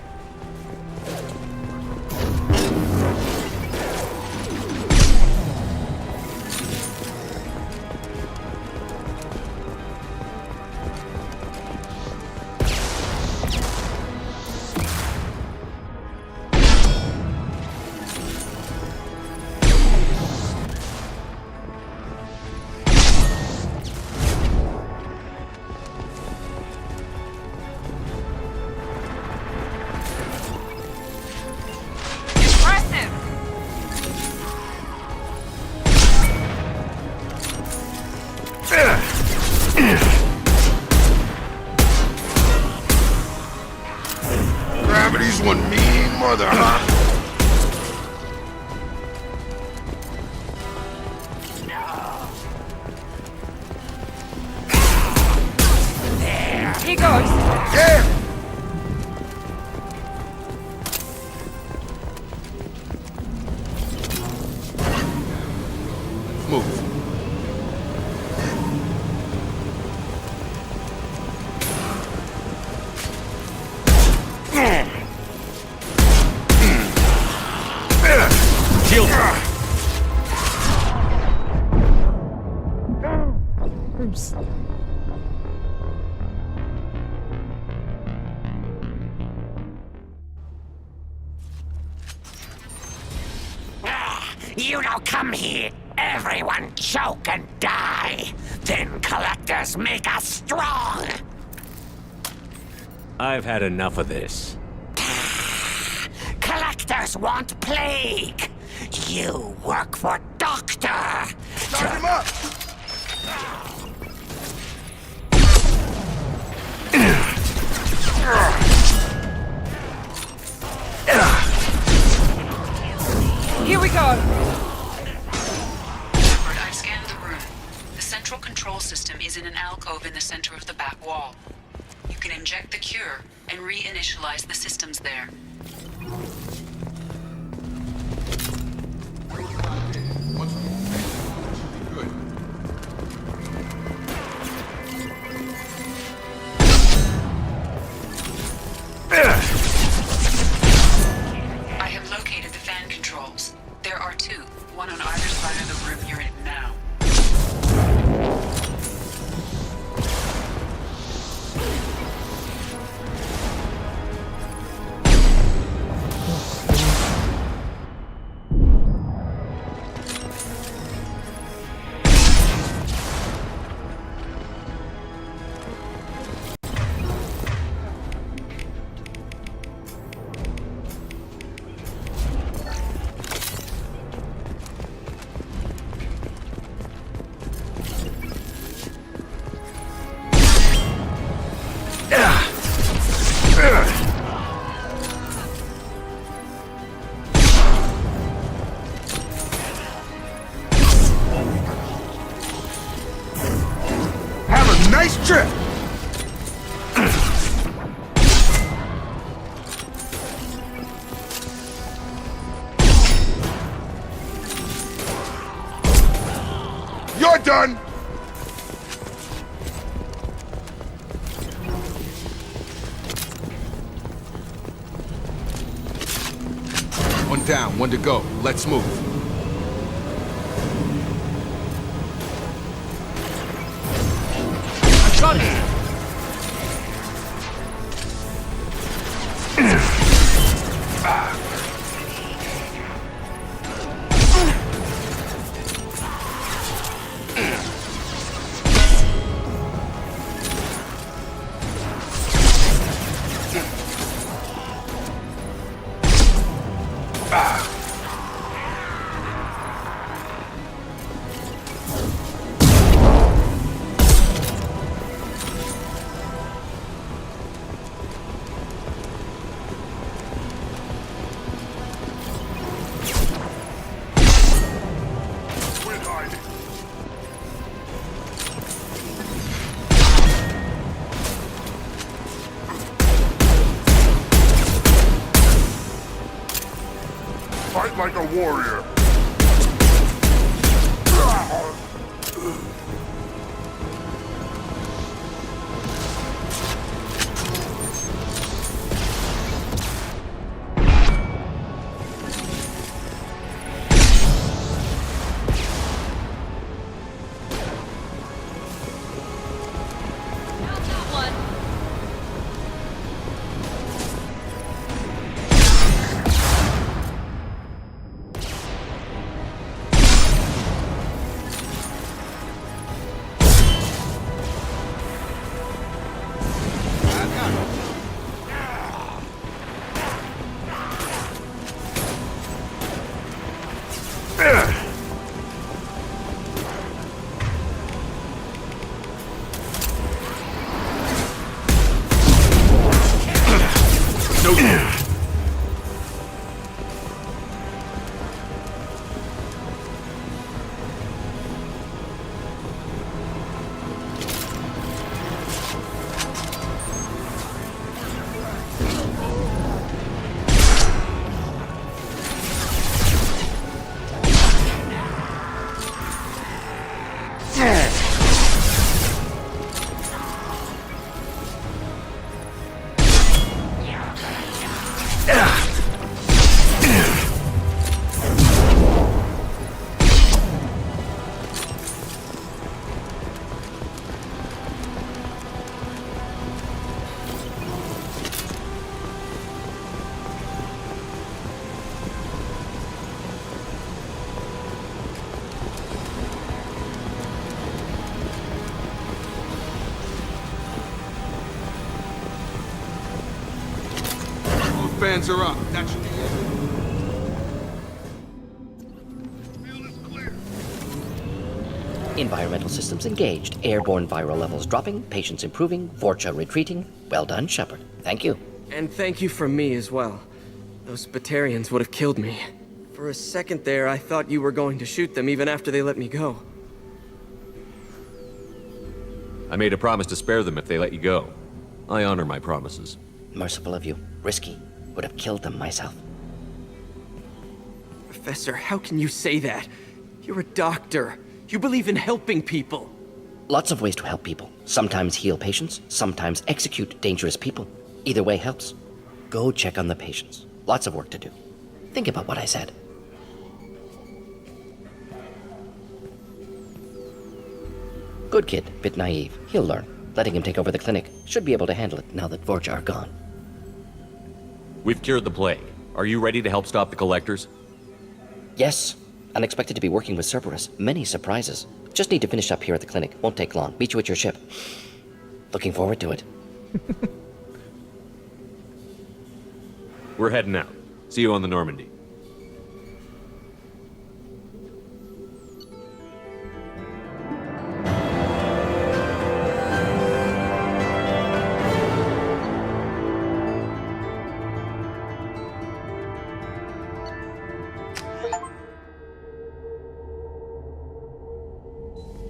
Gravity's one mean mother, huh? Here goes. Yeah! Move. Shield. Oops. You don't come here. Everyone choke and die. Then collectors make us strong. I've had enough of this. Collectors want plague. You work for Doctor. Start him up! Here we go. Shepard, I've scanned the room. The central control system is in an alcove in the center of the back wall. You can inject the cure and reinitialize the systems there. I have located the fan controls. There are two, one on either side of the room you're in now. Have a nice trip! You're done! One down, one to go. Let's move. I shot it! Fight like a warrior. Fans are up. That should be it. Environmental systems engaged. Airborne viral levels dropping. Patients improving. Vorcha retreating. Well done, Shepard. Thank you. And thank you from me as well. Those Batarians would have killed me. For a second there, I thought you were going to shoot them even after they let me go. I made a promise to spare them if they let you go. I honor my promises. Merciful of you. Risky. Would have killed them myself. Professor, how can you say that? You're a doctor. You believe in helping people. Lots of ways to help people. Sometimes heal patients, sometimes execute dangerous people. Either way helps. Go check on the patients. Lots of work to do. Think about what I said. Good kid, bit naive. He'll learn. Letting him take over the clinic. Should be able to handle it now that Vorcha are gone. We've cured the plague. Are you ready to help stop the collectors? Yes. Unexpected to be working with Cerberus. Many surprises. Just need to finish up here at the clinic. Won't take long. Meet you at your ship. Looking forward to it. We're heading out. See you on the Normandy.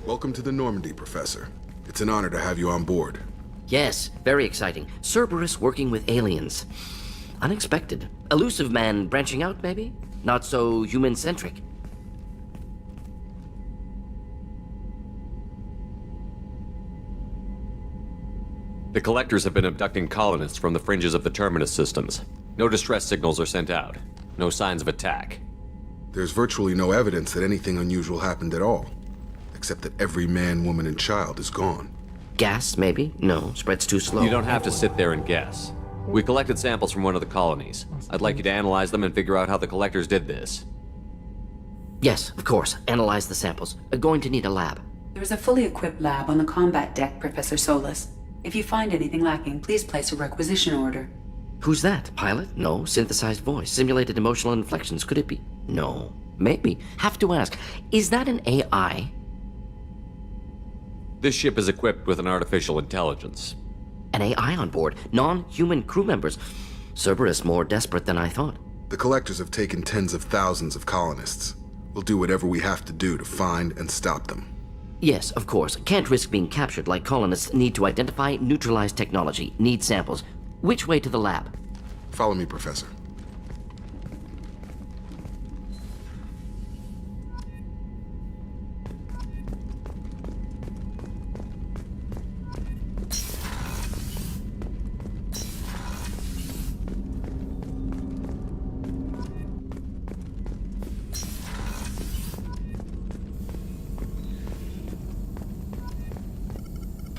Welcome to the Normandy, Professor. It's an honor to have you on board. Yes, very exciting. Cerberus working with aliens. Unexpected. Elusive man branching out, maybe? Not so human-centric. The collectors have been abducting colonists from the fringes of the Terminus systems. No distress signals are sent out. No signs of attack. There's virtually no evidence that anything unusual happened at all. Except that every man, woman, and child is gone. Gas, maybe? No, spreads too slow. You don't have to sit there and guess. We collected samples from one of the colonies. I'd like you to analyze them and figure out how the collectors did this. Yes, of course. Analyze the samples. Going to need a lab. There's a fully equipped lab on the combat deck, Professor Solis. If you find anything lacking, please place a requisition order. Who's that? Pilot? No. Synthesized voice. Simulated emotional inflections. Could it be? No. Maybe. Have to ask. Is that an AI? This ship is equipped with an artificial intelligence. An AI on board? Non-human crew members? Cerberus more desperate than I thought. The collectors have taken tens of thousands of colonists. We'll do whatever we have to do to find and stop them. Yes, of course. Can't risk being captured like colonists need to identify, neutralize technology, need samples. Which way to the lab? Follow me, Professor.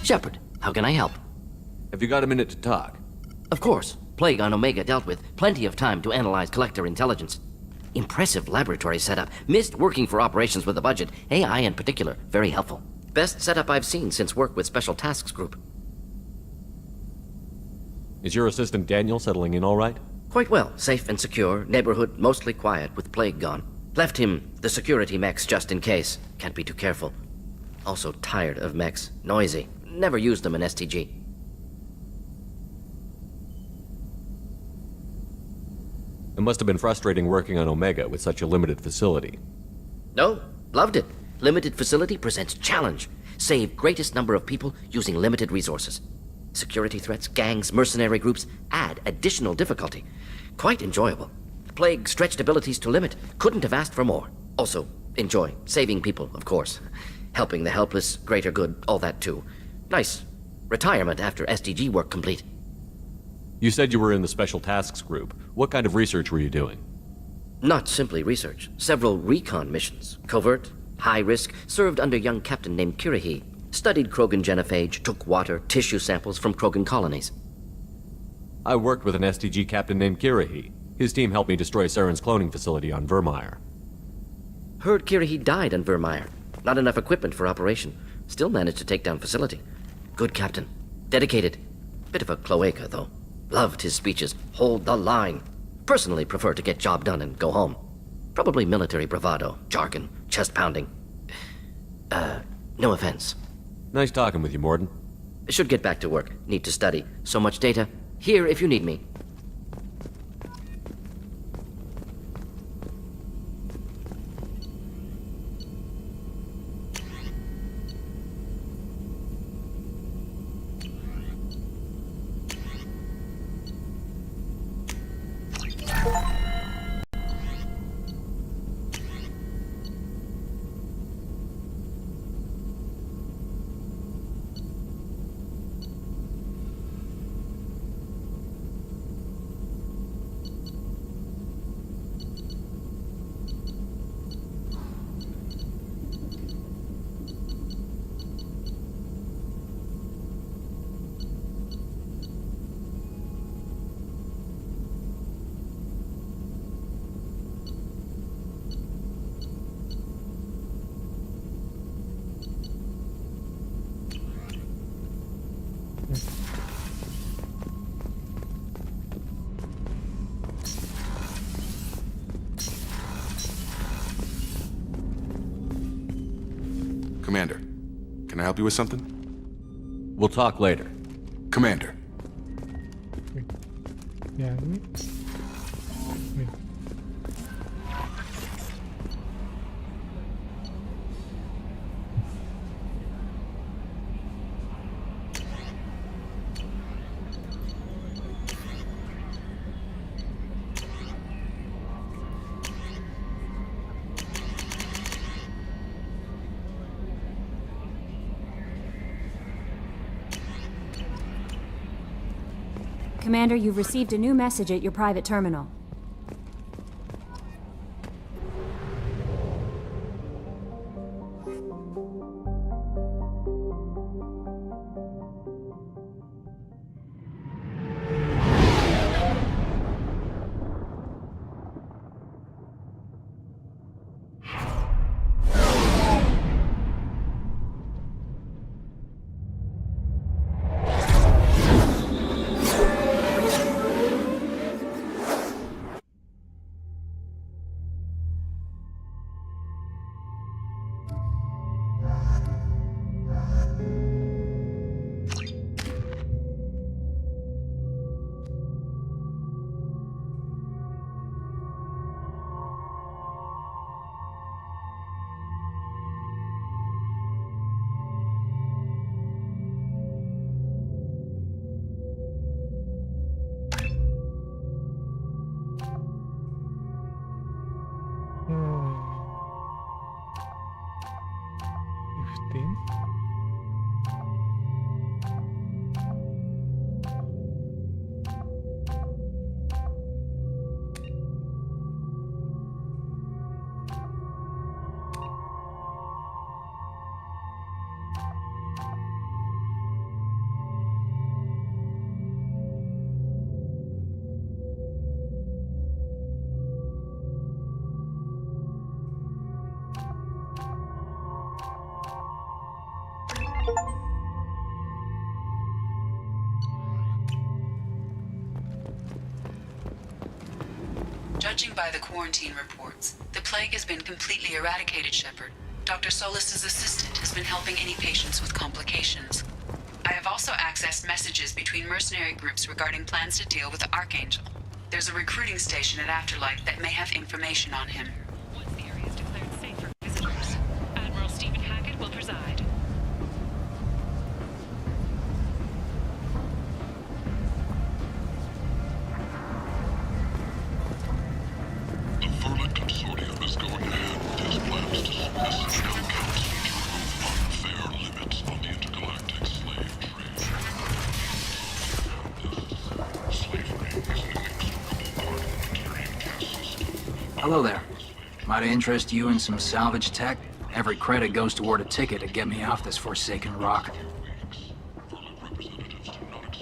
Shepard, how can I help? Have you got a minute to talk? Of course. Plague on Omega dealt with. Plenty of time to analyze collector intelligence. Impressive laboratory setup. Missed working for operations with a budget. AI in particular. Very helpful. Best setup I've seen since work with Special Tasks Group. Is your assistant Daniel settling in all right? Quite well. Safe and secure. Neighborhood mostly quiet with Plague gone. Left him the security mechs just in case. Can't be too careful. Also tired of mechs. Noisy. Never used them in STG. It must have been frustrating working on Omega with such a limited facility. No, loved it. Limited facility presents challenge. Save greatest number of people using limited resources. Security threats, gangs, mercenary groups add additional difficulty. Quite enjoyable. Plague stretched abilities to limit. Couldn't have asked for more. Also, enjoy. Saving people, of course. Helping the helpless, greater good, all that too. Nice. Retirement after SDG work complete. You said you were in the Special Tasks Group. What kind of research were you doing? Not simply research. Several recon missions. Covert, high risk, served under young captain named Kirahi. Studied Krogan genophage, took water, tissue samples from Krogan colonies. I worked with an STG captain named Kirahi. His team helped me destroy Saren's cloning facility on Vermeer. Heard Kirahi died on Vermeer. Not enough equipment for operation. Still managed to take down facility. Good captain. Dedicated. Bit of a cloaca, though. Loved his speeches. Hold the line. Personally prefer to get job done and go home. Probably military bravado, jargon, chest pounding. No offense. Nice talking with you, Morden. Should get back to work. Need to study. So much data. Here if you need me. Commander, can I help you with something? We'll talk later. Commander. Yeah. Commander, you've received a new message at your private terminal. Judging by the quarantine reports, the plague has been completely eradicated, Shepard. Dr. Solis's assistant has been helping any patients with complications. I have also accessed messages between mercenary groups regarding plans to deal with the Archangel. There's a recruiting station at Afterlight that may have information on him. Once the area is declared safe for visitors, Admiral Stephen Hackett will preside. The Furlan Consortium is going ahead with its plans to suppress the Shell Council to remove unfair limits on the intergalactic slave trade. Slavery is an inextricable part of the Materian caste system. Hello there. Might I interest you in some salvage tech? Every credit goes toward a ticket to get me off this forsaken rock.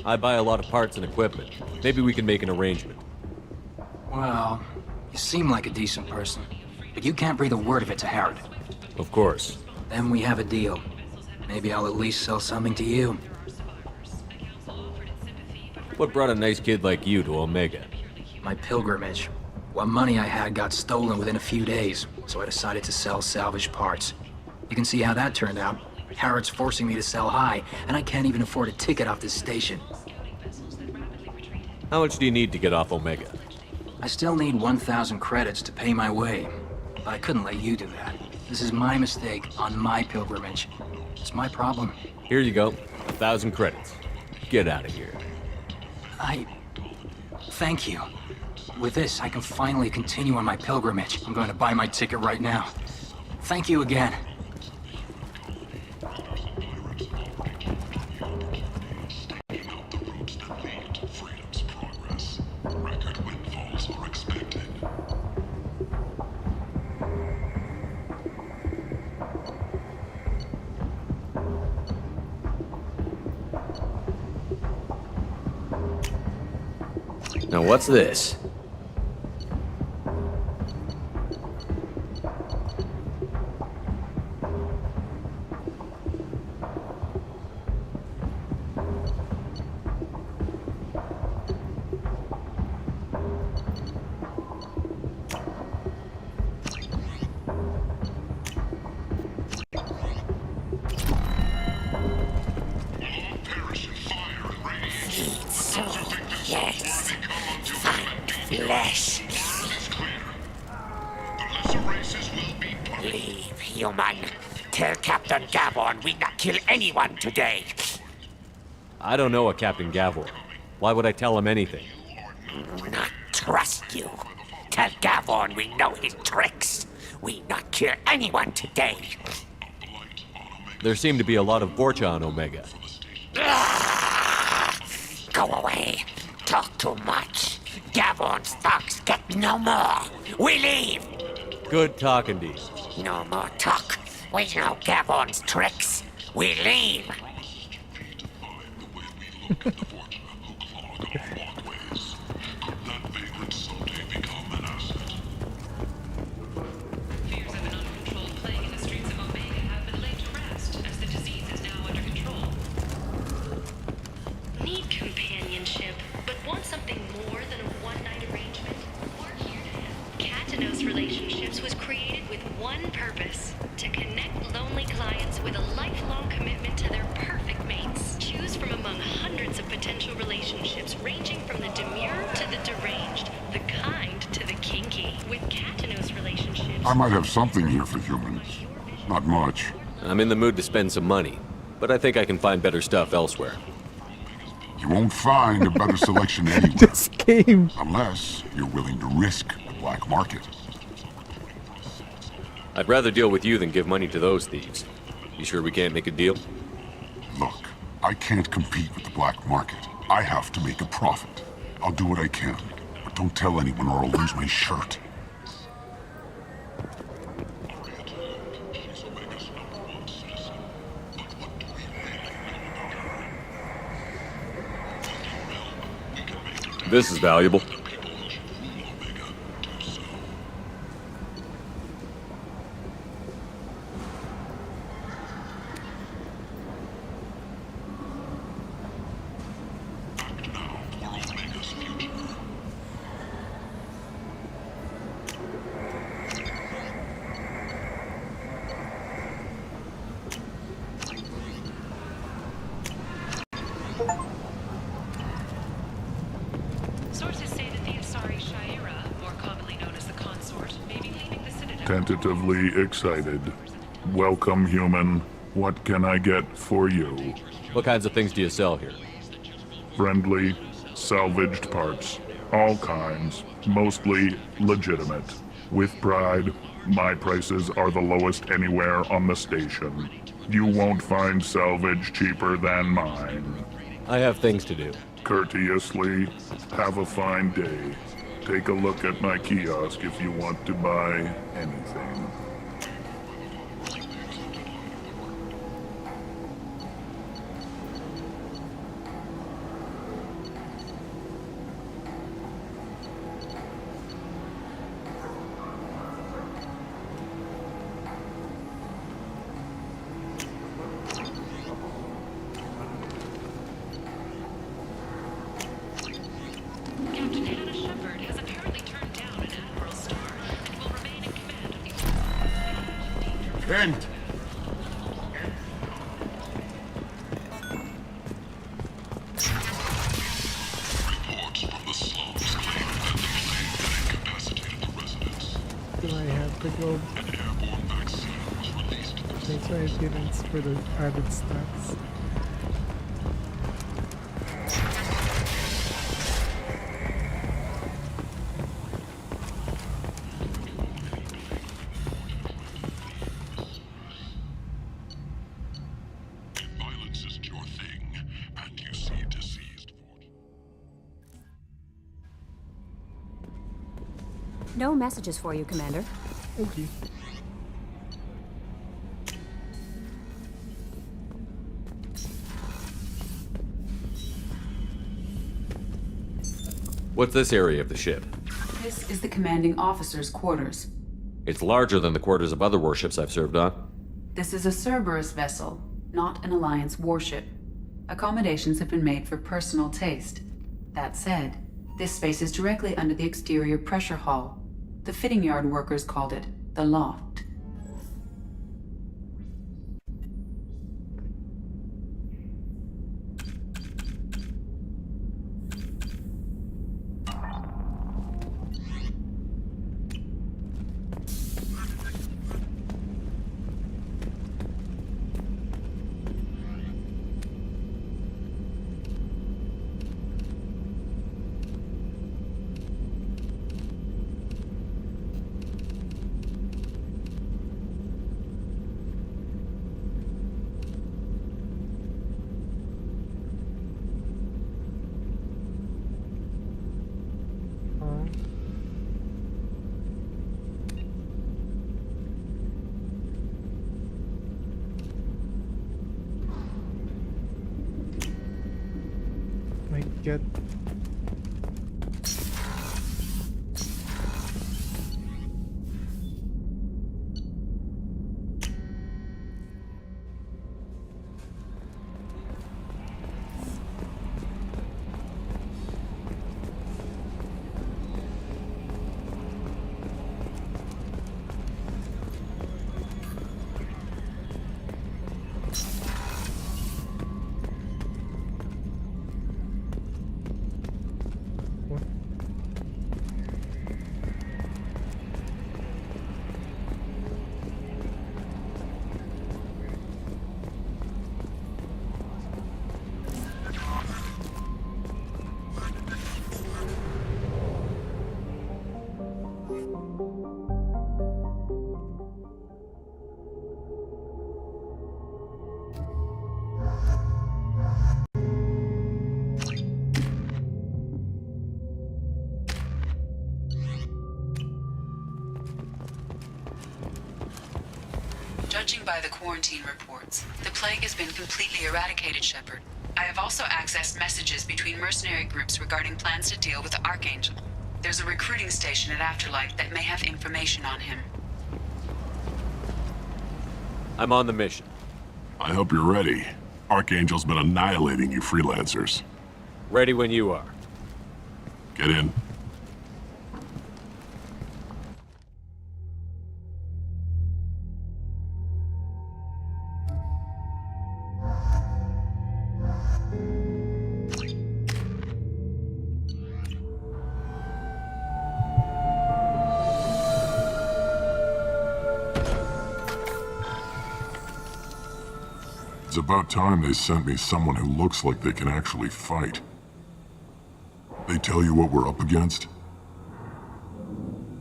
I buy a lot of parts and equipment. Maybe we can make an arrangement. Well, you seem like a decent person, but you can't breathe a word of it to Harrod. Of course. Then we have a deal. Maybe I'll at least sell something to you. What brought a nice kid like you to Omega? My pilgrimage. What money I had got stolen within a few days, so I decided to sell salvaged parts. You can see how that turned out. Harrod's forcing me to sell high, and I can't even afford a ticket off this station. How much do you need to get off Omega? I still need 1,000 credits to pay my way, but I couldn't let you do that. This is my mistake on my pilgrimage. It's my problem. Here you go. 1,000 credits. Get out of here. Thank you. With this, I can finally continue on my pilgrimage. I'm going to buy my ticket right now. Thank you again. Now what's this? Yes. Find flesh. Leave, human. Tell Captain Gavon we not kill anyone today. I don't know a Captain Gavor. Why would I tell him anything? Not trust you. Tell Gavon we know his tricks. We not kill anyone today. There seem to be a lot of Vorcha on Omega. Go away. talk too much. Gavon's thugs get no more. We leave. Good talking to you. No more talk. We know Gavon's tricks. We leave. Fears of an uncontrolled plague in the streets of Omega have been laid to rest, as the disease is now under control. Need companionship, but want something more than a one-night arrangement? We're here to help. Katanos Relationships was created with one purpose: to connect lonely clients with a lifelong commitment to their perfect mates. Choose from among hundreds of potential relationships, ranging from the demure to the deranged, the kind to the kinky. With Katanos Relationships, I might have something here for humans. Not much. I'm in the mood to spend some money, but I think I can find better stuff elsewhere. You won't find a better selection anywhere. This game. Unless you're willing to risk the black market. I'd rather deal with you than give money to those thieves. You sure we can't make a deal? Look, I can't compete with the black market. I have to make a profit. I'll do what I can, but don't tell anyone or I'll lose my shirt. This is valuable. Sources say that the Asari Shaira, more commonly known as the Consort, may be leaving the Citadel. Tentatively excited. Welcome, human. What can I get for you? What kinds of things do you sell here? Friendly, salvaged parts. All kinds. Mostly legitimate. With pride, my prices are the lowest anywhere on the station. You won't find salvage cheaper than mine. I have things to do. Courteously, have a fine day. Take a look at my kiosk if you want to buy anything. Captain Hannah Shepard has apparently turned down an Admiral Star and will remain in command of the... Kent! Reports from the slums claim that the plague had incapacitated the residents. Do I have to go? An airborne vaccine was released. That's why I didn't for the added stats. Violence isn't your thing, and you seem diseased for it. No messages for you, Commander. Okay. What's this area of the ship? This is the commanding officer's quarters. It's larger than the quarters of other warships I've served on. This is a Cerberus vessel, not an Alliance warship. Accommodations have been made for personal taste. That said, this space is directly under the exterior pressure hull. The fitting yard workers called it the loft. get. Judging by the quarantine reports, the plague has been completely eradicated, Shepard. I have also accessed messages between mercenary groups regarding plans to deal with the Archangel. There's a recruiting station at Afterlight that may have information on him. I'm on the mission. I hope you're ready. Archangel's been annihilating you freelancers. Ready when you are. Get in. It's about time they sent me someone who looks like they can actually fight. They tell you what we're up against?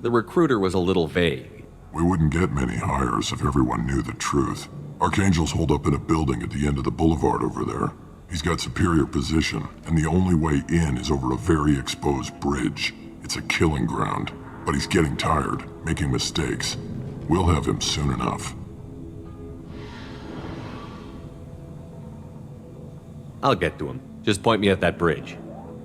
The recruiter was a little vague. We wouldn't get many hires if everyone knew the truth. Archangel's holed up in a building at the end of the boulevard over there. He's got superior position, and the only way in is over a very exposed bridge. It's a killing ground, but he's getting tired, making mistakes. We'll have him soon enough. I'll get to him. Just point me at that bridge.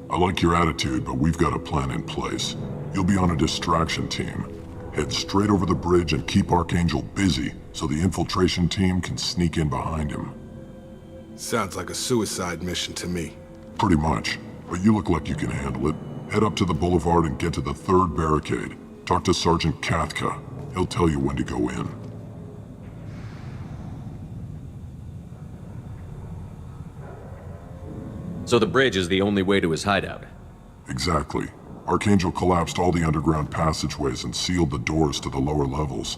I like your attitude, but we've got a plan in place. You'll be on a distraction team. Head straight over the bridge and keep Archangel busy so the infiltration team can sneak in behind him. Sounds like a suicide mission to me. Pretty much, but you look like you can handle it. Head up to the boulevard and get to the third barricade. Talk to Sergeant TOGETHA. He'll tell you when to go in. So the bridge is the only way to his hideout? Exactly. Archangel collapsed all the underground passageways and sealed the doors to the lower levels.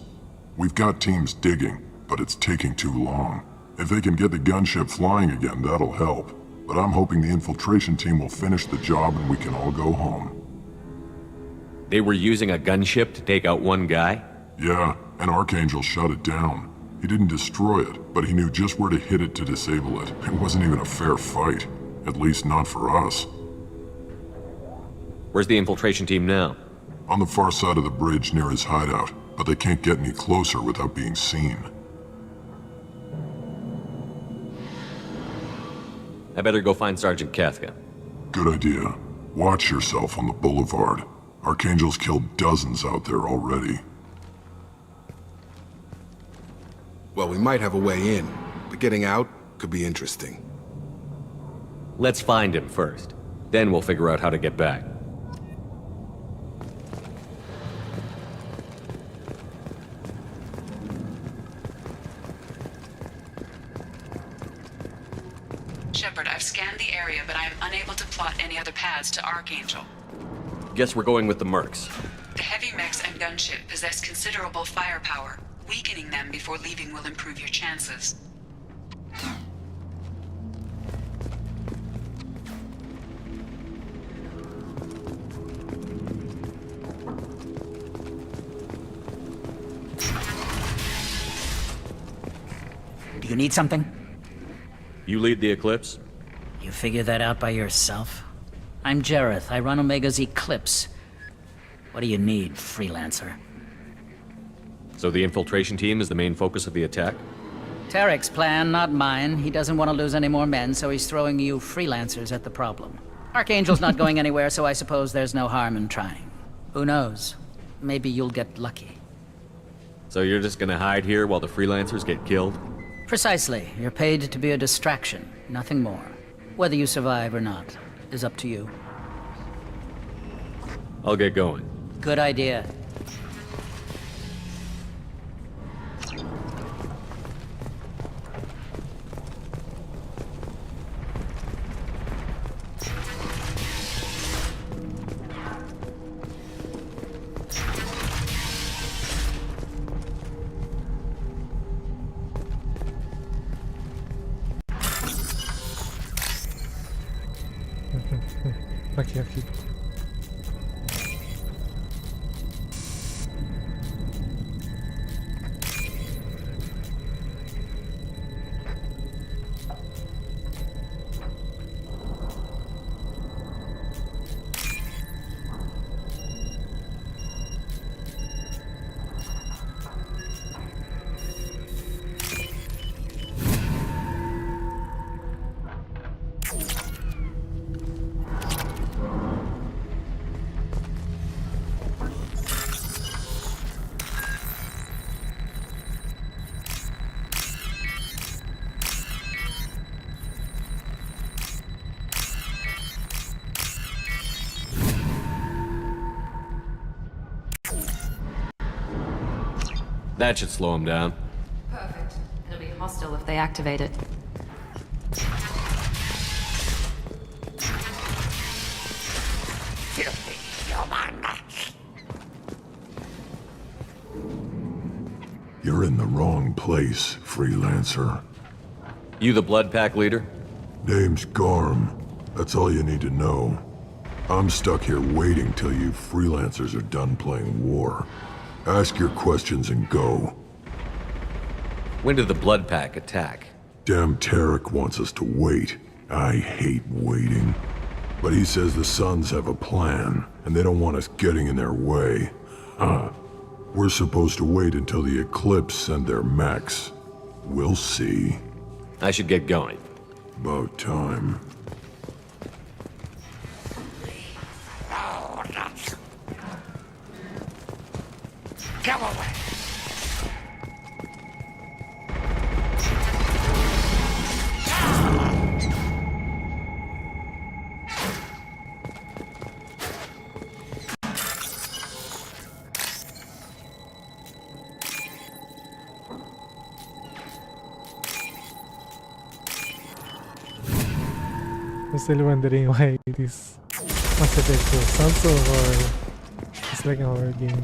We've got teams digging, but it's taking too long. If they can get the gunship flying again, that'll help. But I'm hoping the infiltration team will finish the job and we can all go home. They were using a gunship to take out one guy? Yeah, and Archangel shut it down. He didn't destroy it, but he knew just where to hit it to disable it. It wasn't even a fair fight. At least not for us. Where's the infiltration team now? On the far side of the bridge near his hideout, but they can't get any closer without being seen. I better go find Sergeant TOGETHA. Good idea. Watch yourself on the boulevard. Archangel's killed dozens out there already. Well, we might have a way in, but getting out could be interesting. Let's find him first. Then we'll figure out how to get back. Shepard, I've scanned the area, but I am unable to plot any other paths to Archangel. Guess we're going with the mercs. The heavy mechs and gunship possess considerable firepower. Weakening them before leaving will improve your chances. Do you need something? You lead the Eclipse? You figure that out by yourself? I'm Jareth. I run Omega's Eclipse. What do you need, freelancer? So the infiltration team is the main focus of the attack? Tarek's plan, not mine. He doesn't want to lose any more men, so he's throwing you freelancers at the problem. Archangel's not going anywhere, so I suppose there's no harm in trying. Who knows? Maybe you'll get lucky. So you're just gonna hide here while the freelancers get killed? Precisely. You're paid to be a distraction, nothing more. Whether you survive or not is up to you. I'll get going. Good idea. Aqui. That should slow them down. Perfect. It'll be hostile if they activate it. Filthy human. You're in the wrong place, freelancer. You the Blood Pack leader? Name's Garm. That's all you need to know. I'm stuck here waiting till you freelancers are done playing war. Ask your questions and go. When did the Blood Pack attack? Damn Tarek wants us to wait. I hate waiting. But he says the Suns have a plan, and they don't want us getting in their way. We're supposed to wait until the Eclipse send their mechs. We'll see. I should get going. About time. Go away. I'm still wondering why this Mass Effect sounds so horror. It's like a horror game.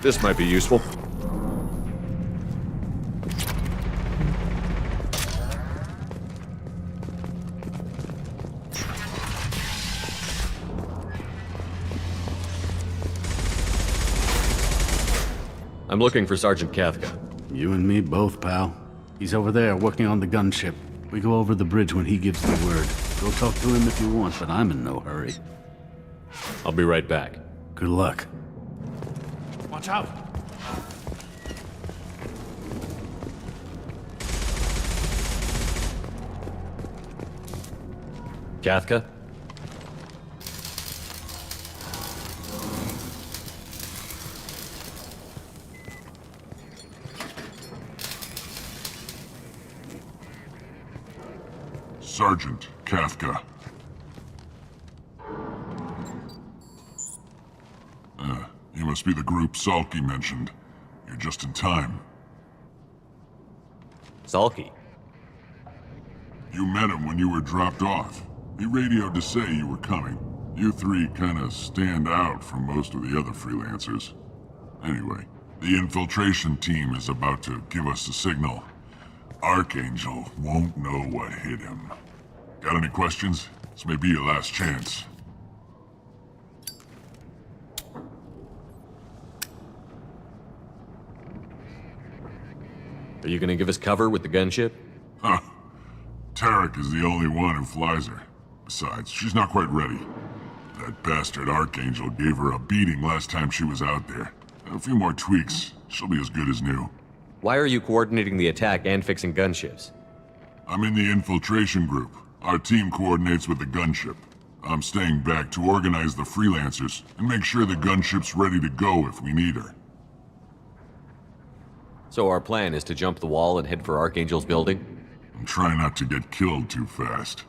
This might be useful. I'm looking for Sergeant Kafka. You and me both, pal. He's over there working on the gunship. We go over the bridge when he gives the word. Go talk to him if you want, but I'm in no hurry. I'll be right back. Good luck. Watch out! Kafka? Sergeant Kafka. You must be the group Salky mentioned. You're just in time. Salky? You met him when you were dropped off. He radioed to say you were coming. You three kinda stand out from most of the other freelancers. Anyway, the infiltration team is about to give us a signal. Archangel won't know what hit him. Got any questions? This may be your last chance. Are you gonna give us cover with the gunship? Huh. Tarek is the only one who flies her. Besides, she's not quite ready. That bastard Archangel gave her a beating last time she was out there. A few more tweaks, she'll be as good as new. Why are you coordinating the attack and fixing gunships? I'm in the infiltration group. Our team coordinates with the gunship. I'm staying back to organize the freelancers and make sure the gunship's ready to go if we need her. So our plan is to jump the wall and head for Archangel's building? And try not to get killed too fast.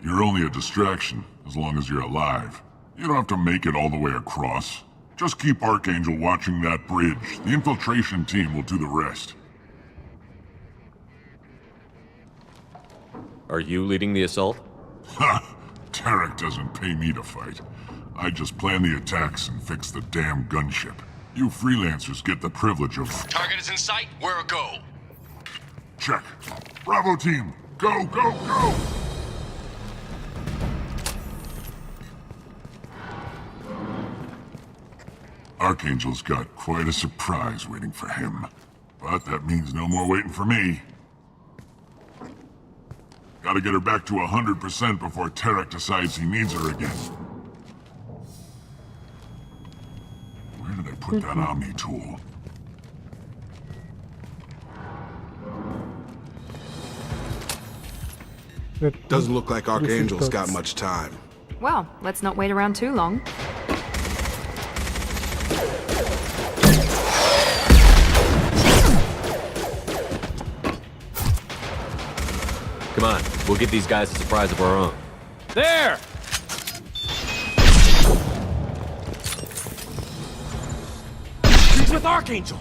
You're only a distraction, as long as you're alive. You don't have to make it all the way across. Just keep Archangel watching that bridge. The infiltration team will do the rest. Are you leading the assault? Ha! Tarek doesn't pay me to fight. I just plan the attacks and fix the damn gunship. You freelancers get the privilege of... Target is in sight. Where a go? Check. Bravo team, go, go, go! Archangel's got quite a surprise waiting for him. But that means no more waiting for me. Gotta get her back to 100% before Tarek decides he needs her again. Where did I put that Omni tool? Doesn't look like Archangel's got much time. Well, let's not wait around too long. Come on, we'll get these guys a surprise of our own. There! She's with Archangel!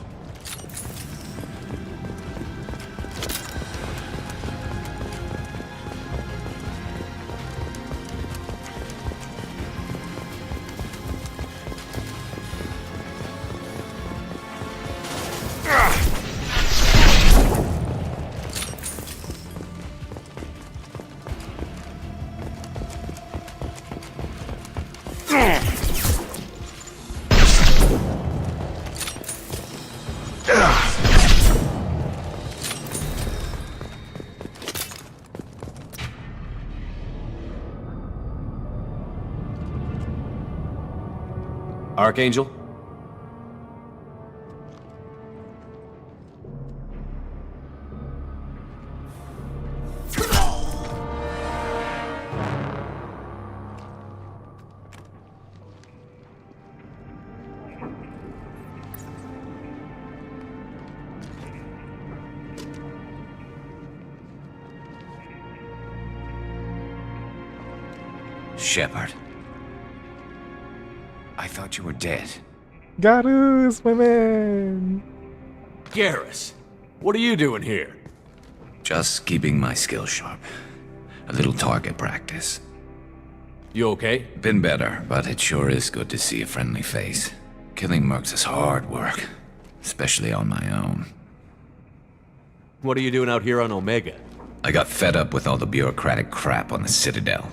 Archangel? Shepard. I thought you were dead. Garus, my man! Garrus, what are you doing here? Just keeping my skills sharp. A little target practice. You okay? Been better, but it sure is good to see a friendly face. Killing mercs is hard work, especially on my own. What are you doing out here on Omega? I got fed up with all the bureaucratic crap on the Citadel.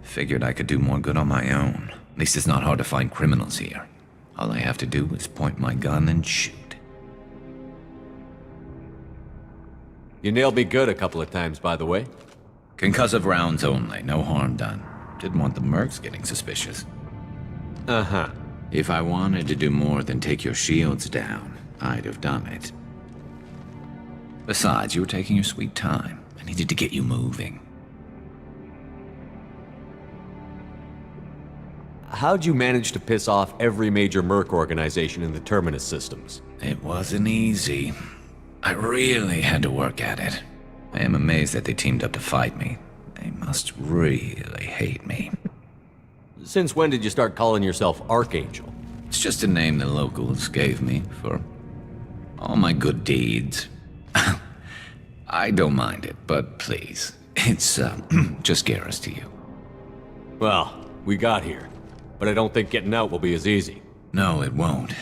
Figured I could do more good on my own. At least it's not hard to find criminals here. All I have to do is point my gun and shoot. You nailed me good a couple of times, by the way. Concussive rounds only, no harm done. Didn't want the mercs getting suspicious. Uh-huh. If I wanted to do more than take your shields down, I'd have done it. Besides, you were taking your sweet time. I needed to get you moving. How'd you manage to piss off every major merc organization in the Terminus systems? It wasn't easy. I really had to work at it. I am amazed that they teamed up to fight me. They must really hate me. Since when did you start calling yourself Archangel? It's just a name the locals gave me for all my good deeds. I don't mind it, but please, it's just Garrus to you. Well, we got here. But I don't think getting out will be as easy. No, it won't.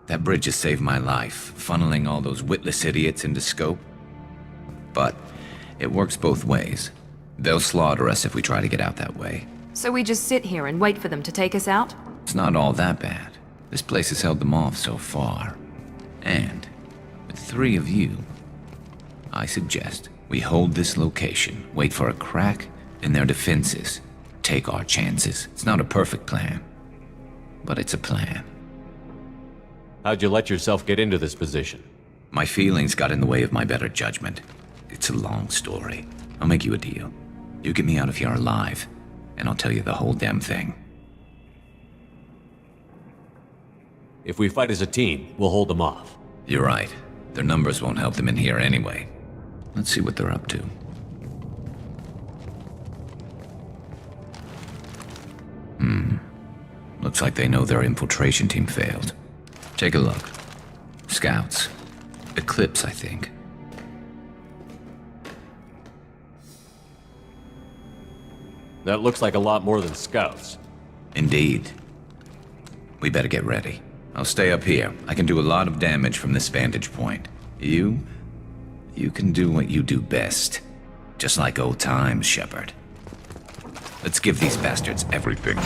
That bridge has saved my life, funneling all those witless idiots into scope. But it works both ways. They'll slaughter us if we try to get out that way. So we just sit here and wait for them to take us out? It's not all that bad. This place has held them off so far. And with 3 of you, I suggest we hold this location, wait for a crack in their defenses, take our chances. It's not a perfect plan, but it's a plan. How'd you let yourself get into this position? My feelings got in the way of my better judgment. It's a long story. I'll make you a deal. You get me out of here alive, and I'll tell you the whole damn thing. If we fight as a team, we'll hold them off. You're right. Their numbers won't help them in here anyway. Let's see what they're up to. Looks like they know their infiltration team failed. Take a look. Scouts. Eclipse, I think. That looks like a lot more than scouts. Indeed. We better get ready. I'll stay up here. I can do a lot of damage from this vantage point. You can do what you do best. Just like old times, Shepard. Let's give these bastards everything.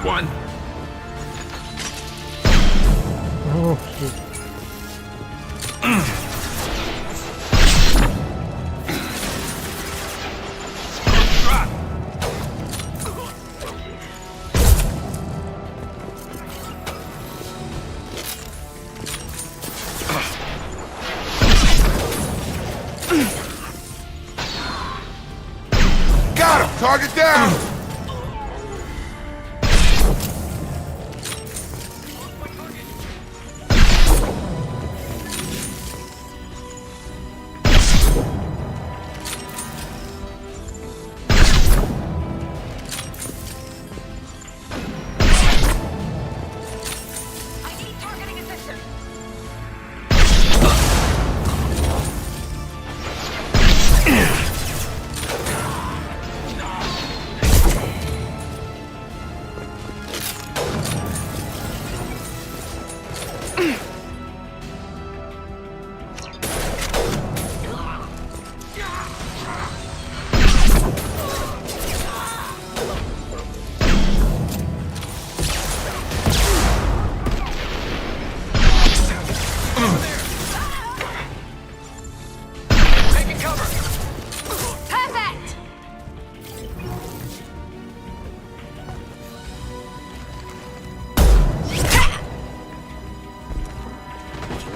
One. Oh, shit. Got him! Target down!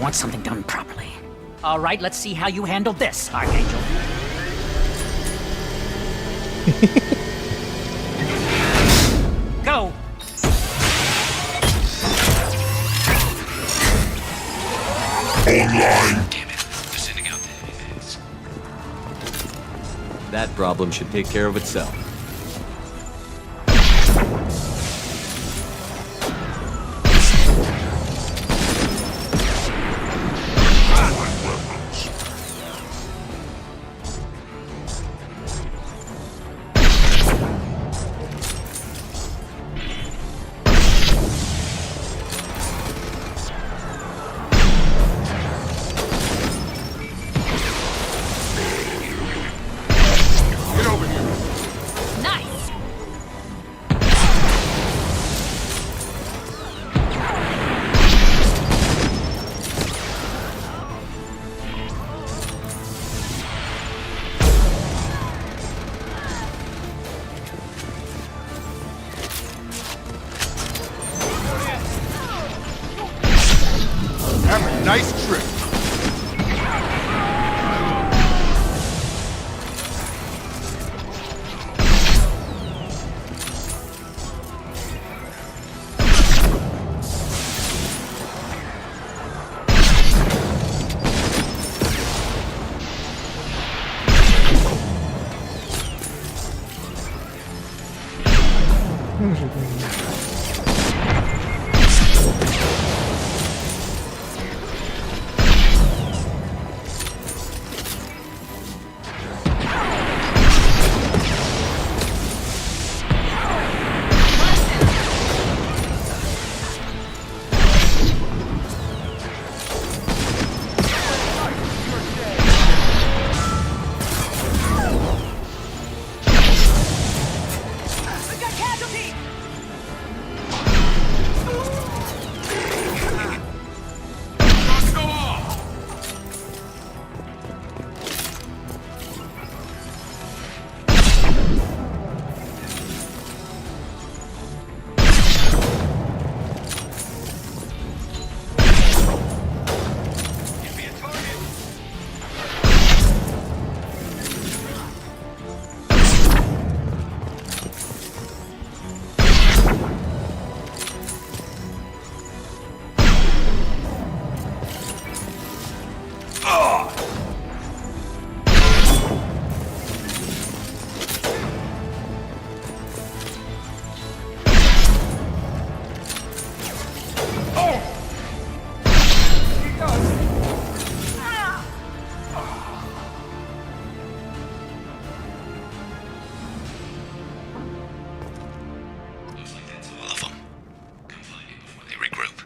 want something done properly. All right, let's see how you handle this, Archangel. Go! Online! Damn it. They're sending out the heavy meds. That problem should take care of itself. Have a nice trip. Looks like that's all of them. Come find me before they regroup.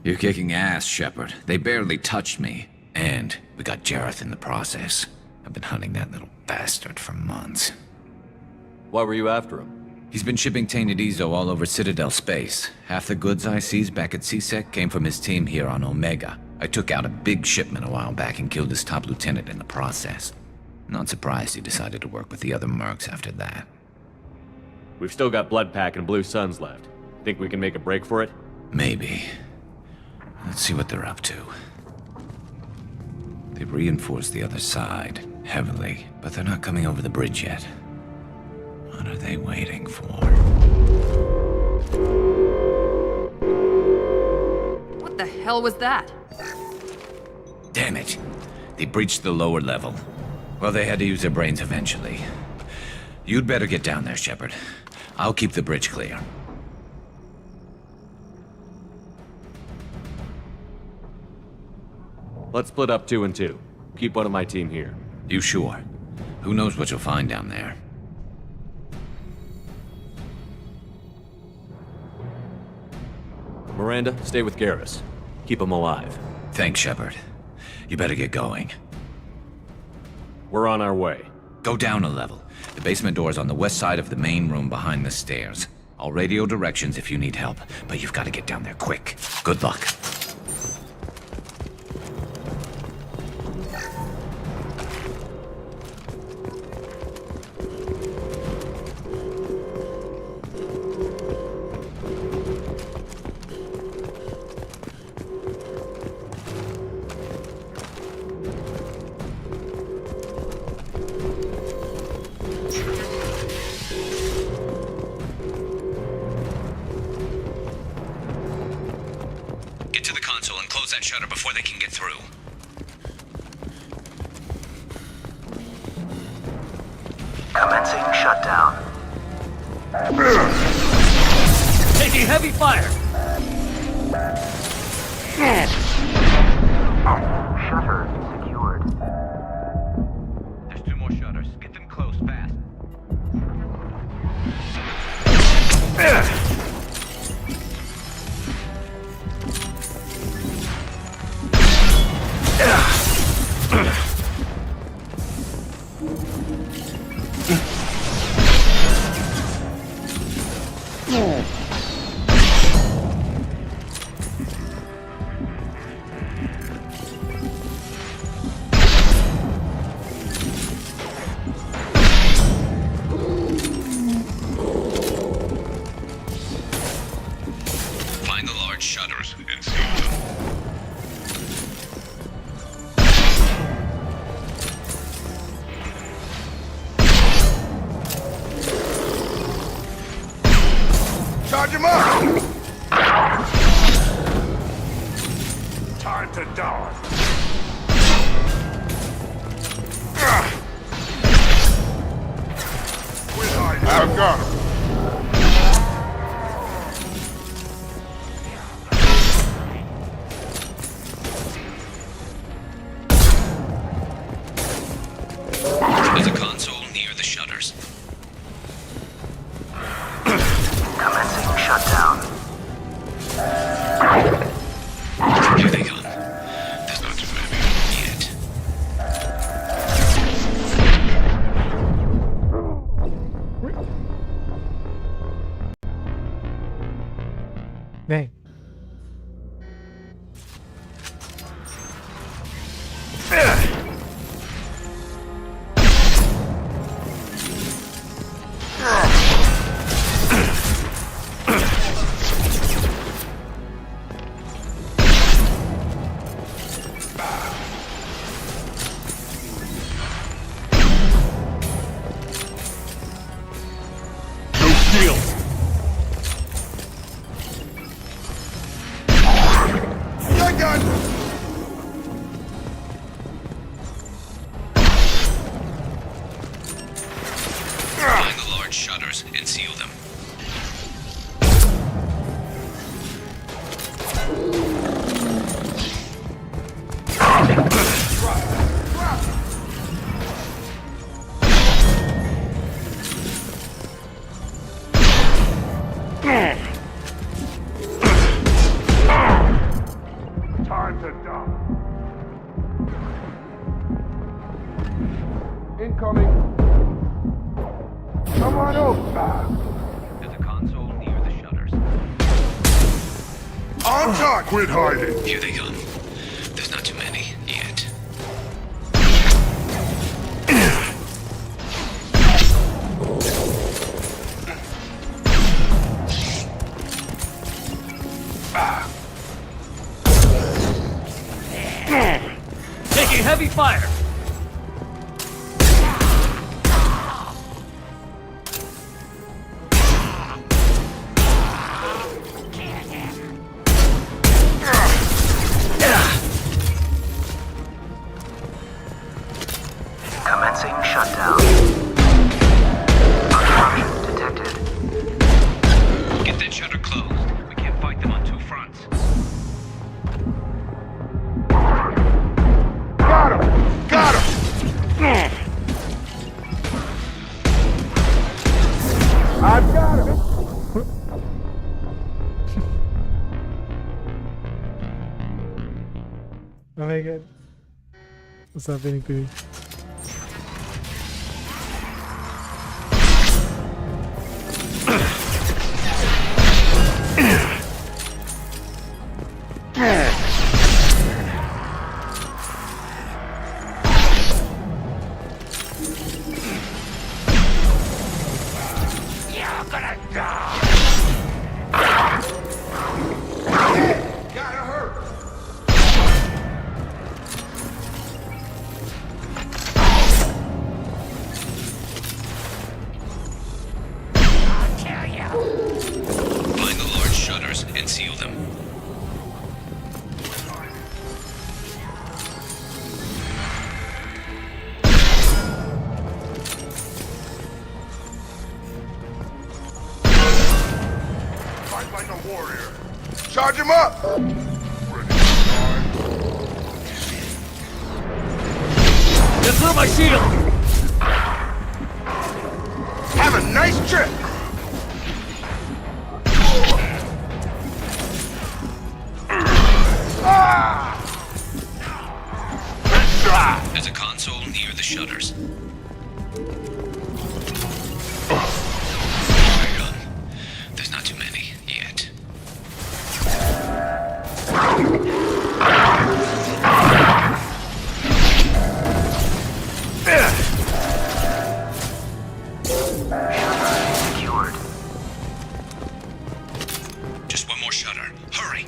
You're kicking ass, Shepard. They barely touched me. And we got Jareth in the process. I've been hunting that little bastard for months. Why were you after him? He's been shipping tainted Ezo all over Citadel space. Half the goods I seized back at CSEC came from his team here on Omega. I took out a big shipment a while back and killed his top lieutenant in the process. Not surprised he decided to work with the other mercs after that. We've still got Bloodpack and Blue Suns left. Think we can make a break for it? Maybe. Let's see what they're up to. They've reinforced the other side, heavily, but they're not coming over the bridge yet. What are they waiting for? What the hell was that? Damn it! They breached the lower level. Well, they had to use their brains eventually. You'd better get down there, Shepard. I'll keep the bridge clear. Let's split up 2 and 2. Keep one of my team here. You sure? Who knows what you'll find down there? Miranda, stay with Garrus. Keep him alive. Thanks, Shepard. You better get going. We're on our way. Go down a level. The basement door's on the west side of the main room behind the stairs. I'll radio directions if you need help, but you've got to get down there quick. Good luck. heavy fire! Shutter secured. There's 2 more shutters. Get them closed fast. Find the large shutters and seal them. Charge him up! Time to die. I've got him. There's a console near the shutters. Commencing shutdown. Here they come. There's not too many yet. Dang. Find the large shutters and seal them. Time to die. Incoming. Come on over. There's a console near the shutters. On charge. Quit hiding. Here they come. There's not too many yet. Taking heavy fire! Commencing shutdown. Obstruction detected. Get that shutter closed. We can't fight them on 2 fronts. Got him. Got him. I've got him. Oh my god. What's happening to me? You're gonna die! Gotta hurt. I'll kill you! Find the large shutters and seal them. Fight like a warrior. Charge him up! Get through my shield! Have a nice trip! There's a console near the shutters. There's not too many yet. Secured. Just one more shutter. Hurry!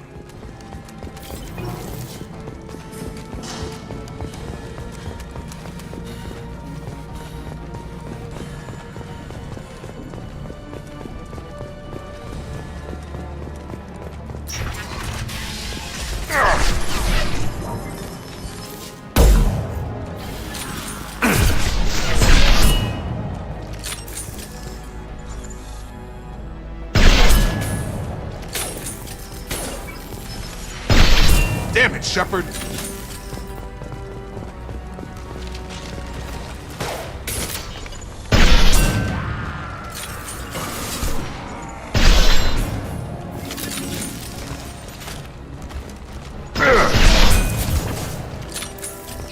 Damn it, Shepard!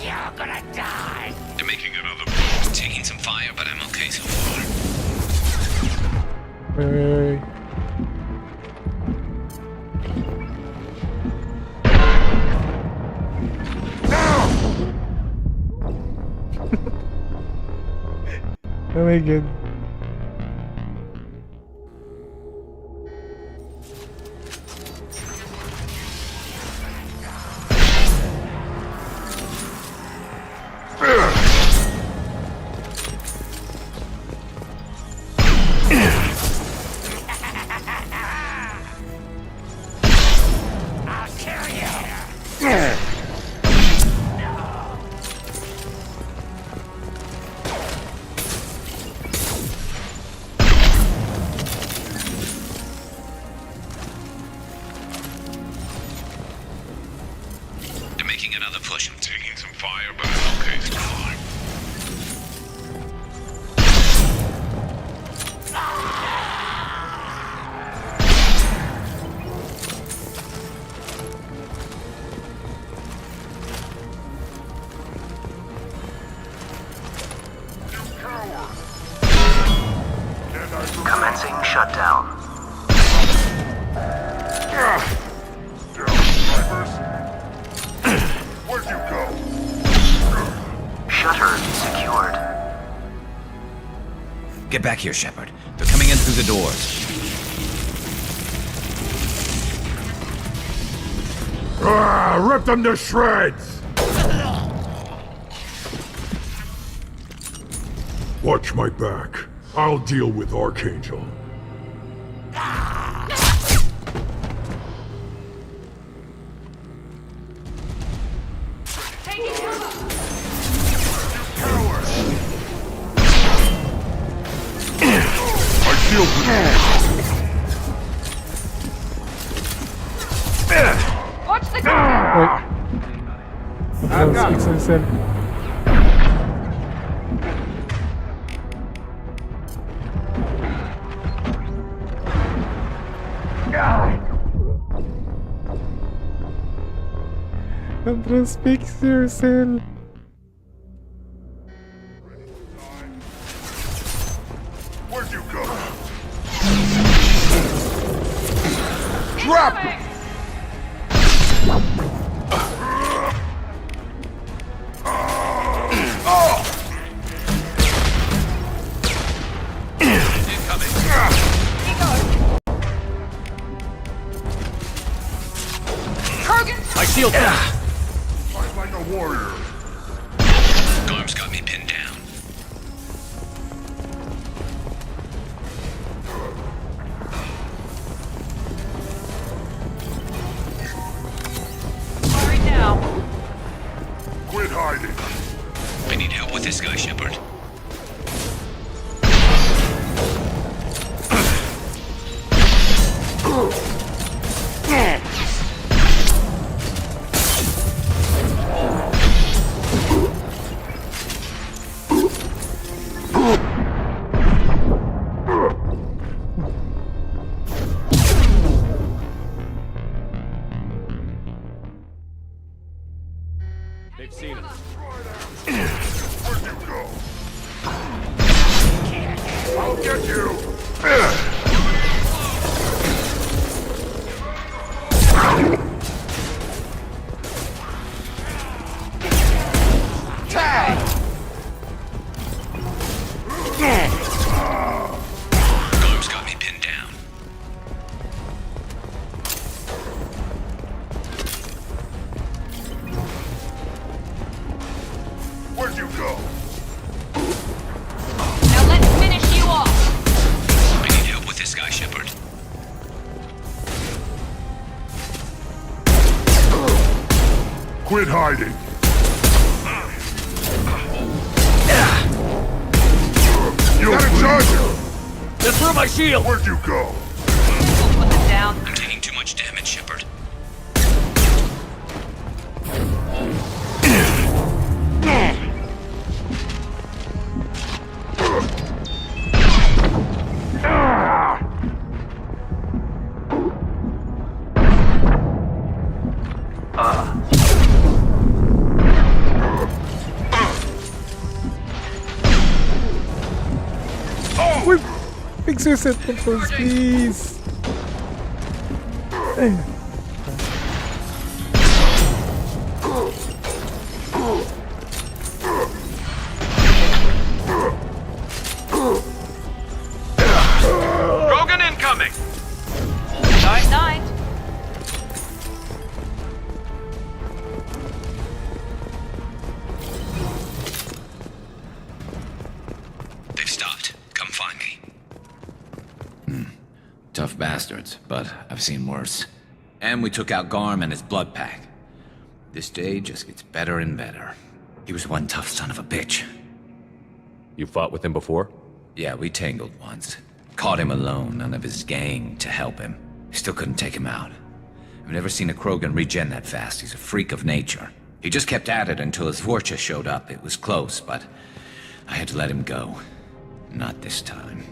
You're gonna die! They're making another move. Taking some fire, but I'm okay so far. Wait. Oh my god. I'll kill you! They're making another push. I'm taking some fire, but I'm okay so far. Commencing shutdown. Where'd you go? Shutter secured. Get back here, Shepard. They're coming in through the doors. Rip them to shreds! Watch my back. I'll deal with Archangel. I shield Watch the Wait. Yvenxiel. Andros, fix yourself. Where'd you go? Drop it! My shield down! Fight like a warrior. Garm's got me pinned down. Firing now. Quit hiding. I need help with this guy, Shepard. Where'd you go? Now let's finish you off. I need help with this guy, Shepard. Quit hiding. You got a charger! They threw my shield! Where'd you go? Put them down. I'm taking too much damage, Shepard. Fix your set controls, please. Krogan incoming! Night night. They've stopped. Come find me. Tough bastards, but I've seen worse. And we took out Garm and his blood pack. This day just gets better and better. He was one tough son of a bitch. You fought with him before? Yeah, we tangled once. Caught him alone, none of his gang to help him. Still couldn't take him out. I've never seen a Krogan regen that fast. He's a freak of nature. He just kept at it until his Vorcha showed up. It was close, but I had to let him go. Not this time.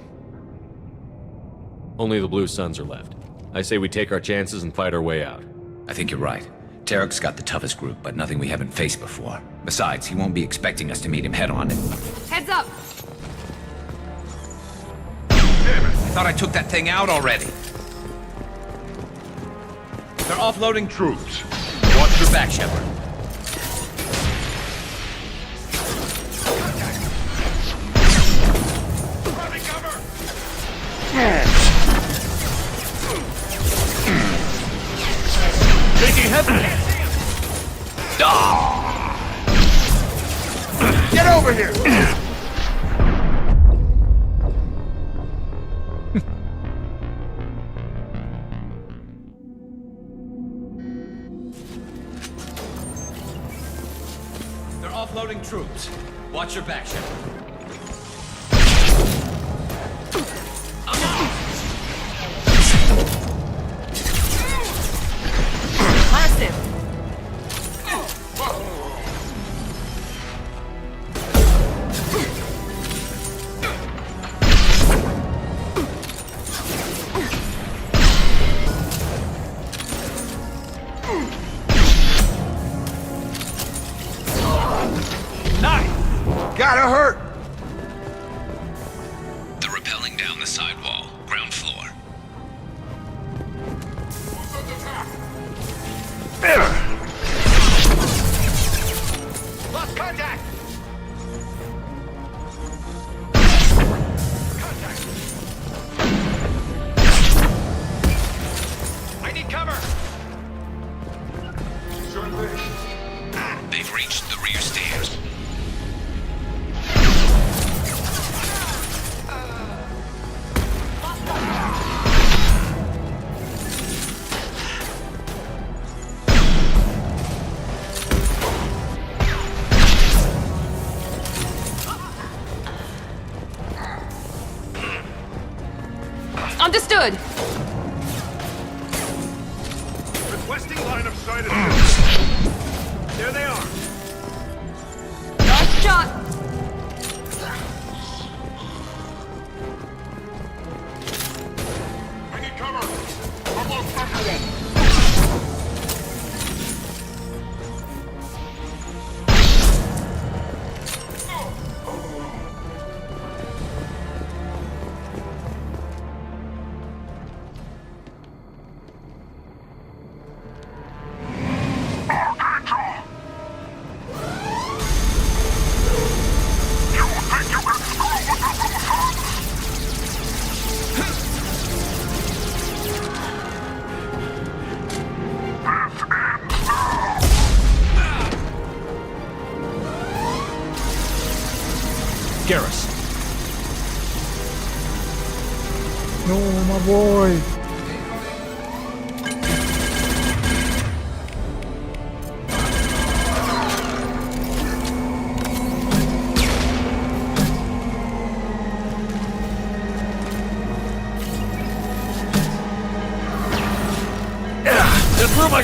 Only the Blue Suns are left. I say we take our chances and fight our way out. I think you're right. Tarek's got the toughest group, but nothing we haven't faced before. Besides, he won't be expecting us to meet him head-on. Heads up. Damn it! I thought I took that thing out already. They're offloading troops. Watch your back, Shepard. Taking heavily! Get over here! They're offloading troops. Watch your back, Shepard. Impressive. Gotta hurt! They're rappelling down the side wall, ground floor. Lost contact! I need cover! They've reached the rear stairs. Understood. Requesting line of sight. There they are! Nice shot. I need cover! Almost under them! Garrus. No, my boy. That's where my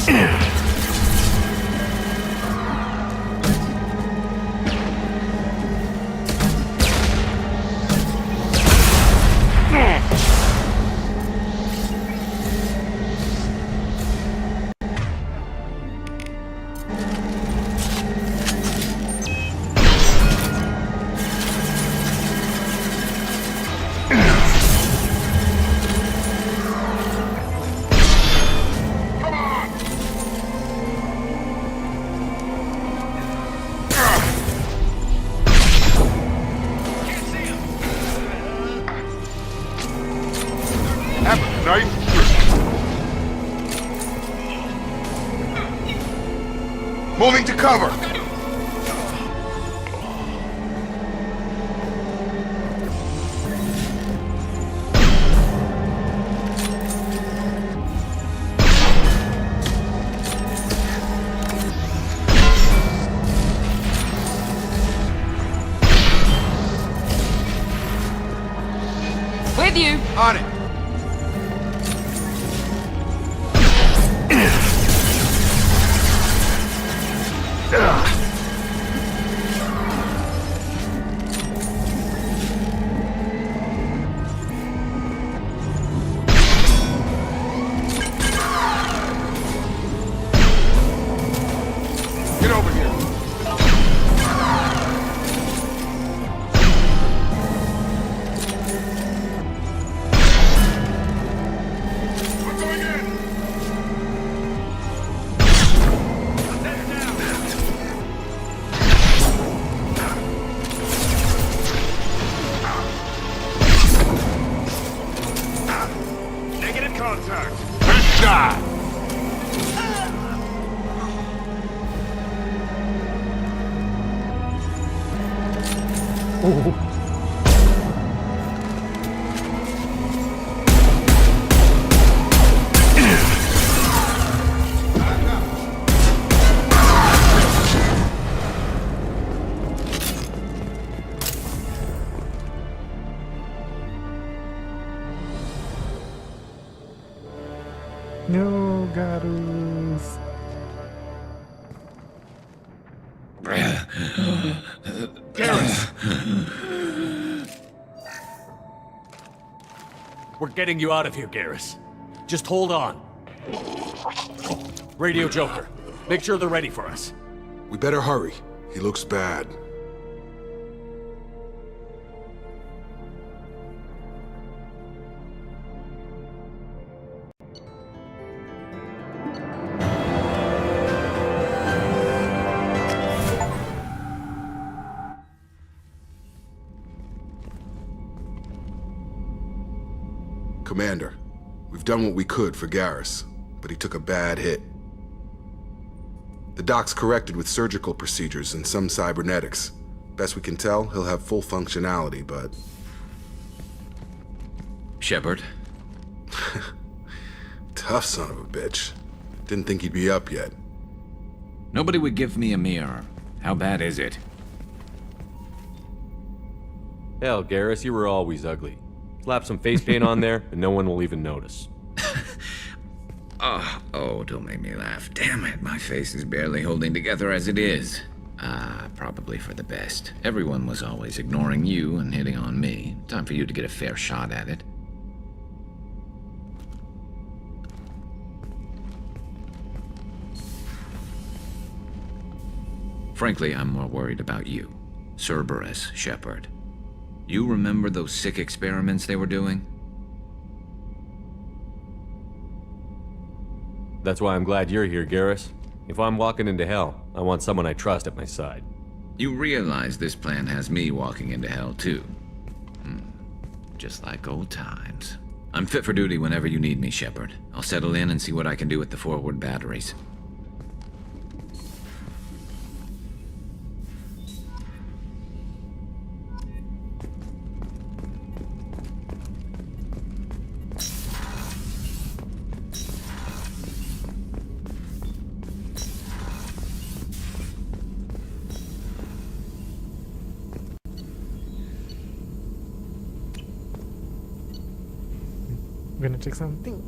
Moving to cover. With you. On it. Get over here. We're going in. Negative contact. Headshot. Oh. No, Garus. We're getting you out of here, Garrus. Just hold on. Radio Joker, make sure they're ready for us. We better hurry. He looks bad. Commander, we've done what we could for Garrus, but he took a bad hit. The doc's corrected with surgical procedures and some cybernetics. Best we can tell, he'll have full functionality, but... Shepard? Tough son of a bitch. Didn't think he'd be up yet. Nobody would give me a mirror. How bad is it? Hell, Garrus, you were always ugly. Slap some face paint on there, and no one will even notice. Oh, don't make me laugh. Damn it, my face is barely holding together as it is. Probably for the best. Everyone was always ignoring you and hitting on me. Time for you to get a fair shot at it. Frankly, I'm more worried about you. Cerberus, Shepard. You remember those sick experiments they were doing? That's why I'm glad you're here, Garrus. If I'm walking into hell, I want someone I trust at my side. You realize this plan has me walking into hell, too. Just like old times. I'm fit for duty whenever you need me, Shepard. I'll settle in and see what I can do with the forward batteries. gonna check something.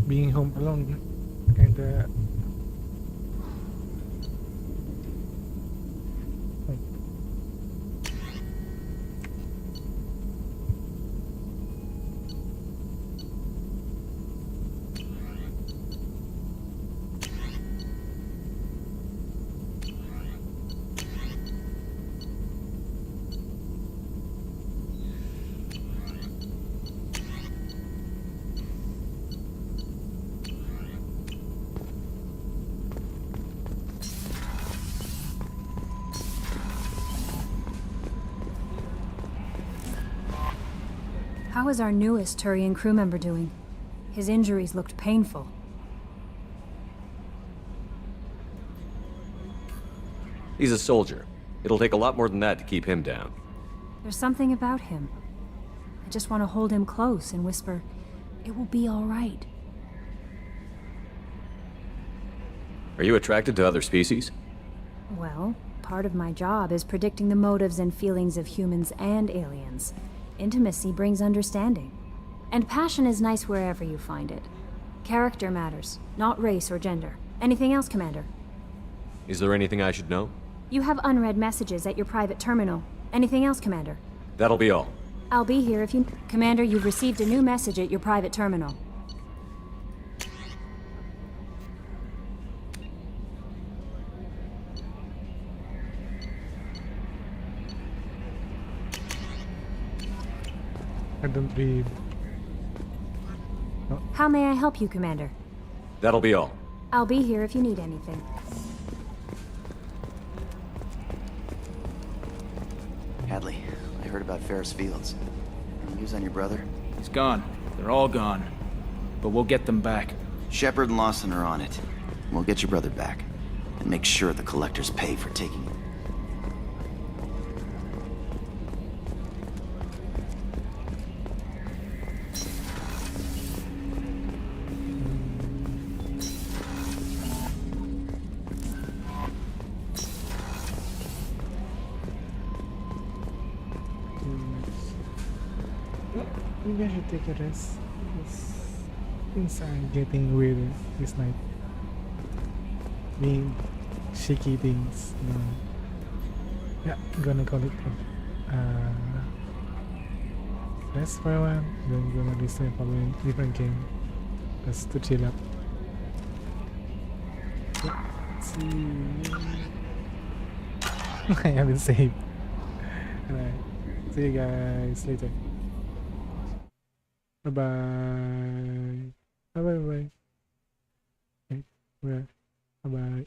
Being home alone kinda How is our newest Turian crew member doing? His injuries looked painful. He's a soldier. It'll take a lot more than that to keep him down. There's something about him. I just want to hold him close and whisper, "It will be all right." Are you attracted to other species? Well, part of my job is predicting the motives and feelings of humans and aliens. Intimacy brings understanding. And passion is nice wherever you find it. Character matters, not race or gender. Anything else, Commander? Is there anything I should know? You have unread messages at your private terminal. Anything else, Commander? That'll be all. I'll be here if you... Commander, you've received a new message at your private terminal. I don't read. Oh. How may I help you, Commander? That'll be all. I'll be here if you need anything. Hadley, I heard about Ferris Fields. Any news on your brother? He's gone. They're all gone. But we'll get them back. Shepard and Lawson are on it. We'll get your brother back. And make sure the collectors pay for taking him. Maybe I should take a rest. Things are getting weird this night. Being shaky things. Yeah, I'm gonna call it Let's try one, then gonna listen probably in different game. Just to chill up. Let's see. I haven't saved. Alright. See you guys later. Bye bye. Bye bye bye. Okay, where? Bye bye.